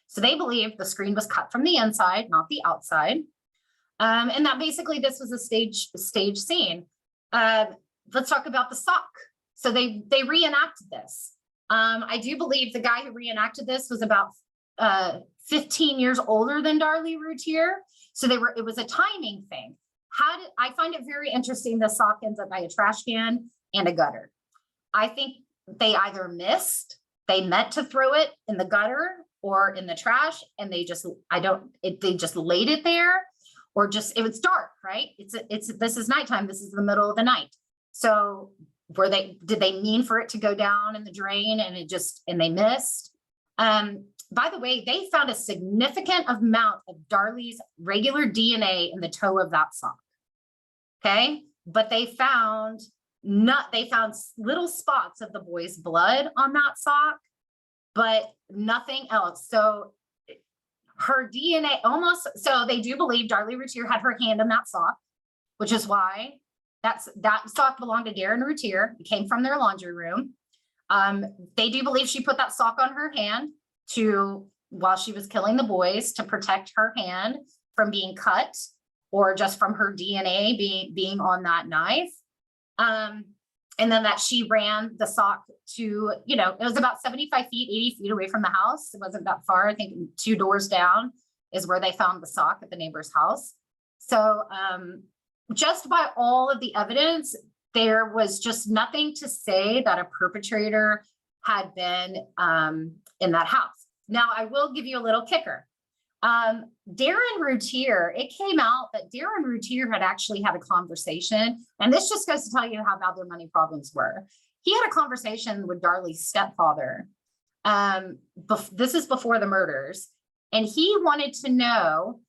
So they believe the screen was cut from the inside, not the outside. And that basically this was a stage scene. Let's talk about the sock. So they reenacted this. I do believe the guy who reenacted this was about 15 years older than Darley Routier. So it was a timing thing. I find it very interesting the sock ends up by a trash can and a gutter. I think they either missed they meant to throw it in the gutter or in the trash, and they just laid it there, or just, it was dark, right? This is nighttime. This is the middle of the night. So did they mean for it to go down in the drain and they missed? By the way, they found a significant amount of Darlie's regular DNA in the toe of that sock. Okay. But they found little spots of the boy's blood on that sock, but nothing else. So her DNA so they do believe Darlie Routier had her hand in that sock, which is why that sock belonged to Darren Routier. It came from their laundry room. They do believe she put that sock on her hand while she was killing the boys, to protect her hand from being cut, or just from her DNA being on that knife. And then that she ran the sock to, it was about 75 feet, 80 feet away from the house. It wasn't that far. I think 2 doors down is where they found the sock at the neighbor's house. So just by all of the evidence, there was just nothing to say that a perpetrator had been in that house. Now, I will give you a little kicker. Darren Routier, it came out that Darren Routier had actually had a conversation, and this just goes to tell you how bad their money problems were. He had a conversation with Darlie's stepfather. This is before the murders, and he wanted to know,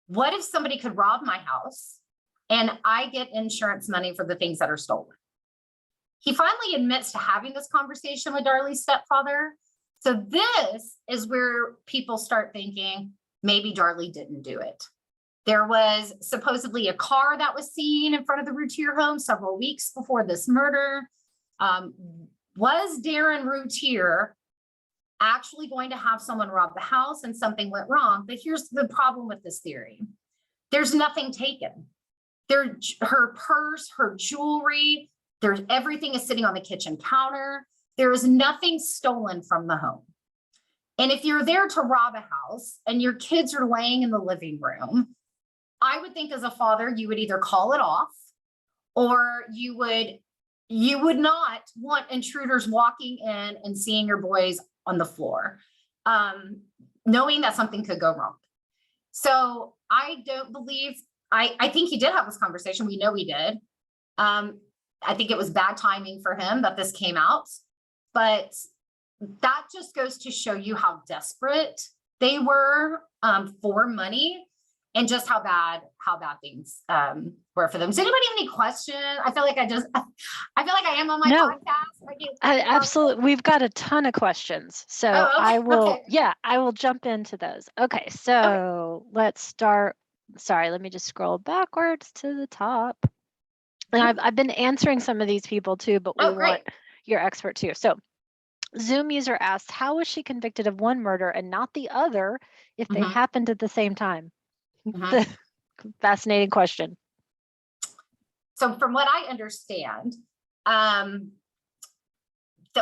what if somebody could rob my house and I get insurance money for the things that are stolen? He finally admits to having this conversation with Darlie's stepfather. So this is where people start thinking maybe Darlie didn't do it. There was supposedly a car that was seen in front of the Routier home several weeks before this murder. Was Darren Routier actually going to have someone rob the house and something went wrong? But here's the problem with this theory. There's nothing taken. Her purse, her jewelry, everything is sitting on the kitchen counter. There is nothing stolen from the home. And if you're there to rob a house and your kids are laying in the living room, I would think as a father, you would either call it off, or you would not want intruders walking in and seeing your boys on the floor, knowing that something could go wrong. So I don't believe, I think he did have this conversation. We know he did. I think it was bad timing for him that this came out, but that just goes to show you how desperate they were for money, and just how bad things were for them. Does anybody have any questions? I feel like I am on my podcast. Absolutely. We've got a ton of questions. So I will jump into those. Okay. So let's start. Sorry, let me just scroll backwards to the top. And I've been answering some of these people too, but we want your expert too. So Zoom user asked, how was she convicted of one murder and not the other if they happened at the same time? Fascinating question. So from what I understand, the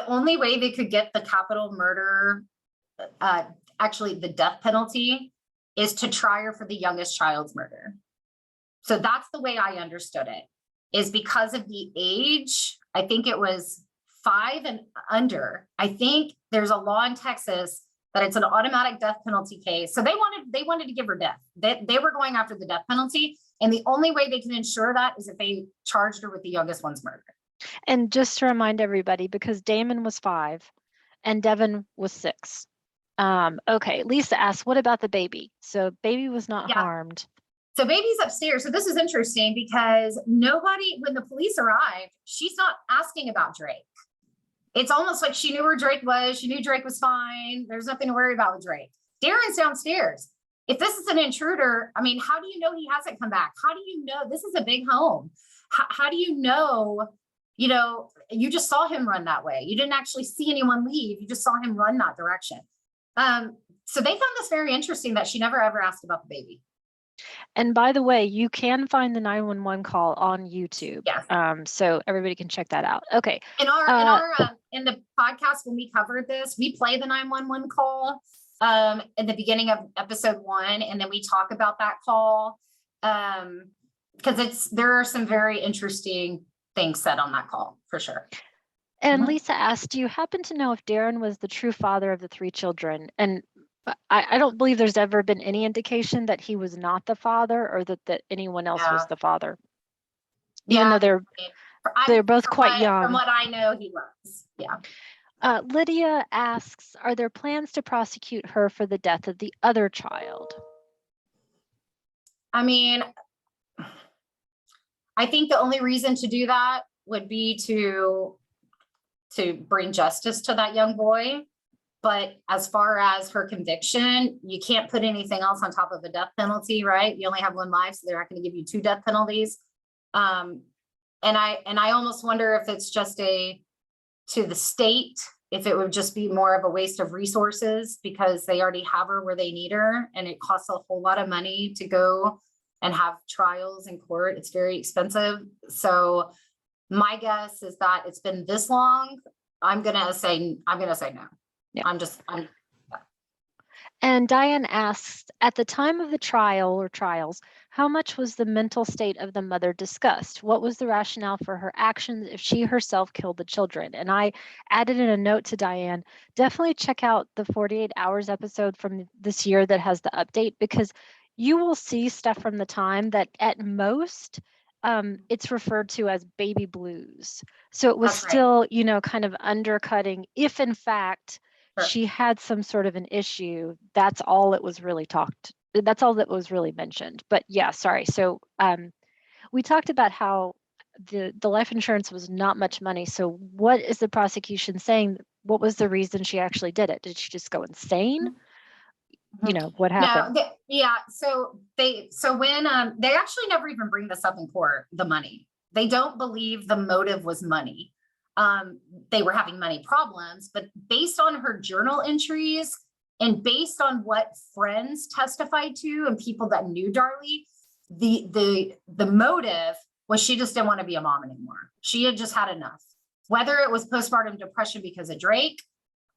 only way they could get the capital murder, actually the death penalty, is to try her for the youngest child's murder. So that's the way I understood it, is because of the age. I think it was 5 and under. I think there's a law in Texas that it's an automatic death penalty case. So they wanted to give her death. They were going after the death penalty. And the only way they can ensure that is if they charged her with the youngest one's murder. And just to remind everybody, because Damon was 5 and Devin was 6. Okay, Lisa asked, what about the baby? So baby was not harmed. So baby's upstairs. So this is interesting because when the police arrived, she's not asking about Drake. It's almost like she knew where Drake was. She knew Drake was fine. There's nothing to worry about with Drake. Darren's downstairs. If this is an intruder, I mean, how do you know he hasn't come back? How do you know? This is a big home. How do you know, you just saw him run that way. You didn't actually see anyone leave. You just saw him run that direction. So they found this very interesting that she never ever asked about the baby. And by the way, you can find the 911 call on YouTube. Yes. So everybody can check that out. Okay. In the podcast, when we covered this, we play the 911 call in the beginning of episode 1, and then we talk about that call because there are some very interesting things said on that call for sure. And Mhm. Lisa asked, do you happen to know if Darren was the true father of the 3 children? And I don't believe there's ever been any indication that he was not the father or that anyone else was Yeah. the father, even Yeah. though they're both quite From young. what I know, he was. Yeah. Lydia asks, are there plans to prosecute her for the death of the other child? I mean, I think the only reason to do that would be to bring justice to that young boy. But as far as her conviction, you can't put anything else on top of a death penalty, right? You only have 1 life, so they're not going to give you 2 death penalties. And I almost wonder if it's just to the state, if it would just be more of a waste of resources because they already have her where they need her, and it costs a whole lot of money to go and have trials in court. It's very expensive. So my guess is that it's been this long. I'm gonna say no. Yeah. I'm And Diane asks, at the time of the trial or trials, how much was the mental state of the mother discussed? What was the rationale for her actions if she herself killed the children? And I added in a note to Diane, definitely check out the 48 hours episode from this year that has the update, because you will see stuff from the time that at most it's referred to as baby blues. So it was That's right. still, kind of undercutting if in fact Sure. she had some sort of an issue. That's all that was really mentioned. But yeah, sorry. So we talked about how the life insurance was not much money. So what is the prosecution saying? What was the reason she actually did it? Did she just go insane? What happened? No, so when they actually never even bring this up in court, the money. They don't believe the motive was money. They were having money problems, but based on her journal entries and based on what friends testified to and people that knew Darlie, the motive was she just didn't want to be a mom anymore. She had just had enough. Whether it was postpartum depression because of Drake,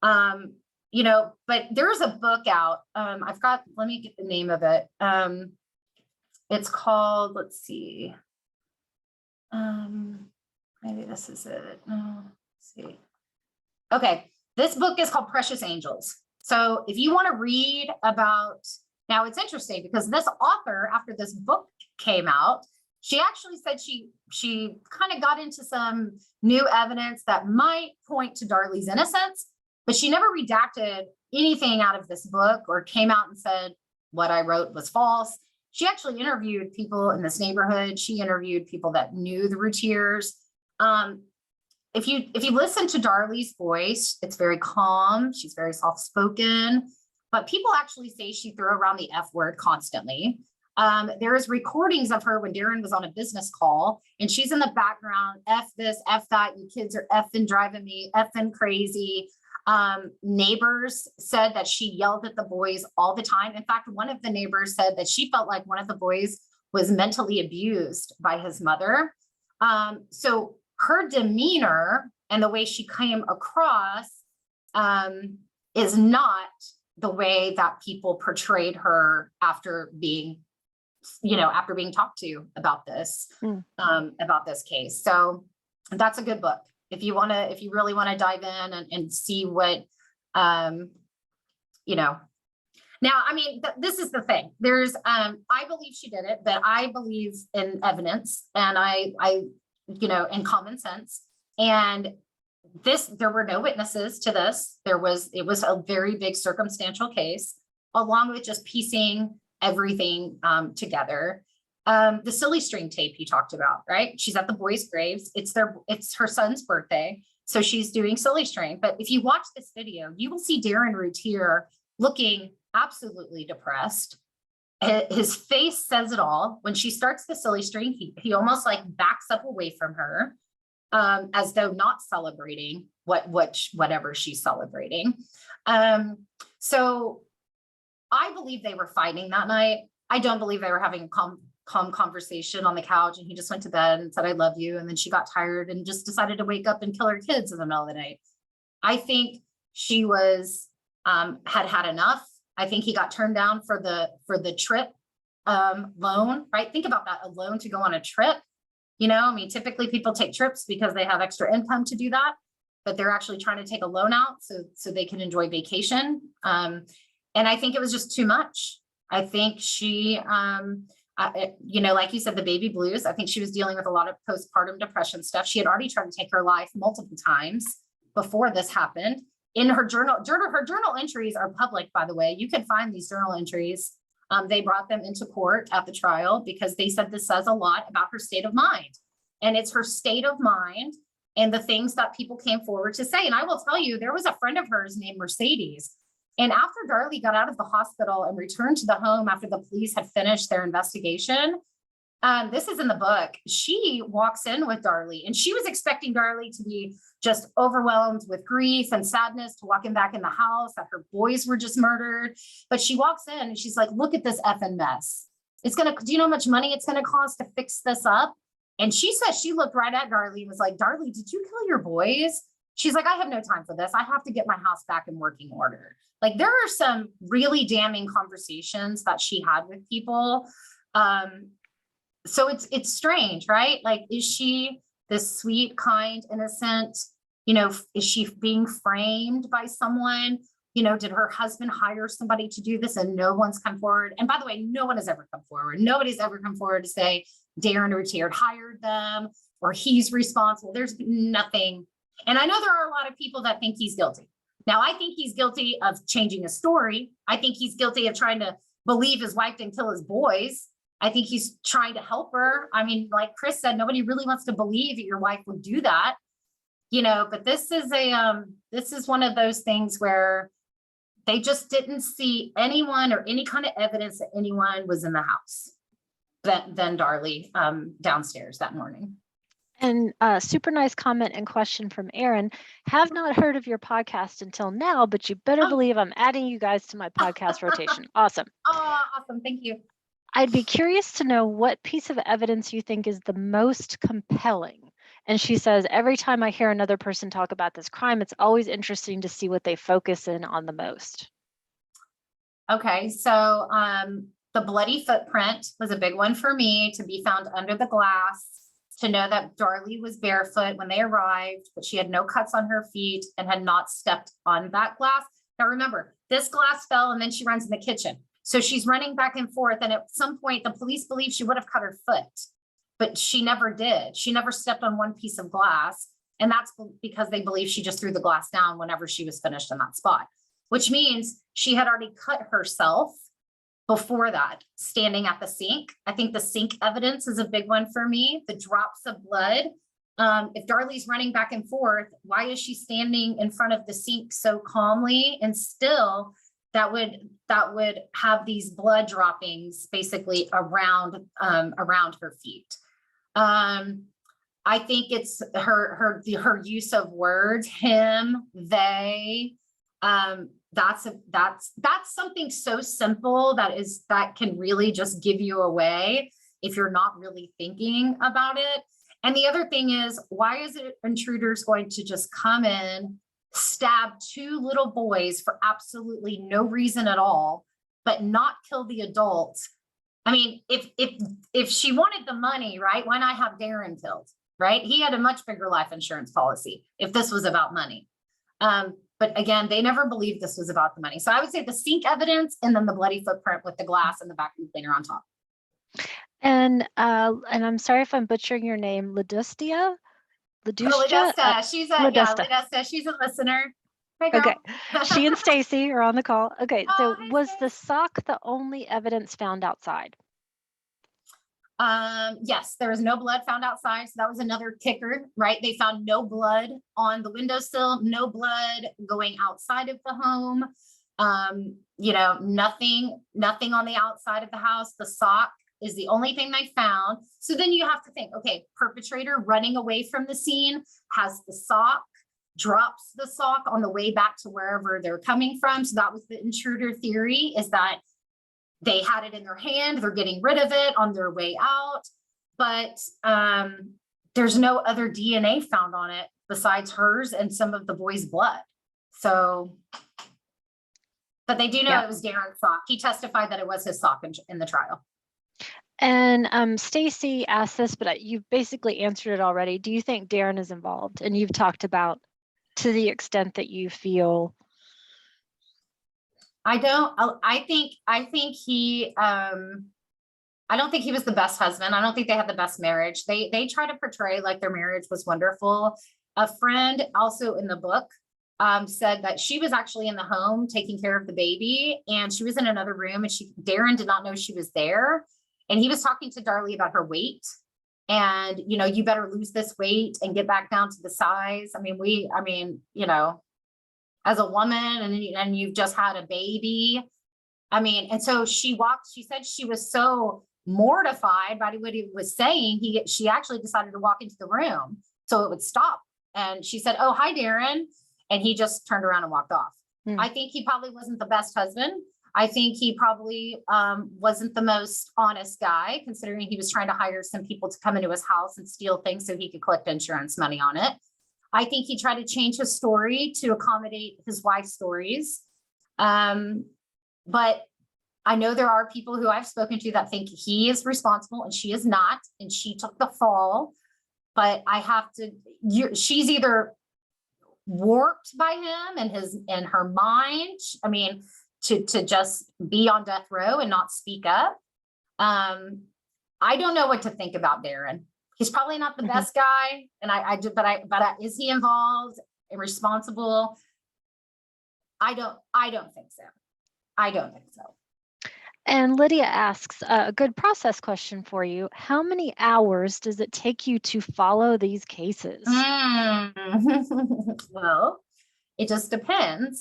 but there's a book out. Let me get the name of it. It's called, let's see. Maybe this is it. No, let's see. Okay, this book is called Precious Angels. So if you want to read about, now it's interesting because this author, after this book came out, she actually said she kind of got into some new evidence that might point to Darlie's innocence, but she never redacted anything out of this book or came out and said what I wrote was false. She actually interviewed people in this neighborhood. She interviewed people that knew the Routiers. If you listen to Darlie's voice, it's very calm. She's very soft-spoken, but people actually say she threw around the F word constantly. There is recordings of her when Darren was on a business call and she's in the background, F this, F that, you kids are effing driving me, effing crazy. Neighbors said that she yelled at the boys all the time. In fact, one of the neighbors said that she felt like one of the boys was mentally abused by his mother. So her demeanor and the way she came across is not the way that people portrayed her after being talked to about this case. So that's a good book. If you really want to dive in and see what, now, I mean, this is the thing. There's, I believe she did it, but I believe in evidence and in common sense. And there were no witnesses to this. It was a very big circumstantial case, along with just piecing everything together. The silly string tape you talked about, right? She's at the boys' graves. It's her son's birthday. So she's doing silly string. But if you watch this video, you will see Darren Routier looking absolutely depressed. His face says it all. When she starts the silly string, he almost like backs up away from her, as though not celebrating whatever she's celebrating. So I believe they were fighting that night. I don't believe they were having a calm conversation on the couch and he just went to bed and said, I love you. And then she got tired and just decided to wake up and kill her kids in the middle of the night. I think she was, had enough. I think he got turned down for the trip loan, right? Think about that, a loan to go on a trip. I mean, typically people take trips because they have extra income to do that. but they're actually trying to take a loan out so they can enjoy vacation. And I think it was just too much. I think she, like you said, the baby blues, I think she was dealing with a lot of postpartum depression stuff. She had already tried to take her life multiple times before this happened. In her journal, her journal entries are public, by the way. You can find these journal entries. They brought them into court at the trial because they said this says a lot about her state of mind. And it's her state of mind and the things that people came forward to say. And I will tell you, there was a friend of hers named Mercedes. And after Darlie got out of the hospital and returned to the home after the police had finished their investigation, this is in the book, she walks in with Darlie and she was expecting Darlie to be just overwhelmed with grief and sadness to walk in back in the house, that her boys were just murdered. But she walks in and she's like, look at this effing mess. Do you know how much money it's going to cost to fix this up? And she said she looked right at Darlie and was like, Darlie, did you kill your boys? She's like, I have no time for this. I have to get my house back in working order. Like, there are some really damning conversations that she had with people. So it's strange, right? Like, is she this sweet, kind, innocent, is she being framed by someone? Did her husband hire somebody to do this and no one's come forward? And by the way, no one has ever come forward. Nobody's ever come forward to say Darren retired, hired them, or he's responsible. There's nothing. And I know there are a lot of people that think he's guilty. Now, I think he's guilty of changing a story. I think he's guilty of trying to believe his wife didn't kill his boys. I think he's trying to help her. I mean, like Chris said, nobody really wants to believe that your wife would do that, but this is one of those things where they just didn't see anyone or any kind of evidence that anyone was in the house than Darlie downstairs that morning. And super nice comment and question from Aaron. Have not heard of your podcast until now, but you better believe I'm adding you guys to my podcast rotation. Awesome. Oh, awesome. Thank you. I'd be curious to know what piece of evidence you think is the most compelling. And she says, every time I hear another person talk about this crime, it's always interesting to see what they focus in on the most. Okay, so the bloody footprint was a big one for me, to be found under the glass, to know that Darlie was barefoot when they arrived, but she had no cuts on her feet and had not stepped on that glass. Now remember, this glass fell and then she runs in the kitchen. So she's running back and forth. And at some point, the police believe she would have cut her foot, but she never did. She never stepped on one piece of glass. And that's because they believe she just threw the glass down whenever she was finished in that spot, which means she had already cut herself before that, standing at the sink. I think the sink evidence is a big one for me. The drops of blood. If Darlie's running back and forth, why is she standing in front of the sink so calmly and still? That would have these blood droppings basically around her feet. I think it's her use of words, him, they. That's something so simple that can really just give you away if you're not really thinking about it. And the other thing is, why is it intruders going to just come in, stab two little boys for absolutely no reason at all, but not kill the adults? I mean, if she wanted the money, right, why not have Darren killed, right? He had a much bigger life insurance policy if this was about money. But again, they never believed this was about the money. So I would say the sink evidence and then the bloody footprint with the glass and the vacuum cleaner on top. And I'm sorry if I'm butchering your name, Ladustia? Ladustia. She's a listener. Hi, girl. Okay. She and Stacy are on the call. Okay. So was Stacy. the sock the only evidence found outside? Yes, there was no blood found outside. So that was another kicker, right? They found no blood on the windowsill, no blood going outside of the home. Nothing on the outside of the house. The sock is the only thing they found. So then you have to think, okay, perpetrator running away from the scene, has the sock, drops the sock on the way back to wherever they're coming from. So that was the intruder theory, is that they had it in their hand, they're getting rid of it on their way out, but there's no other DNA found on it besides hers and some of the boys' blood. So, but they do know it was Darren's sock. He testified that it was his sock in the trial. And Stacy asked this, but you've basically answered it already. Do you think Darren is involved? And you've talked about to the extent that you feel? I think he, I don't think he was the best husband. I don't think they had the best marriage. They try to portray like their marriage was wonderful. A friend also in the book said that she was actually in the home taking care of the baby, and she was in another room, and Darren did not know she was there. And he was talking to Darlie about her weight, and, you know, you better lose this weight and get back down to the size. I mean, you know, as a woman and you've just had a baby. I mean, and so she said she was so mortified by what he was saying. She actually decided to walk into the room so it would stop. And she said, "Oh, hi, Darren." And he just turned around and walked off. I think he probably wasn't the best husband. I think he probably wasn't the most honest guy, considering he was trying to hire some people to come into his house and steal things so he could collect insurance money on it. I think he tried to change his story to accommodate his wife's stories. But I know there are people who I've spoken to that think he is responsible and she is not, and she took the fall. But I have to, she's either warped by him and her mind. I mean, to just be on death row and not speak up. I don't know what to think about Darren. He's probably not the best guy, and but is he involved and responsible? I don't think so. I don't think so. And Lydia asks a good process question for you. How many hours does it take you to follow these cases? Well, it just depends.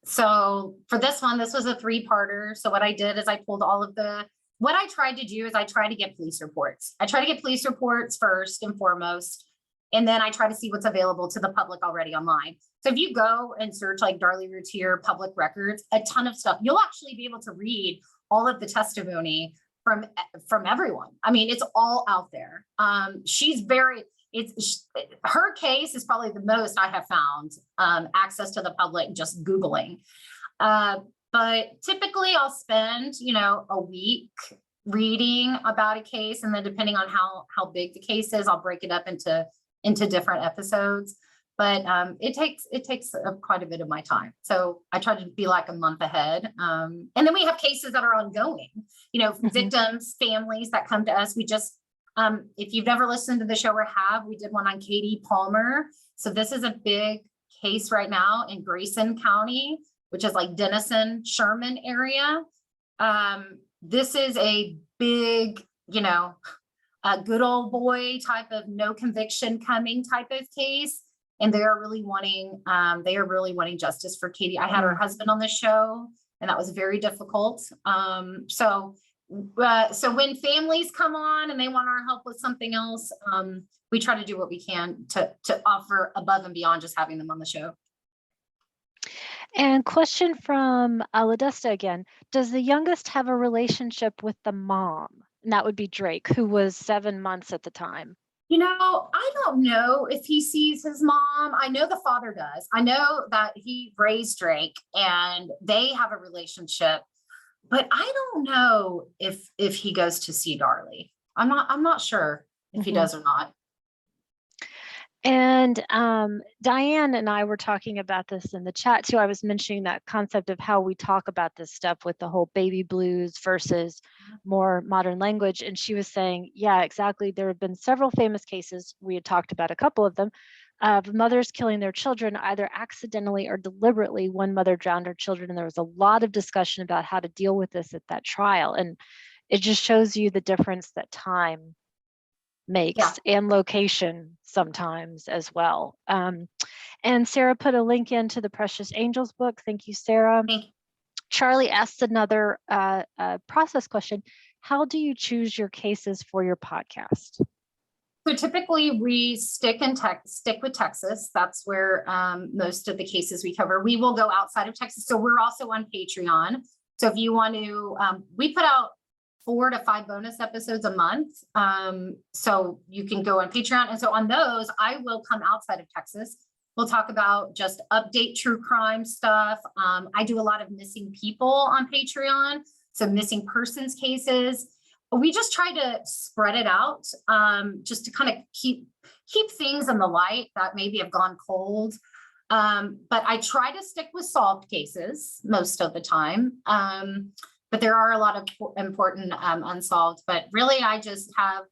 So for this one, this was a 3-parter. So what I did is I pulled what I tried to do is I tried to get police reports. I try to get police reports first and foremost, and then I try to see what's available to the public already online. So if you go and search like Darlie Routier public records, a ton of stuff, you'll actually be able to read all of the testimony from everyone. I mean, it's all out there. Her case is probably the most I have found access to the public just Googling. But typically I'll spend, you know, a week reading about a case, and then depending on how big the case is, I'll break it up into different episodes. But it takes quite a bit of my time. So I try to be like a month ahead. And then we have cases that are ongoing, you know, victims, families that come to us. We just, if you've never listened to the show or we did one on Katie Palmer. So this is a big case right now in Grayson County, which is like Denison, Sherman area. This is a big, you know, a good old boy type of no conviction coming type of case. And they are really wanting justice for Katie. I had her husband on the show, and that was very difficult. So when families come on and they want our help with something else, we try to do what we can to offer above and beyond just having them on the show. And question from Aladesta again. Does the youngest have a relationship with the mom? And that would be Drake, who was 7 months at the time. You know, I don't know if he sees his mom. I know the father does. I know that he raised Drake and they have a relationship, but I don't know if he goes to see Darlie. I'm not sure if he does or not. And Diane and I were talking about this in the chat too. I was mentioning that concept of how we talk about this stuff with the whole baby blues versus more modern language. And she was saying, yeah, exactly. There have been several famous cases. We had talked about a couple of them of mothers killing their children, either accidentally or deliberately. One mother drowned her children, and there was a lot of discussion about how to deal with this at that trial. And it just shows you the difference that time makes and location sometimes as well. And Sarah put a link into the Precious Angels book. Thank you, Sarah. Thank you. Charlie asked another process question. How do you choose your cases for your podcast? So typically we stick with Texas. That's where most of the cases we cover. We will go outside of Texas. So we're also on Patreon. So if you want to, we put out 4 to 5 bonus episodes a month. So you can go on Patreon. And so on those, I will come outside of Texas. We'll talk about just update true crime stuff. I do a lot of missing people on Patreon. So missing persons cases. We just try to spread it out just to kind of keep keep things in the light that maybe have gone cold. But I try to stick with solved cases most of the time. But there are a lot of important unsolved, but really I just have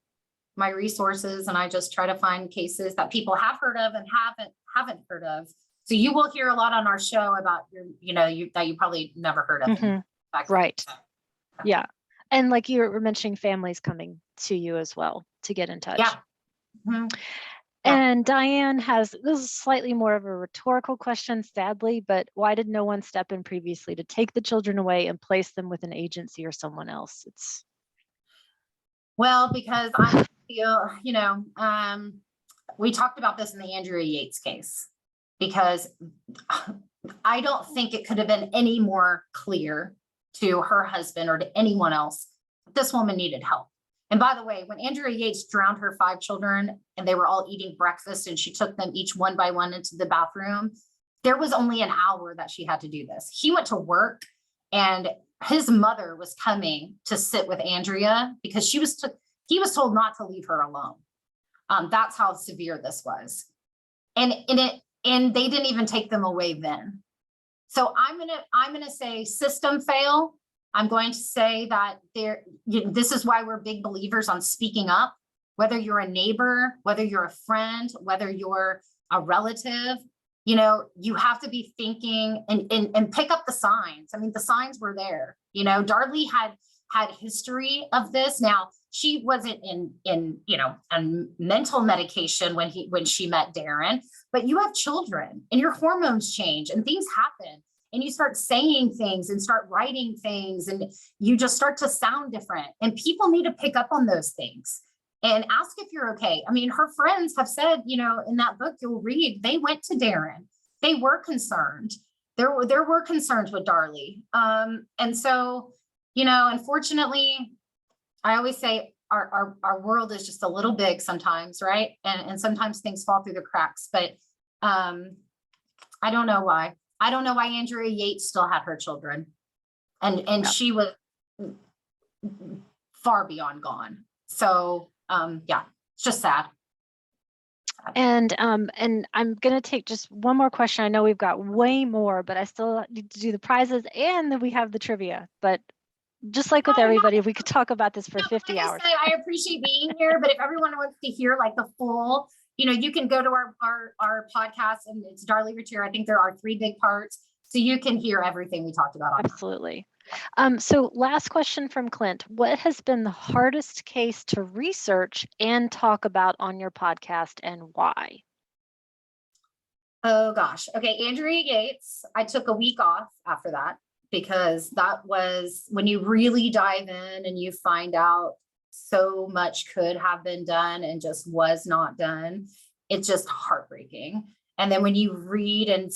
my resources and I just try to find cases that people have heard of and haven't heard of. So you will hear a lot on our show about that you probably never heard of. Mm-hmm. Right. Yeah. And like you were mentioning, families coming to you as well to get in touch. Yeah. Mm-hmm. And Diane this is slightly more of a rhetorical question, sadly, but why did no one step in previously to take the children away and place them with an agency or someone else? Well, because I feel, we talked about this in the Andrea Yates case, because I don't think it could have been any more clear to her husband or to anyone else that this woman needed help. And by the way, when Andrea Yates drowned her 5 children and they were all eating breakfast and she took them each one by one into the bathroom, there was only an hour that she had to do this. He went to work and his mother was coming to sit with Andrea because he was told not to leave her alone. That's how severe this was. And they didn't even take them away then. So I'm gonna say system fail. I'm going to say that this is why we're big believers on speaking up, whether you're a neighbor, whether you're a friend, whether you're a relative, you have to be thinking and pick up the signs. I mean, the signs were there. Darlie had history of this. Now, she wasn't on mental medication when she met Darren, but you have children and your hormones change and things happen. And you start saying things and start writing things and you just start to sound different. And people need to pick up on those things and ask if you're okay. I mean, her friends have said, in that book you'll read, they went to Darren. They were concerned. There were concerns with Darlie. And so, unfortunately, I always say our world is just a little big sometimes, right? And sometimes things fall through the cracks, but I don't know why. I don't know why Andrea Yates still had her children. And she was far beyond gone. So it's just sad. And I'm gonna take just one more question. I know we've got way more, but I still need to do the prizes and then we have the trivia. But just like with everybody, we could talk about this for 50 hours. I appreciate being here, but if everyone wants to hear like the full, you can go to our podcast and it's Darlie Retier. I think there are 3 big parts. So you can hear everything we talked about. Absolutely. So last question from Clint. What has been the hardest case to research and talk about on your podcast and why? Oh gosh. Okay. Andrea Yates. I took a week off after that because that was when you really dive in and you find out so much could have been done and just was not done. It's just heartbreaking. And then when you read and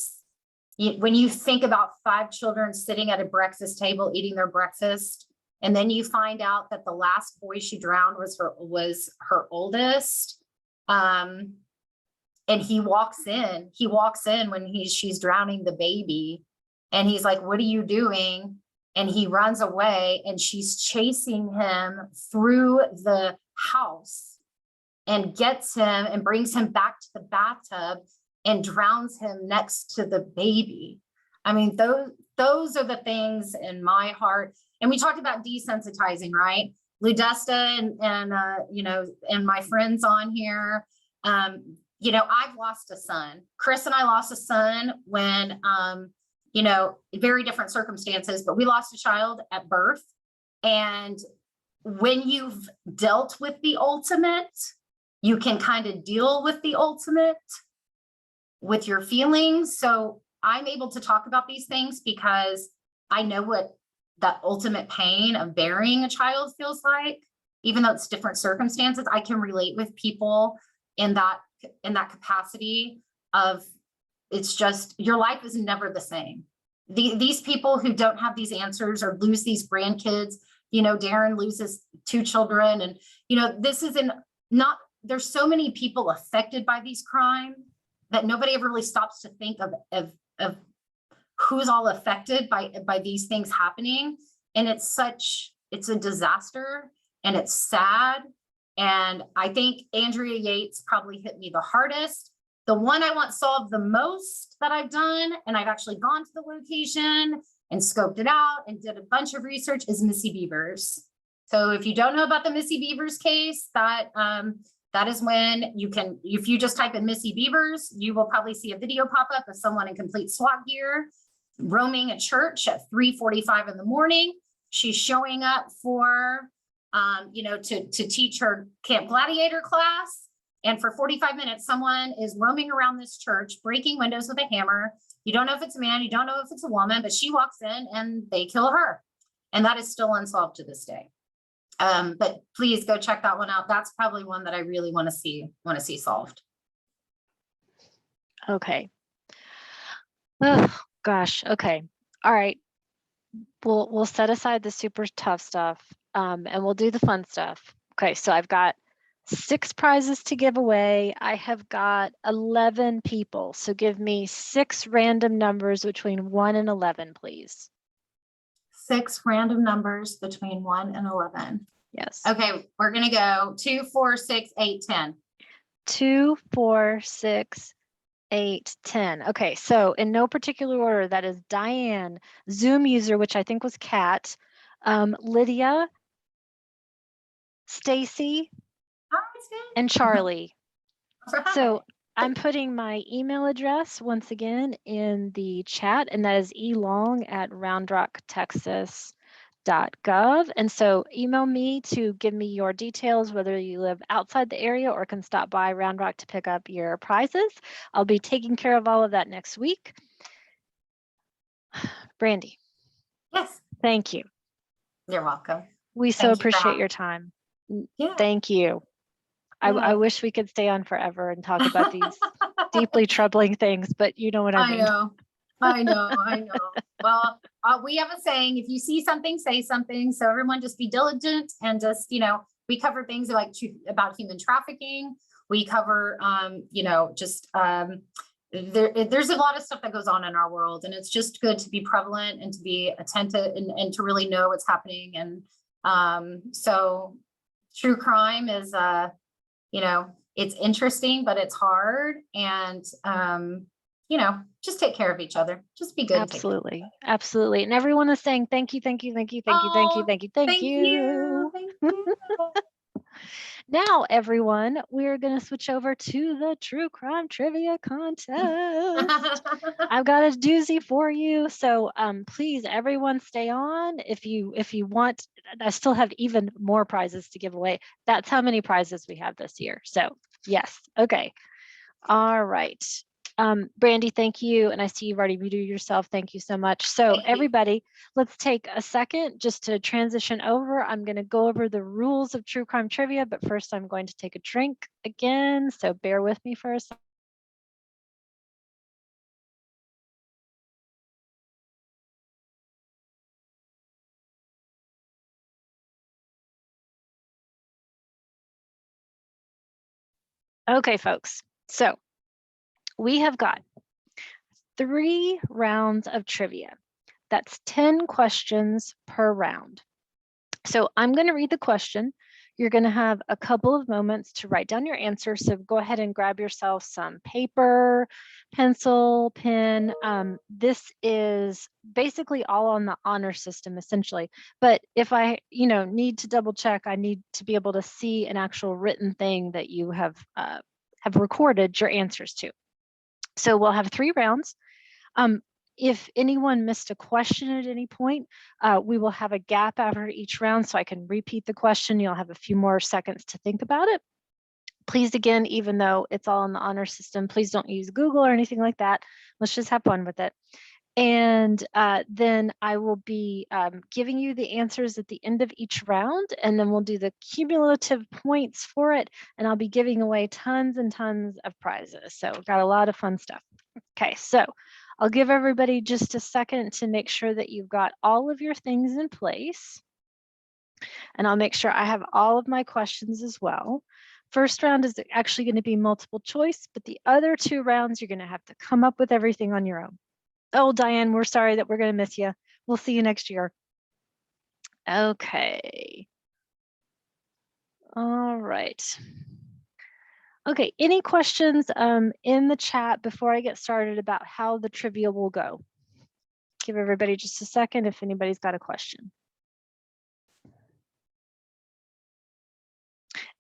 when you think about 5 children sitting at a breakfast table eating their breakfast, and then you find out that the last boy she drowned was her oldest, and he walks in when she's drowning the baby, and he's like, "What are you doing?" And he runs away, and she's chasing him through the house and gets him and brings him back to the bathtub and drowns him next to the baby. I mean, those are the things in my heart. And we talked about desensitizing, right? Ludesta and my friends on here. I've lost a son. Chris and I lost a son when, very different circumstances, but we lost a child at birth. And when you've dealt with the ultimate, you can kind of deal with the ultimate with your feelings. So I'm able to talk about these things because I know what that ultimate pain of burying a child feels like, even though it's different circumstances. I can relate with people in that capacity of, it's just, your life is never the same. These people who don't have these answers or lose these grandkids, Darren loses 2 children, and this isn't not, there's so many people affected by these crimes that nobody ever really stops to think of who's all affected by these things happening. And it's a disaster and it's sad. And I think Andrea Yates probably hit me the hardest. The one I want solved the most that I've done, and I've actually gone to the location and scoped it out and did a bunch of research, is Missy Beavers. So if you don't know about the Missy Beavers case, that is when you can, if you just type in Missy Beavers, you will probably see a video pop up of someone in complete SWAT gear roaming a church at 3:45 in the morning. She's showing up for, to teach her Camp Gladiator class. And for 45 minutes, someone is roaming around this church, breaking windows with a hammer. You don't know if it's a man, you don't know if it's a woman, but she walks in and they kill her. And that is still unsolved to this day. But please go check that one out. That's probably one that I really want to see solved. Okay. Oh gosh. Okay. All right. We'll set aside the super tough stuff, and we'll do the fun stuff. Okay. So I've got 6 prizes to give away. I have got 11 people. So give me 6 random numbers between 1 and 11, please. 6 random numbers between 1 and 11. Yes. Okay, we're gonna go 2, 4, 6, 8, 10. 2, 4, 6, 8, 10. Okay, so in no particular order, that is Diane, Zoom user, which I think was Kat, Lydia, Stacy, and Charlie. So I'm putting my email address once again in the chat, and that is elong@roundrocktexas.gov. And so email me to give me your details, whether you live outside the area or can stop by Round Rock to pick up your prizes. I'll be taking care of all of that next week. Brandy. Yes. Thank you. You're welcome. We so appreciate your time. Yeah. Thank you. I wish we could stay on forever and talk about these deeply troubling things, but you know what I mean. I know. Well, we have a saying, if you see something, say something. So everyone just be diligent and just, we cover things like about human trafficking. We cover, there's a lot of stuff that goes on in our world, and it's just good to be prevalent and to be attentive and to really know what's happening. And so true crime is, it's interesting, but it's hard. And, just take care of each other. Just be good. Absolutely. Absolutely. And everyone is saying, thank you. Thank you. Now, everyone, we're going to switch over to the true crime trivia contest. I've got a doozy for you. So please, everyone stay on. If you want, I still have even more prizes to give away. That's how many prizes we have this year. So yes. Okay. All right. Brandy, thank you. And I see you've already muted yourself. Thank you so much. So everybody, let's take a second just to transition over. I'm going to go over the rules of true crime trivia, but first I'm going to take a drink again. So bear with me for a second. Okay, folks. So we have got 3 rounds of trivia. That's 10 questions per round. So I'm going to read the question. You're going to have a couple of moments to write down your answer. So go ahead and grab yourself some paper, pencil, pen. This is basically all on the honor system, essentially. But if I, need to double check, I need to be able to see an actual written thing that you have recorded your answers to. So we'll have 3 rounds. If anyone missed a question at any point, we will have a gap after each round so I can repeat the question. You'll have a few more seconds to think about it. Please, again, even though it's all in the honor system, please don't use Google or anything like that. Let's just have fun with it. And then I will be giving you the answers at the end of each round, and then we'll do the cumulative points for it. And I'll be giving away tons and tons of prizes. So we've got a lot of fun stuff. Okay, so I'll give everybody just a second to make sure that you've got all of your things in place. And I'll make sure I have all of my questions as well. First round is actually going to be multiple choice, but the other 2 rounds, you're going to have to come up with everything on your own. Oh, Diane, we're sorry that we're going to miss you. We'll see you next year. Okay. All right. Okay, any questions in the chat before I get started about how the trivia will go? Give everybody just a second if anybody's got a question.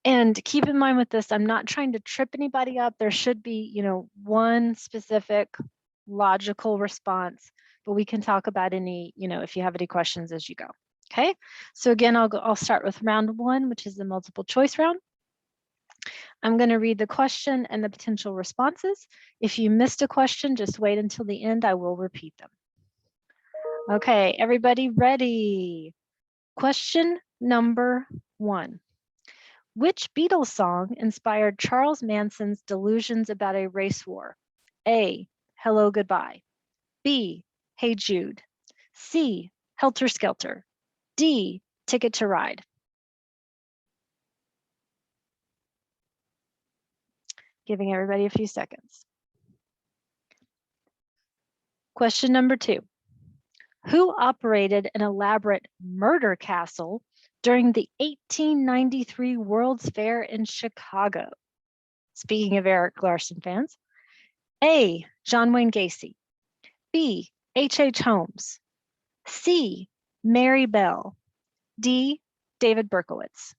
And keep in mind with this, I'm not trying to trip anybody up. There should be, you know, one specific logical response, but we can talk about any, you know, if you have any questions as you go. Okay, so again, I'll start with round one, which is the multiple choice round. I'm going to read the question and the potential responses. If you missed a question, just wait until the end. I will repeat them. Okay, everybody ready? Question number one. Which Beatles song inspired Charles Manson's delusions about a race war? A, Hello Goodbye. B, Hey Jude. C, Helter Skelter. D, Ticket to Ride. Giving everybody a few seconds. Question number two. Who operated an elaborate murder castle during the 1893 World's Fair in Chicago? Speaking of Eric Larson fans. A, John Wayne Gacy. B, H.H. Holmes. C, Mary Bell. D, David Berkowitz.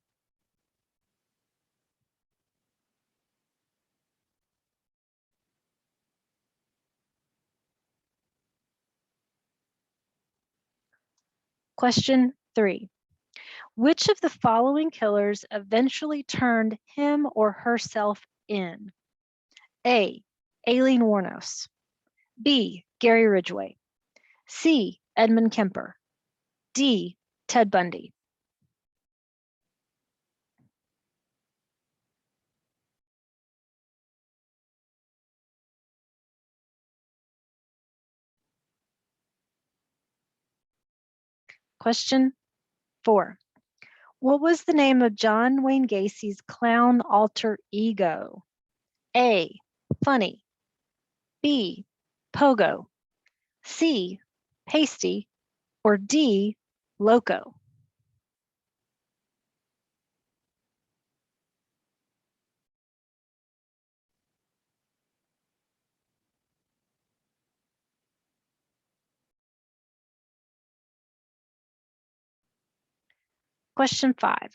Question three. Which of the following killers eventually turned him or herself in? A, Aileen Wuornos. B, Gary Ridgway. C, Edmund Kemper. D, Ted Bundy. Question four. What was the name of John Wayne Gacy's clown alter ego? A, Funny. B, Pogo. C, Pasty. Or D, Loco. Question five.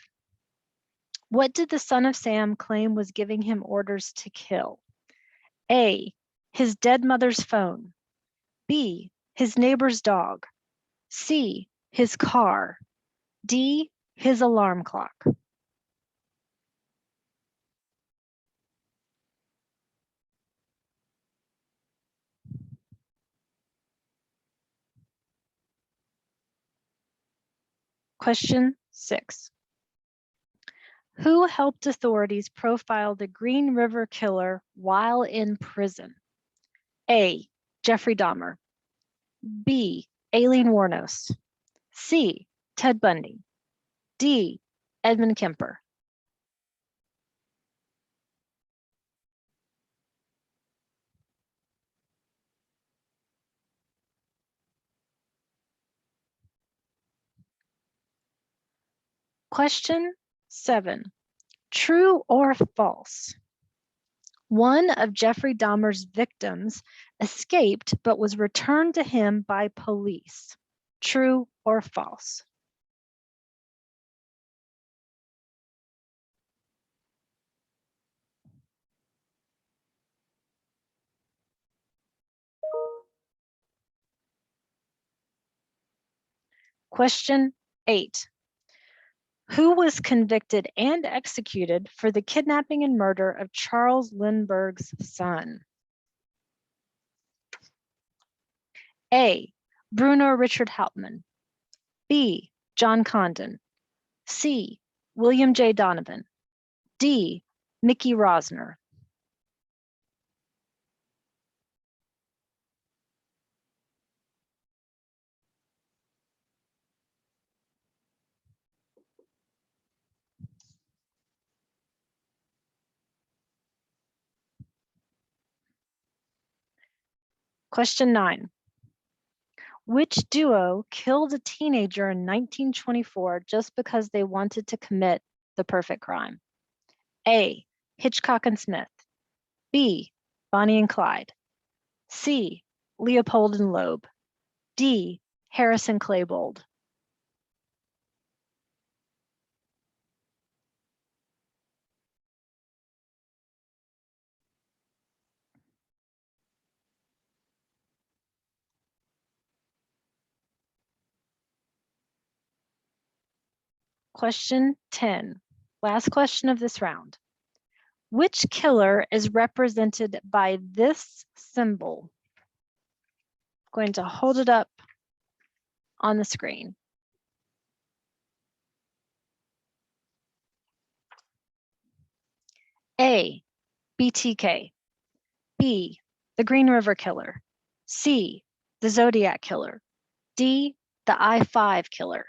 What did the son of Sam claim was giving him orders to kill? A, his dead mother's phone. B, his neighbor's dog. C, his car. D, his alarm clock. Question six. Who helped authorities profile the Green River Killer while in prison? A, Jeffrey Dahmer. B, Aileen Wuornos. C, Ted Bundy. D, Edmund Kemper. Question seven. True or false? One of Jeffrey Dahmer's victims escaped but was returned to him by police. True or false? Question 8. Who was convicted and executed for the kidnapping and murder of Charles Lindbergh's son? A, Bruno Richard Hauptmann. B, John Condon. C, William J. Donovan. D, Mickey Rosner. Question 9. Which duo killed a teenager in 1924 just because they wanted to commit the perfect crime? A, Hitchcock and Smith. B, Bonnie and Clyde. C, Leopold and Loeb. D, Harris and Klebold. Question 10, last question of this round. Which killer is represented by this symbol? I'm going to hold it up on the screen. A, BTK. B, the Green River Killer. C, the Zodiac Killer. D, the I-5 Killer.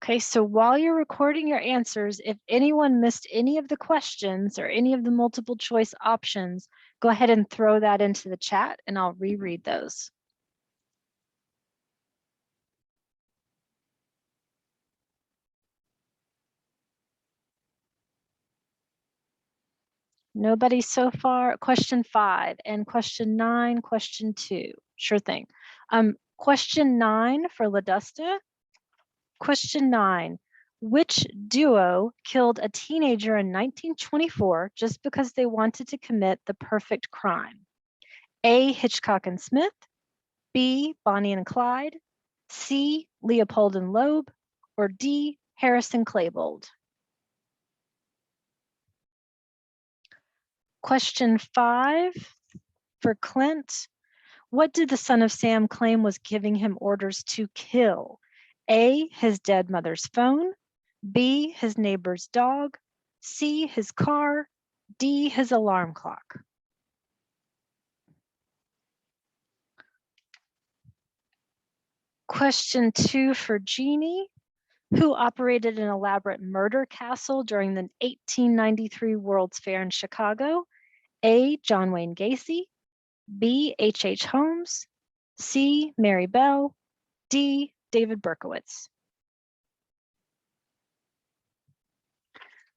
Okay, so while you're recording your answers, if anyone missed any of the questions or any of the multiple choice options, go ahead and throw that into the chat and I'll reread those. Nobody so far. Question 5 and question 9, question 2. Sure thing. Question 9 for LaDusta. Question 9. Which duo killed a teenager in 1924 just because they wanted to commit the perfect crime? A, Hitchcock and Smith. B, Bonnie and Clyde. C, Leopold and Loeb. Or D, Harris and Klebold. Question 5 for Clint. What did the son of Sam claim was giving him orders to kill? A, his dead mother's phone. B, his neighbor's dog. C, his car. D, his alarm clock. Question 2 for Jeannie. Who operated an elaborate murder castle during the 1893 World's Fair in Chicago? A, John Wayne Gacy. B, H.H. Holmes. C, Mary Bell. D, David Berkowitz.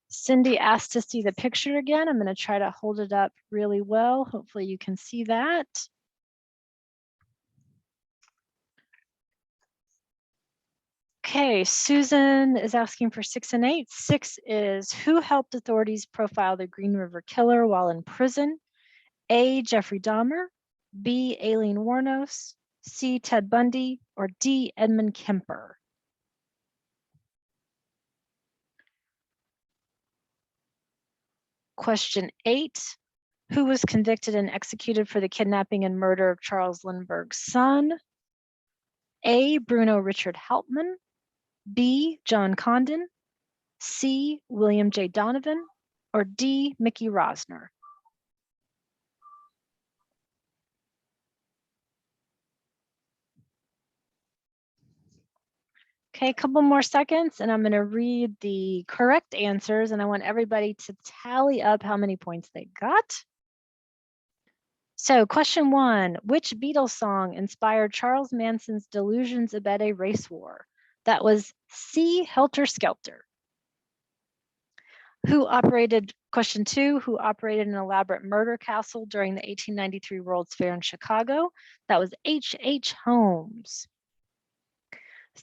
Cindy asked to see the picture again. I'm going to try to hold it up really well. Hopefully you can see that. Okay, Susan is asking for 6 and 8. 6 is who helped authorities profile the Green River Killer while in prison? A, Jeffrey Dahmer. B, Aileen Wuornos. C, Ted Bundy. Or D, Edmund Kemper. Question 8, who was convicted and executed for the kidnapping and murder of Charles Lindbergh's son? A, Bruno Richard Hauptmann. B, John Condon. C, William J. Donovan. Or D, Mickey Rosner. Okay, a couple more seconds and I'm going to read the correct answers and I want everybody to tally up how many points they got. So question 1, which Beatles song inspired Charles Manson's delusions about a race war? That was C, Helter Skelter. Question 2, who operated an elaborate murder castle during the 1893 World's Fair in Chicago? That was H.H. Holmes.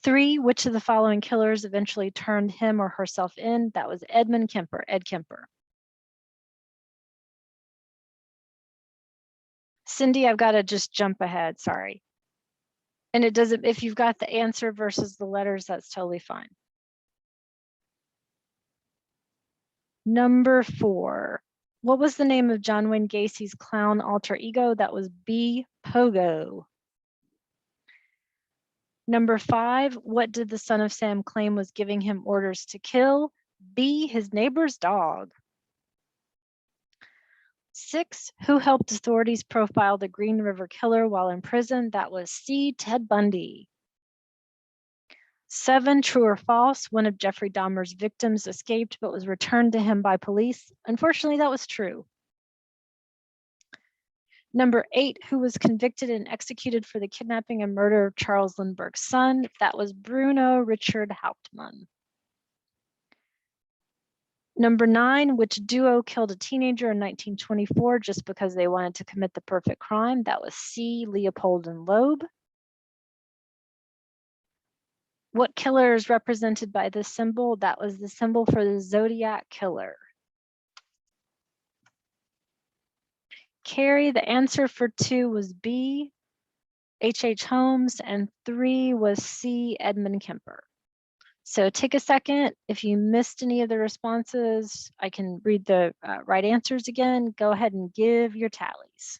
3, which of the following killers eventually turned him or herself in? That was Edmund Kemper, Ed Kemper. Cindy, I've got to just jump ahead, sorry. And it doesn't, if you've got the answer versus the letters, that's totally fine. Number 4, what was the name of John Wayne Gacy's clown alter ego? That was B, Pogo. Number 5, what did the son of Sam claim was giving him orders to kill? B, his neighbor's dog. 6, who helped authorities profile the Green River Killer while in prison? That was C, Ted Bundy. 7, true or false, one of Jeffrey Dahmer's victims escaped but was returned to him by police. Unfortunately, that was true. Number 8, who was convicted and executed for the kidnapping and murder of Charles Lindbergh's son? That was Bruno Richard Hauptmann. Number 9, which duo killed a teenager in 1924 just because they wanted to commit the perfect crime? That was C, Leopold and Loeb. What killer is represented by this symbol? That was the symbol for the Zodiac killer. Carrie, the answer for 2 was B, H.H. Holmes, and 3 was C, Edmund Kemper. So take a second. If you missed any of the responses, I can read the right answers again. Go ahead and give your tallies.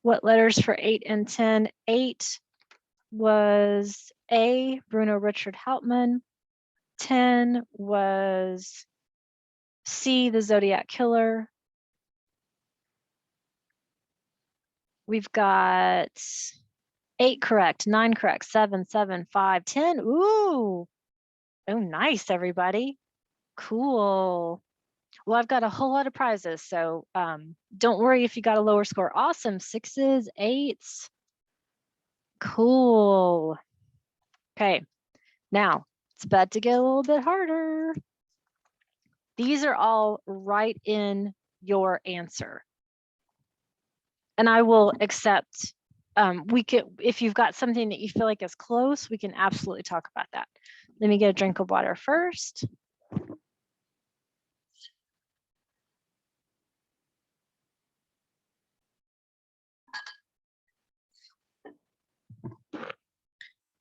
What letters for 8 and 10? 8 was A, Bruno Richard Hauptmann. 10 was C, the Zodiac killer. We've got 8 correct, 9 correct, 7, 7, 5, 10. Ooh, oh, nice, everybody. Cool. Well, I've got a whole lot of prizes, so don't worry if you got a lower score. Awesome, 6s, 8s. Cool. Okay, now it's about to get a little bit harder. These are all right in your answer. And I will accept, we could, if you've got something that you feel like is close, we can absolutely talk about that. Let me get a drink of water first.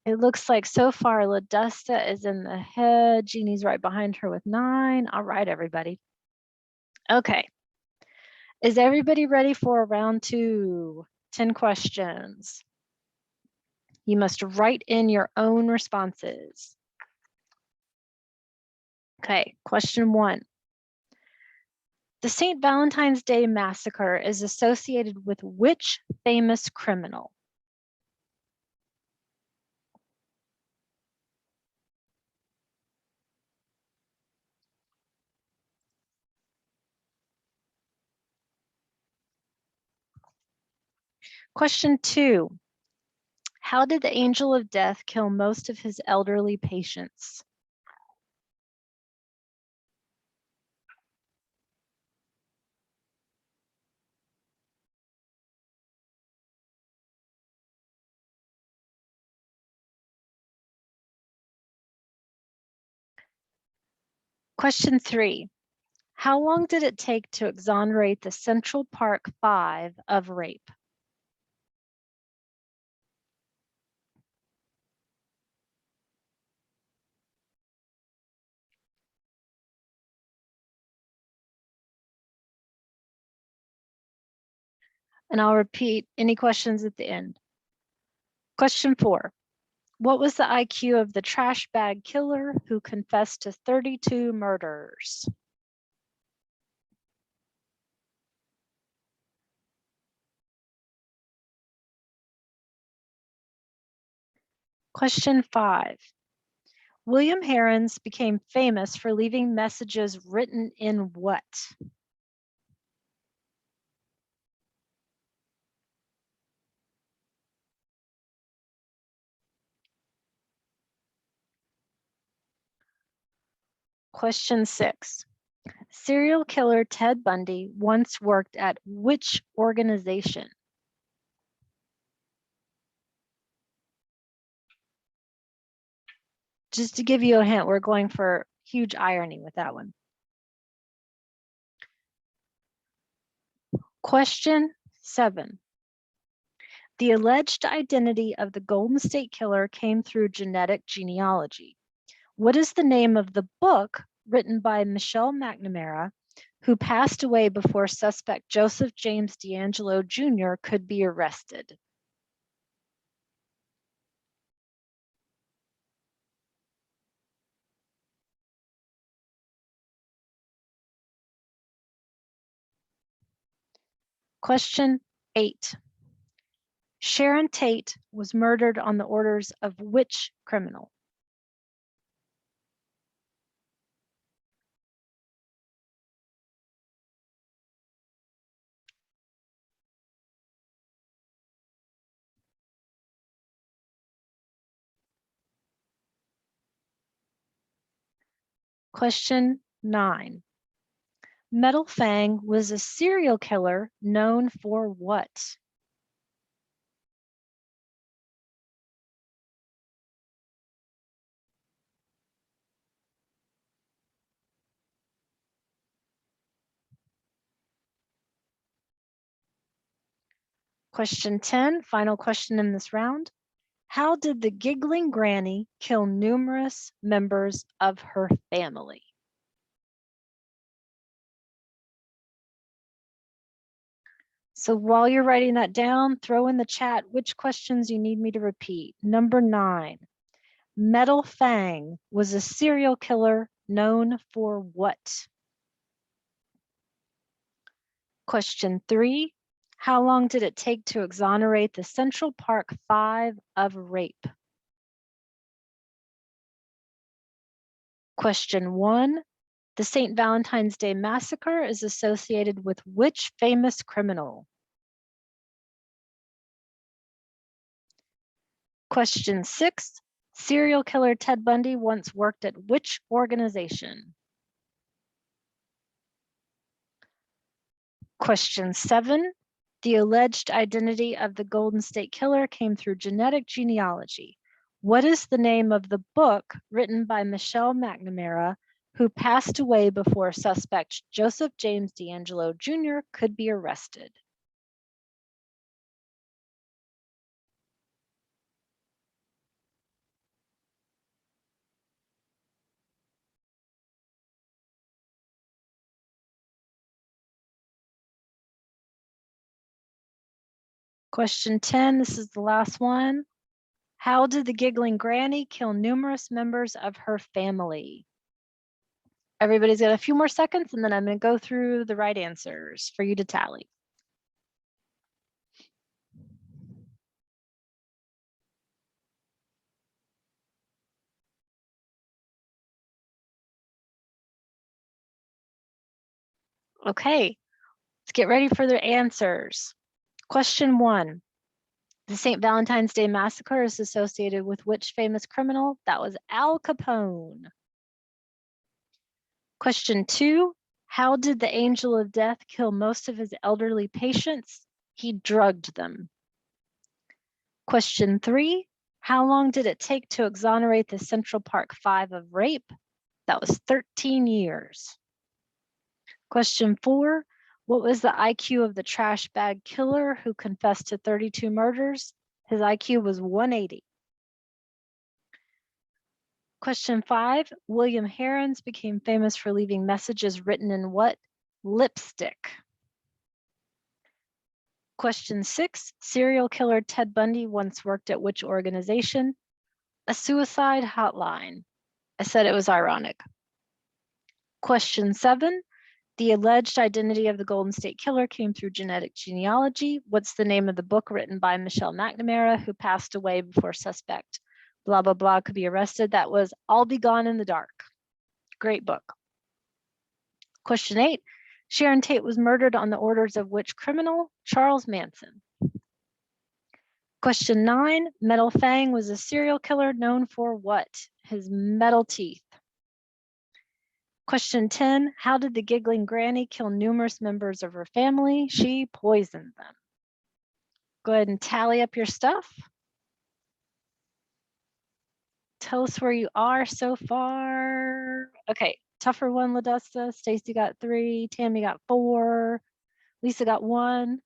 It looks like so far LaDusta is in the head. Jeannie's right behind her with 9. All right, everybody. Okay. Is everybody ready for round 2? 10 questions. You must write in your own responses. Okay, question 1. The St. Valentine's Day Massacre is associated with which famous criminal? Question 2. How did the angel of death kill most of his elderly patients? Question 3. How long did it take to exonerate the Central Park 5 of rape? And I'll repeat any questions at the end. Question 4. What was the IQ of the trash bag killer who confessed to 32 murders? Question 5. William Herons became famous for leaving messages written in what? Question 6. Serial killer Ted Bundy once worked at which organization? Just to give you a hint, we're going for huge irony with that one. Question 7. The alleged identity of the Golden State Killer came through genetic genealogy. What is the name of the book written by Michelle McNamara, who passed away before suspect Joseph James DeAngelo Jr. could be arrested? Question 8. Sharon Tate was murdered on the orders of which criminal? Question 9. Metal Fang was a serial killer known for what? Question 10, final question in this round. How did the giggling granny kill numerous members of her family? So while you're writing that down, throw in the chat which questions you need me to repeat. Number 9, Metal Fang was a serial killer known for what? Question 3, how long did it take to exonerate the Central Park Five of rape? Question 1, the St. Valentine's Day Massacre is associated with which famous criminal? Question 6, serial killer Ted Bundy once worked at which organization? Question 7, the alleged identity of the Golden State Killer came through genetic genealogy. What is the name of the book written by Michelle McNamara, who passed away before suspect Joseph James D'Angelo Jr. could be arrested? Question 10, this is the last one. How did the giggling granny kill numerous members of her family? Everybody's got a few more seconds, and then I'm going to go through the right answers for you to tally. Okay, let's get ready for the answers. Question 1, the St. Valentine's Day Massacre is associated with which famous criminal? That was Al Capone. Question 2, how did the Angel of Death kill most of his elderly patients? He drugged them. Question 3, how long did it take to exonerate the Central Park Five of rape? That was 13 years. Question 4, what was the IQ of the trash bag killer who confessed to 32 murders? His IQ was 180. Question 5, William Herons became famous for leaving messages written in what? Lipstick. Question 6, serial killer Ted Bundy once worked at which organization? A suicide hotline. I said it was ironic. Question 7, the alleged identity of the Golden State Killer came through genetic genealogy. What's the name of the book written by Michelle McNamara, who passed away before suspect blah, blah, blah could be arrested? That was I'll Be Gone in the Dark. Great book. Question 8, Sharon Tate was murdered on the orders of which criminal? Charles Manson. Question 9, Metal Fang was a serial killer known for what? His metal teeth. Question 10, how did the giggling granny kill numerous members of her family? She poisoned them. Go ahead and tally up your stuff. Tell us where you are so far. Okay, tougher one, Ladessa. Stacy got 3, Tammy got 4, Lisa got 1,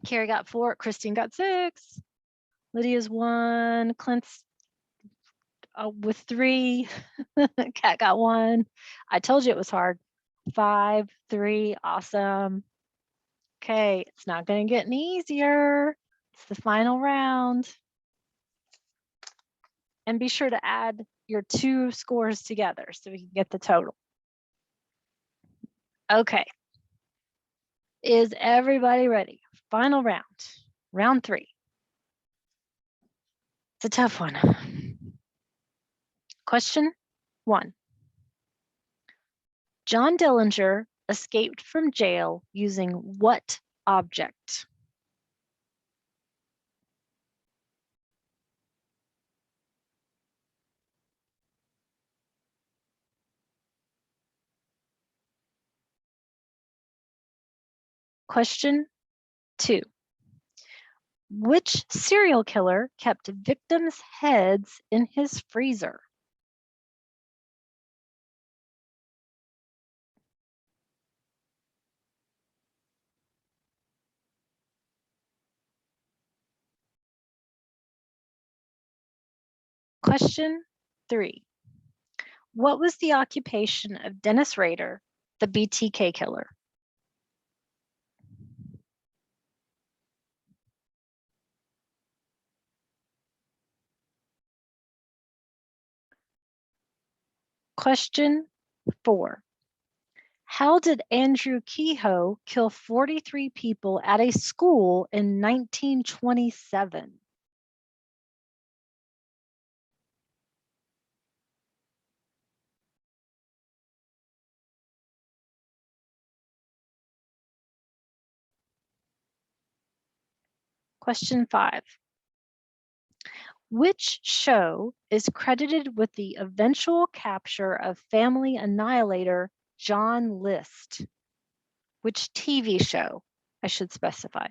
Carrie got 4, Christine got 6, Lydia's 1, Clint's with 3, Kat got 1. I told you it was hard. 5, 3, awesome. Okay, it's not going to get any easier. It's the final round. And be sure to add your 2 scores together so we can get the total. Okay. Is everybody ready? Final round, round 3. It's a tough one. Question 1. John Dillinger escaped from jail using what object? Question 2. Which serial killer kept victims' heads in his freezer? Question 3. What was the occupation of Dennis Rader, the BTK killer? Question 4. How did Andrew Kehoe kill 43 people at a school in 1927? Question 5. Which show is credited with the eventual capture of family annihilator John List? Which TV show? I should specify.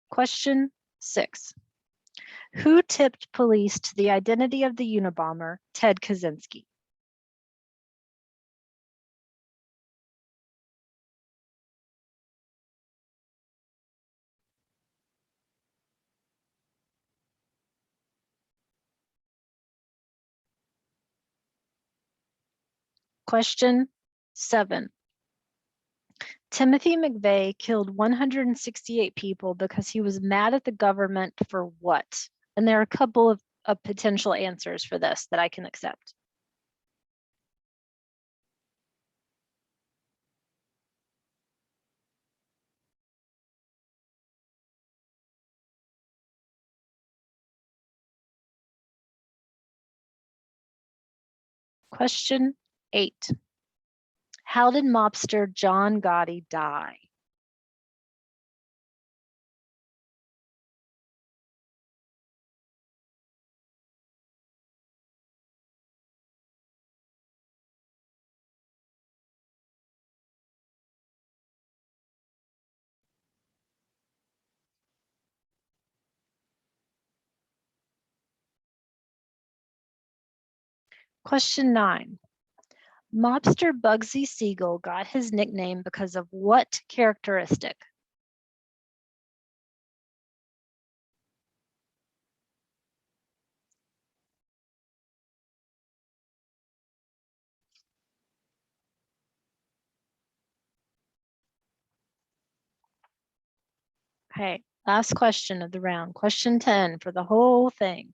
Question 6. Who tipped police to the identity of the Unabomber, Ted Kaczynski? Question 7. Timothy McVeigh killed 168 people because he was mad at the government for what? And there are a couple of potential answers for this that I can accept. Question 8. How did mobster John Gotti die? Question 9. Mobster Bugsy Siegel got his nickname because of what characteristic? Okay, last question of the round. Question 10 for the whole thing.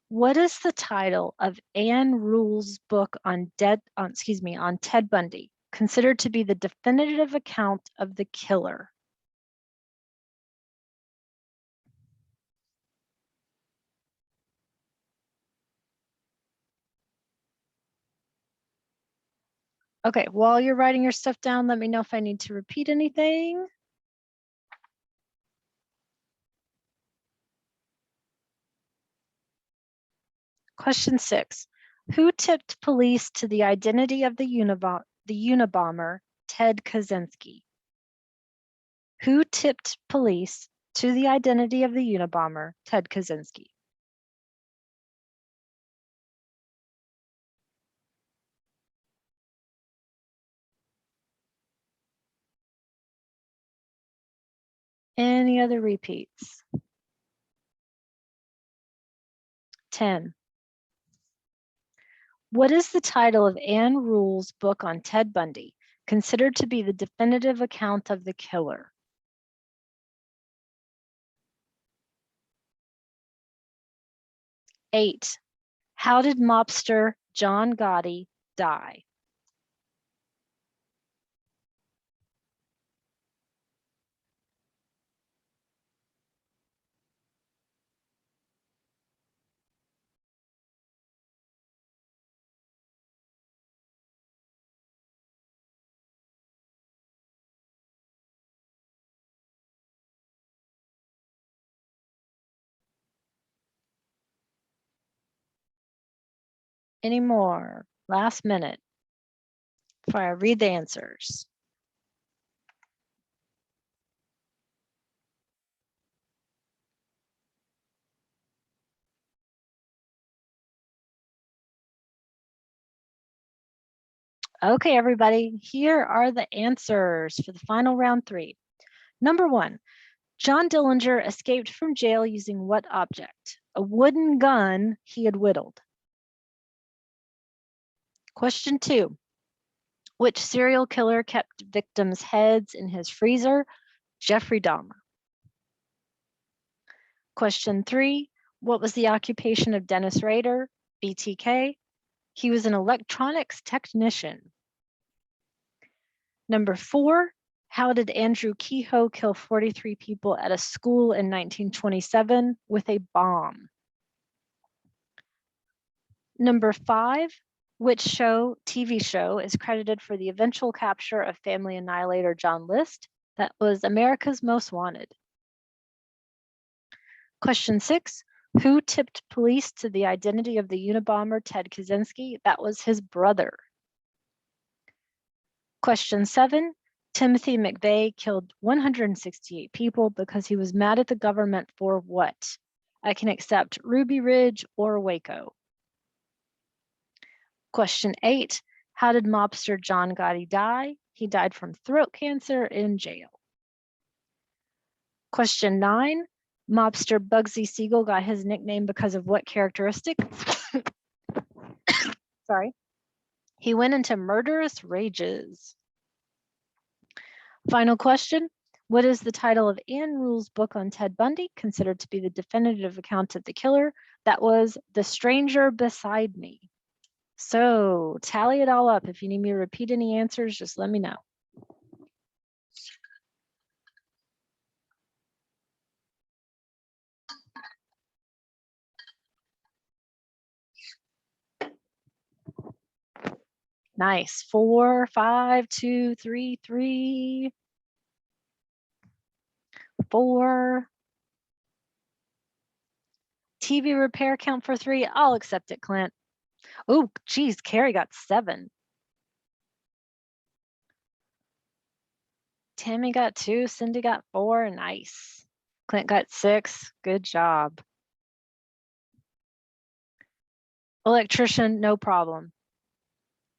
What is the title of Anne Rule's book on Ted Bundy, considered to be the definitive account of the killer? Okay, while you're writing your stuff down, let me know if I need to repeat anything. Question 6. Who tipped police to the identity of the Unabomber, Ted Kaczynski? Who tipped police to the identity of the Unabomber, Ted Kaczynski? Any other repeats? 10. What is the title of Anne Rule's book on Ted Bundy, considered to be the definitive account of the killer? 8. How did mobster John Gotti die? Any more? Last minute before I read the answers. Okay, everybody, here are the answers for the final round 3. Number 1, John Dillinger escaped from jail using what object? A wooden gun he had whittled. Question 2, which serial killer kept victims' heads in his freezer? Jeffrey Dahmer. Question 3, what was the occupation of Dennis Rader? BTK. He was an electronics technician. Number 4, how did Andrew Kehoe kill 43 people at a school in 1927 with a bomb? Number 5, which TV show is credited for the eventual capture of family annihilator John List? That was America's Most Wanted. Question 6, who tipped police to the identity of the Unabomber Ted Kaczynski? That was his brother. Question 7, Timothy McVeigh killed 168 people because he was mad at the government for what? I can accept Ruby Ridge or Waco. Question 8, how did mobster John Gotti die? He died from throat cancer in jail. Question 9, mobster Bugsy Siegel got his nickname because of what characteristic? Sorry. He went into murderous rages. Final question, what is the title of Ann Rule's book on Ted Bundy, considered to be the definitive account of the killer? That was The Stranger Beside Me. So tally it all up. If you need me to repeat any answers, just let me know. Nice. 4, 5, 2, 3, 3, 4. TV repair count for 3. I'll accept it, Clint. Oh, geez, Carrie got 7. Tammy got 2. Cindy got 4. Nice. Clint got 6. Good job. Electrician, no problem.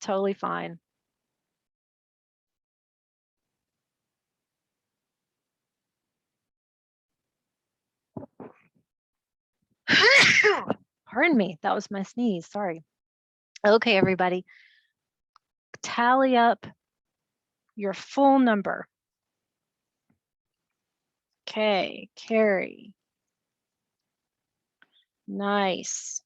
Totally fine. Pardon me, that was my sneeze, sorry. Okay, everybody. Tally up your full number. Okay, Carrie. Nice.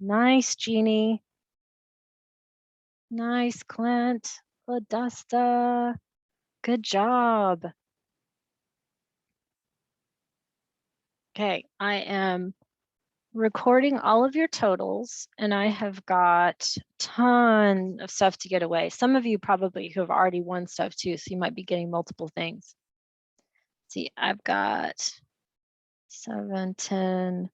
Nice, Jeannie. Nice, Clint. Ladusta. Good job. Okay, I am recording all of your totals, and I have got a ton of stuff to get away. Some of you probably who have already won stuff too, so you might be getting multiple things. See, I've got 7, 10.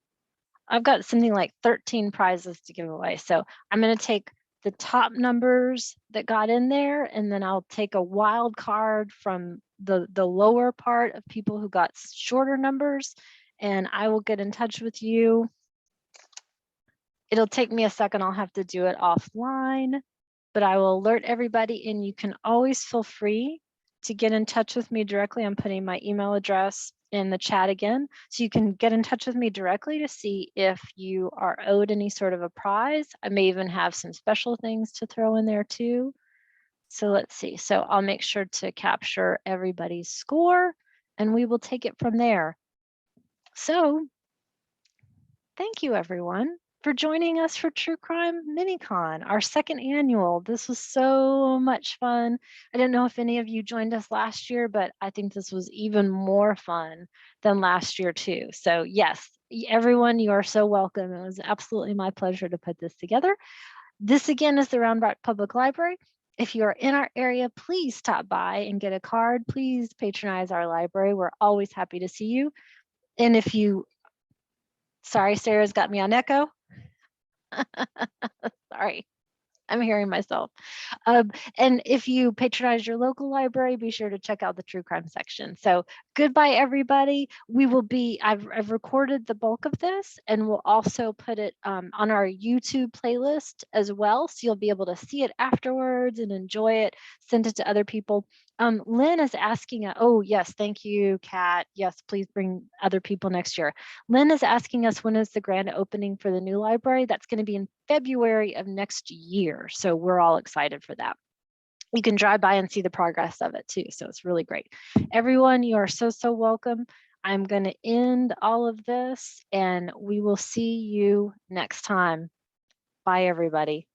I've got something like 13 prizes to give away. So I'm going to take the top numbers that got in there, and then I'll take a wild card from the lower part of people who got shorter numbers, and I will get in touch with you. It'll take me a second. I'll have to do it offline, but I will alert everybody, and you can always feel free to get in touch with me directly. I'm putting my email address in the chat again, so you can get in touch with me directly to see if you are owed any sort of a prize. I may even have some special things to throw in there too. So let's see. So I'll make sure to capture everybody's score, and we will take it from there. So thank you, everyone, for joining us for True Crime MiniCon, our 2nd annual. This was so much fun. I didn't know if any of you joined us last year, but I think this was even more fun than last year too. So yes, everyone, you are so welcome. It was absolutely my pleasure to put this together. This again is the Round Rock Public Library. if you're in our area, please stop by and get a card. Please patronize our library. We're always happy to see you. And if you, sorry, Sarah's got me on echo. Sorry, I'm hearing myself. And if you patronize your local library, be sure to check out the true crime section. So goodbye, everybody. We will be, I've recorded the bulk of this, and we'll also put it on our YouTube playlist as well. So you'll be able to see it afterwards and enjoy it, send it to other people. Lynn is asking, oh yes, thank you, Kat. Yes, please bring other people next year. Lynn is asking us, when is the grand opening for the new library? That's going to be in February of next year. So we're all excited for that. You can drive by and see the progress of it too. So it's really great. Everyone, you are so, so welcome. I'm going to end all of this, and we will see you next time. Bye, everybody.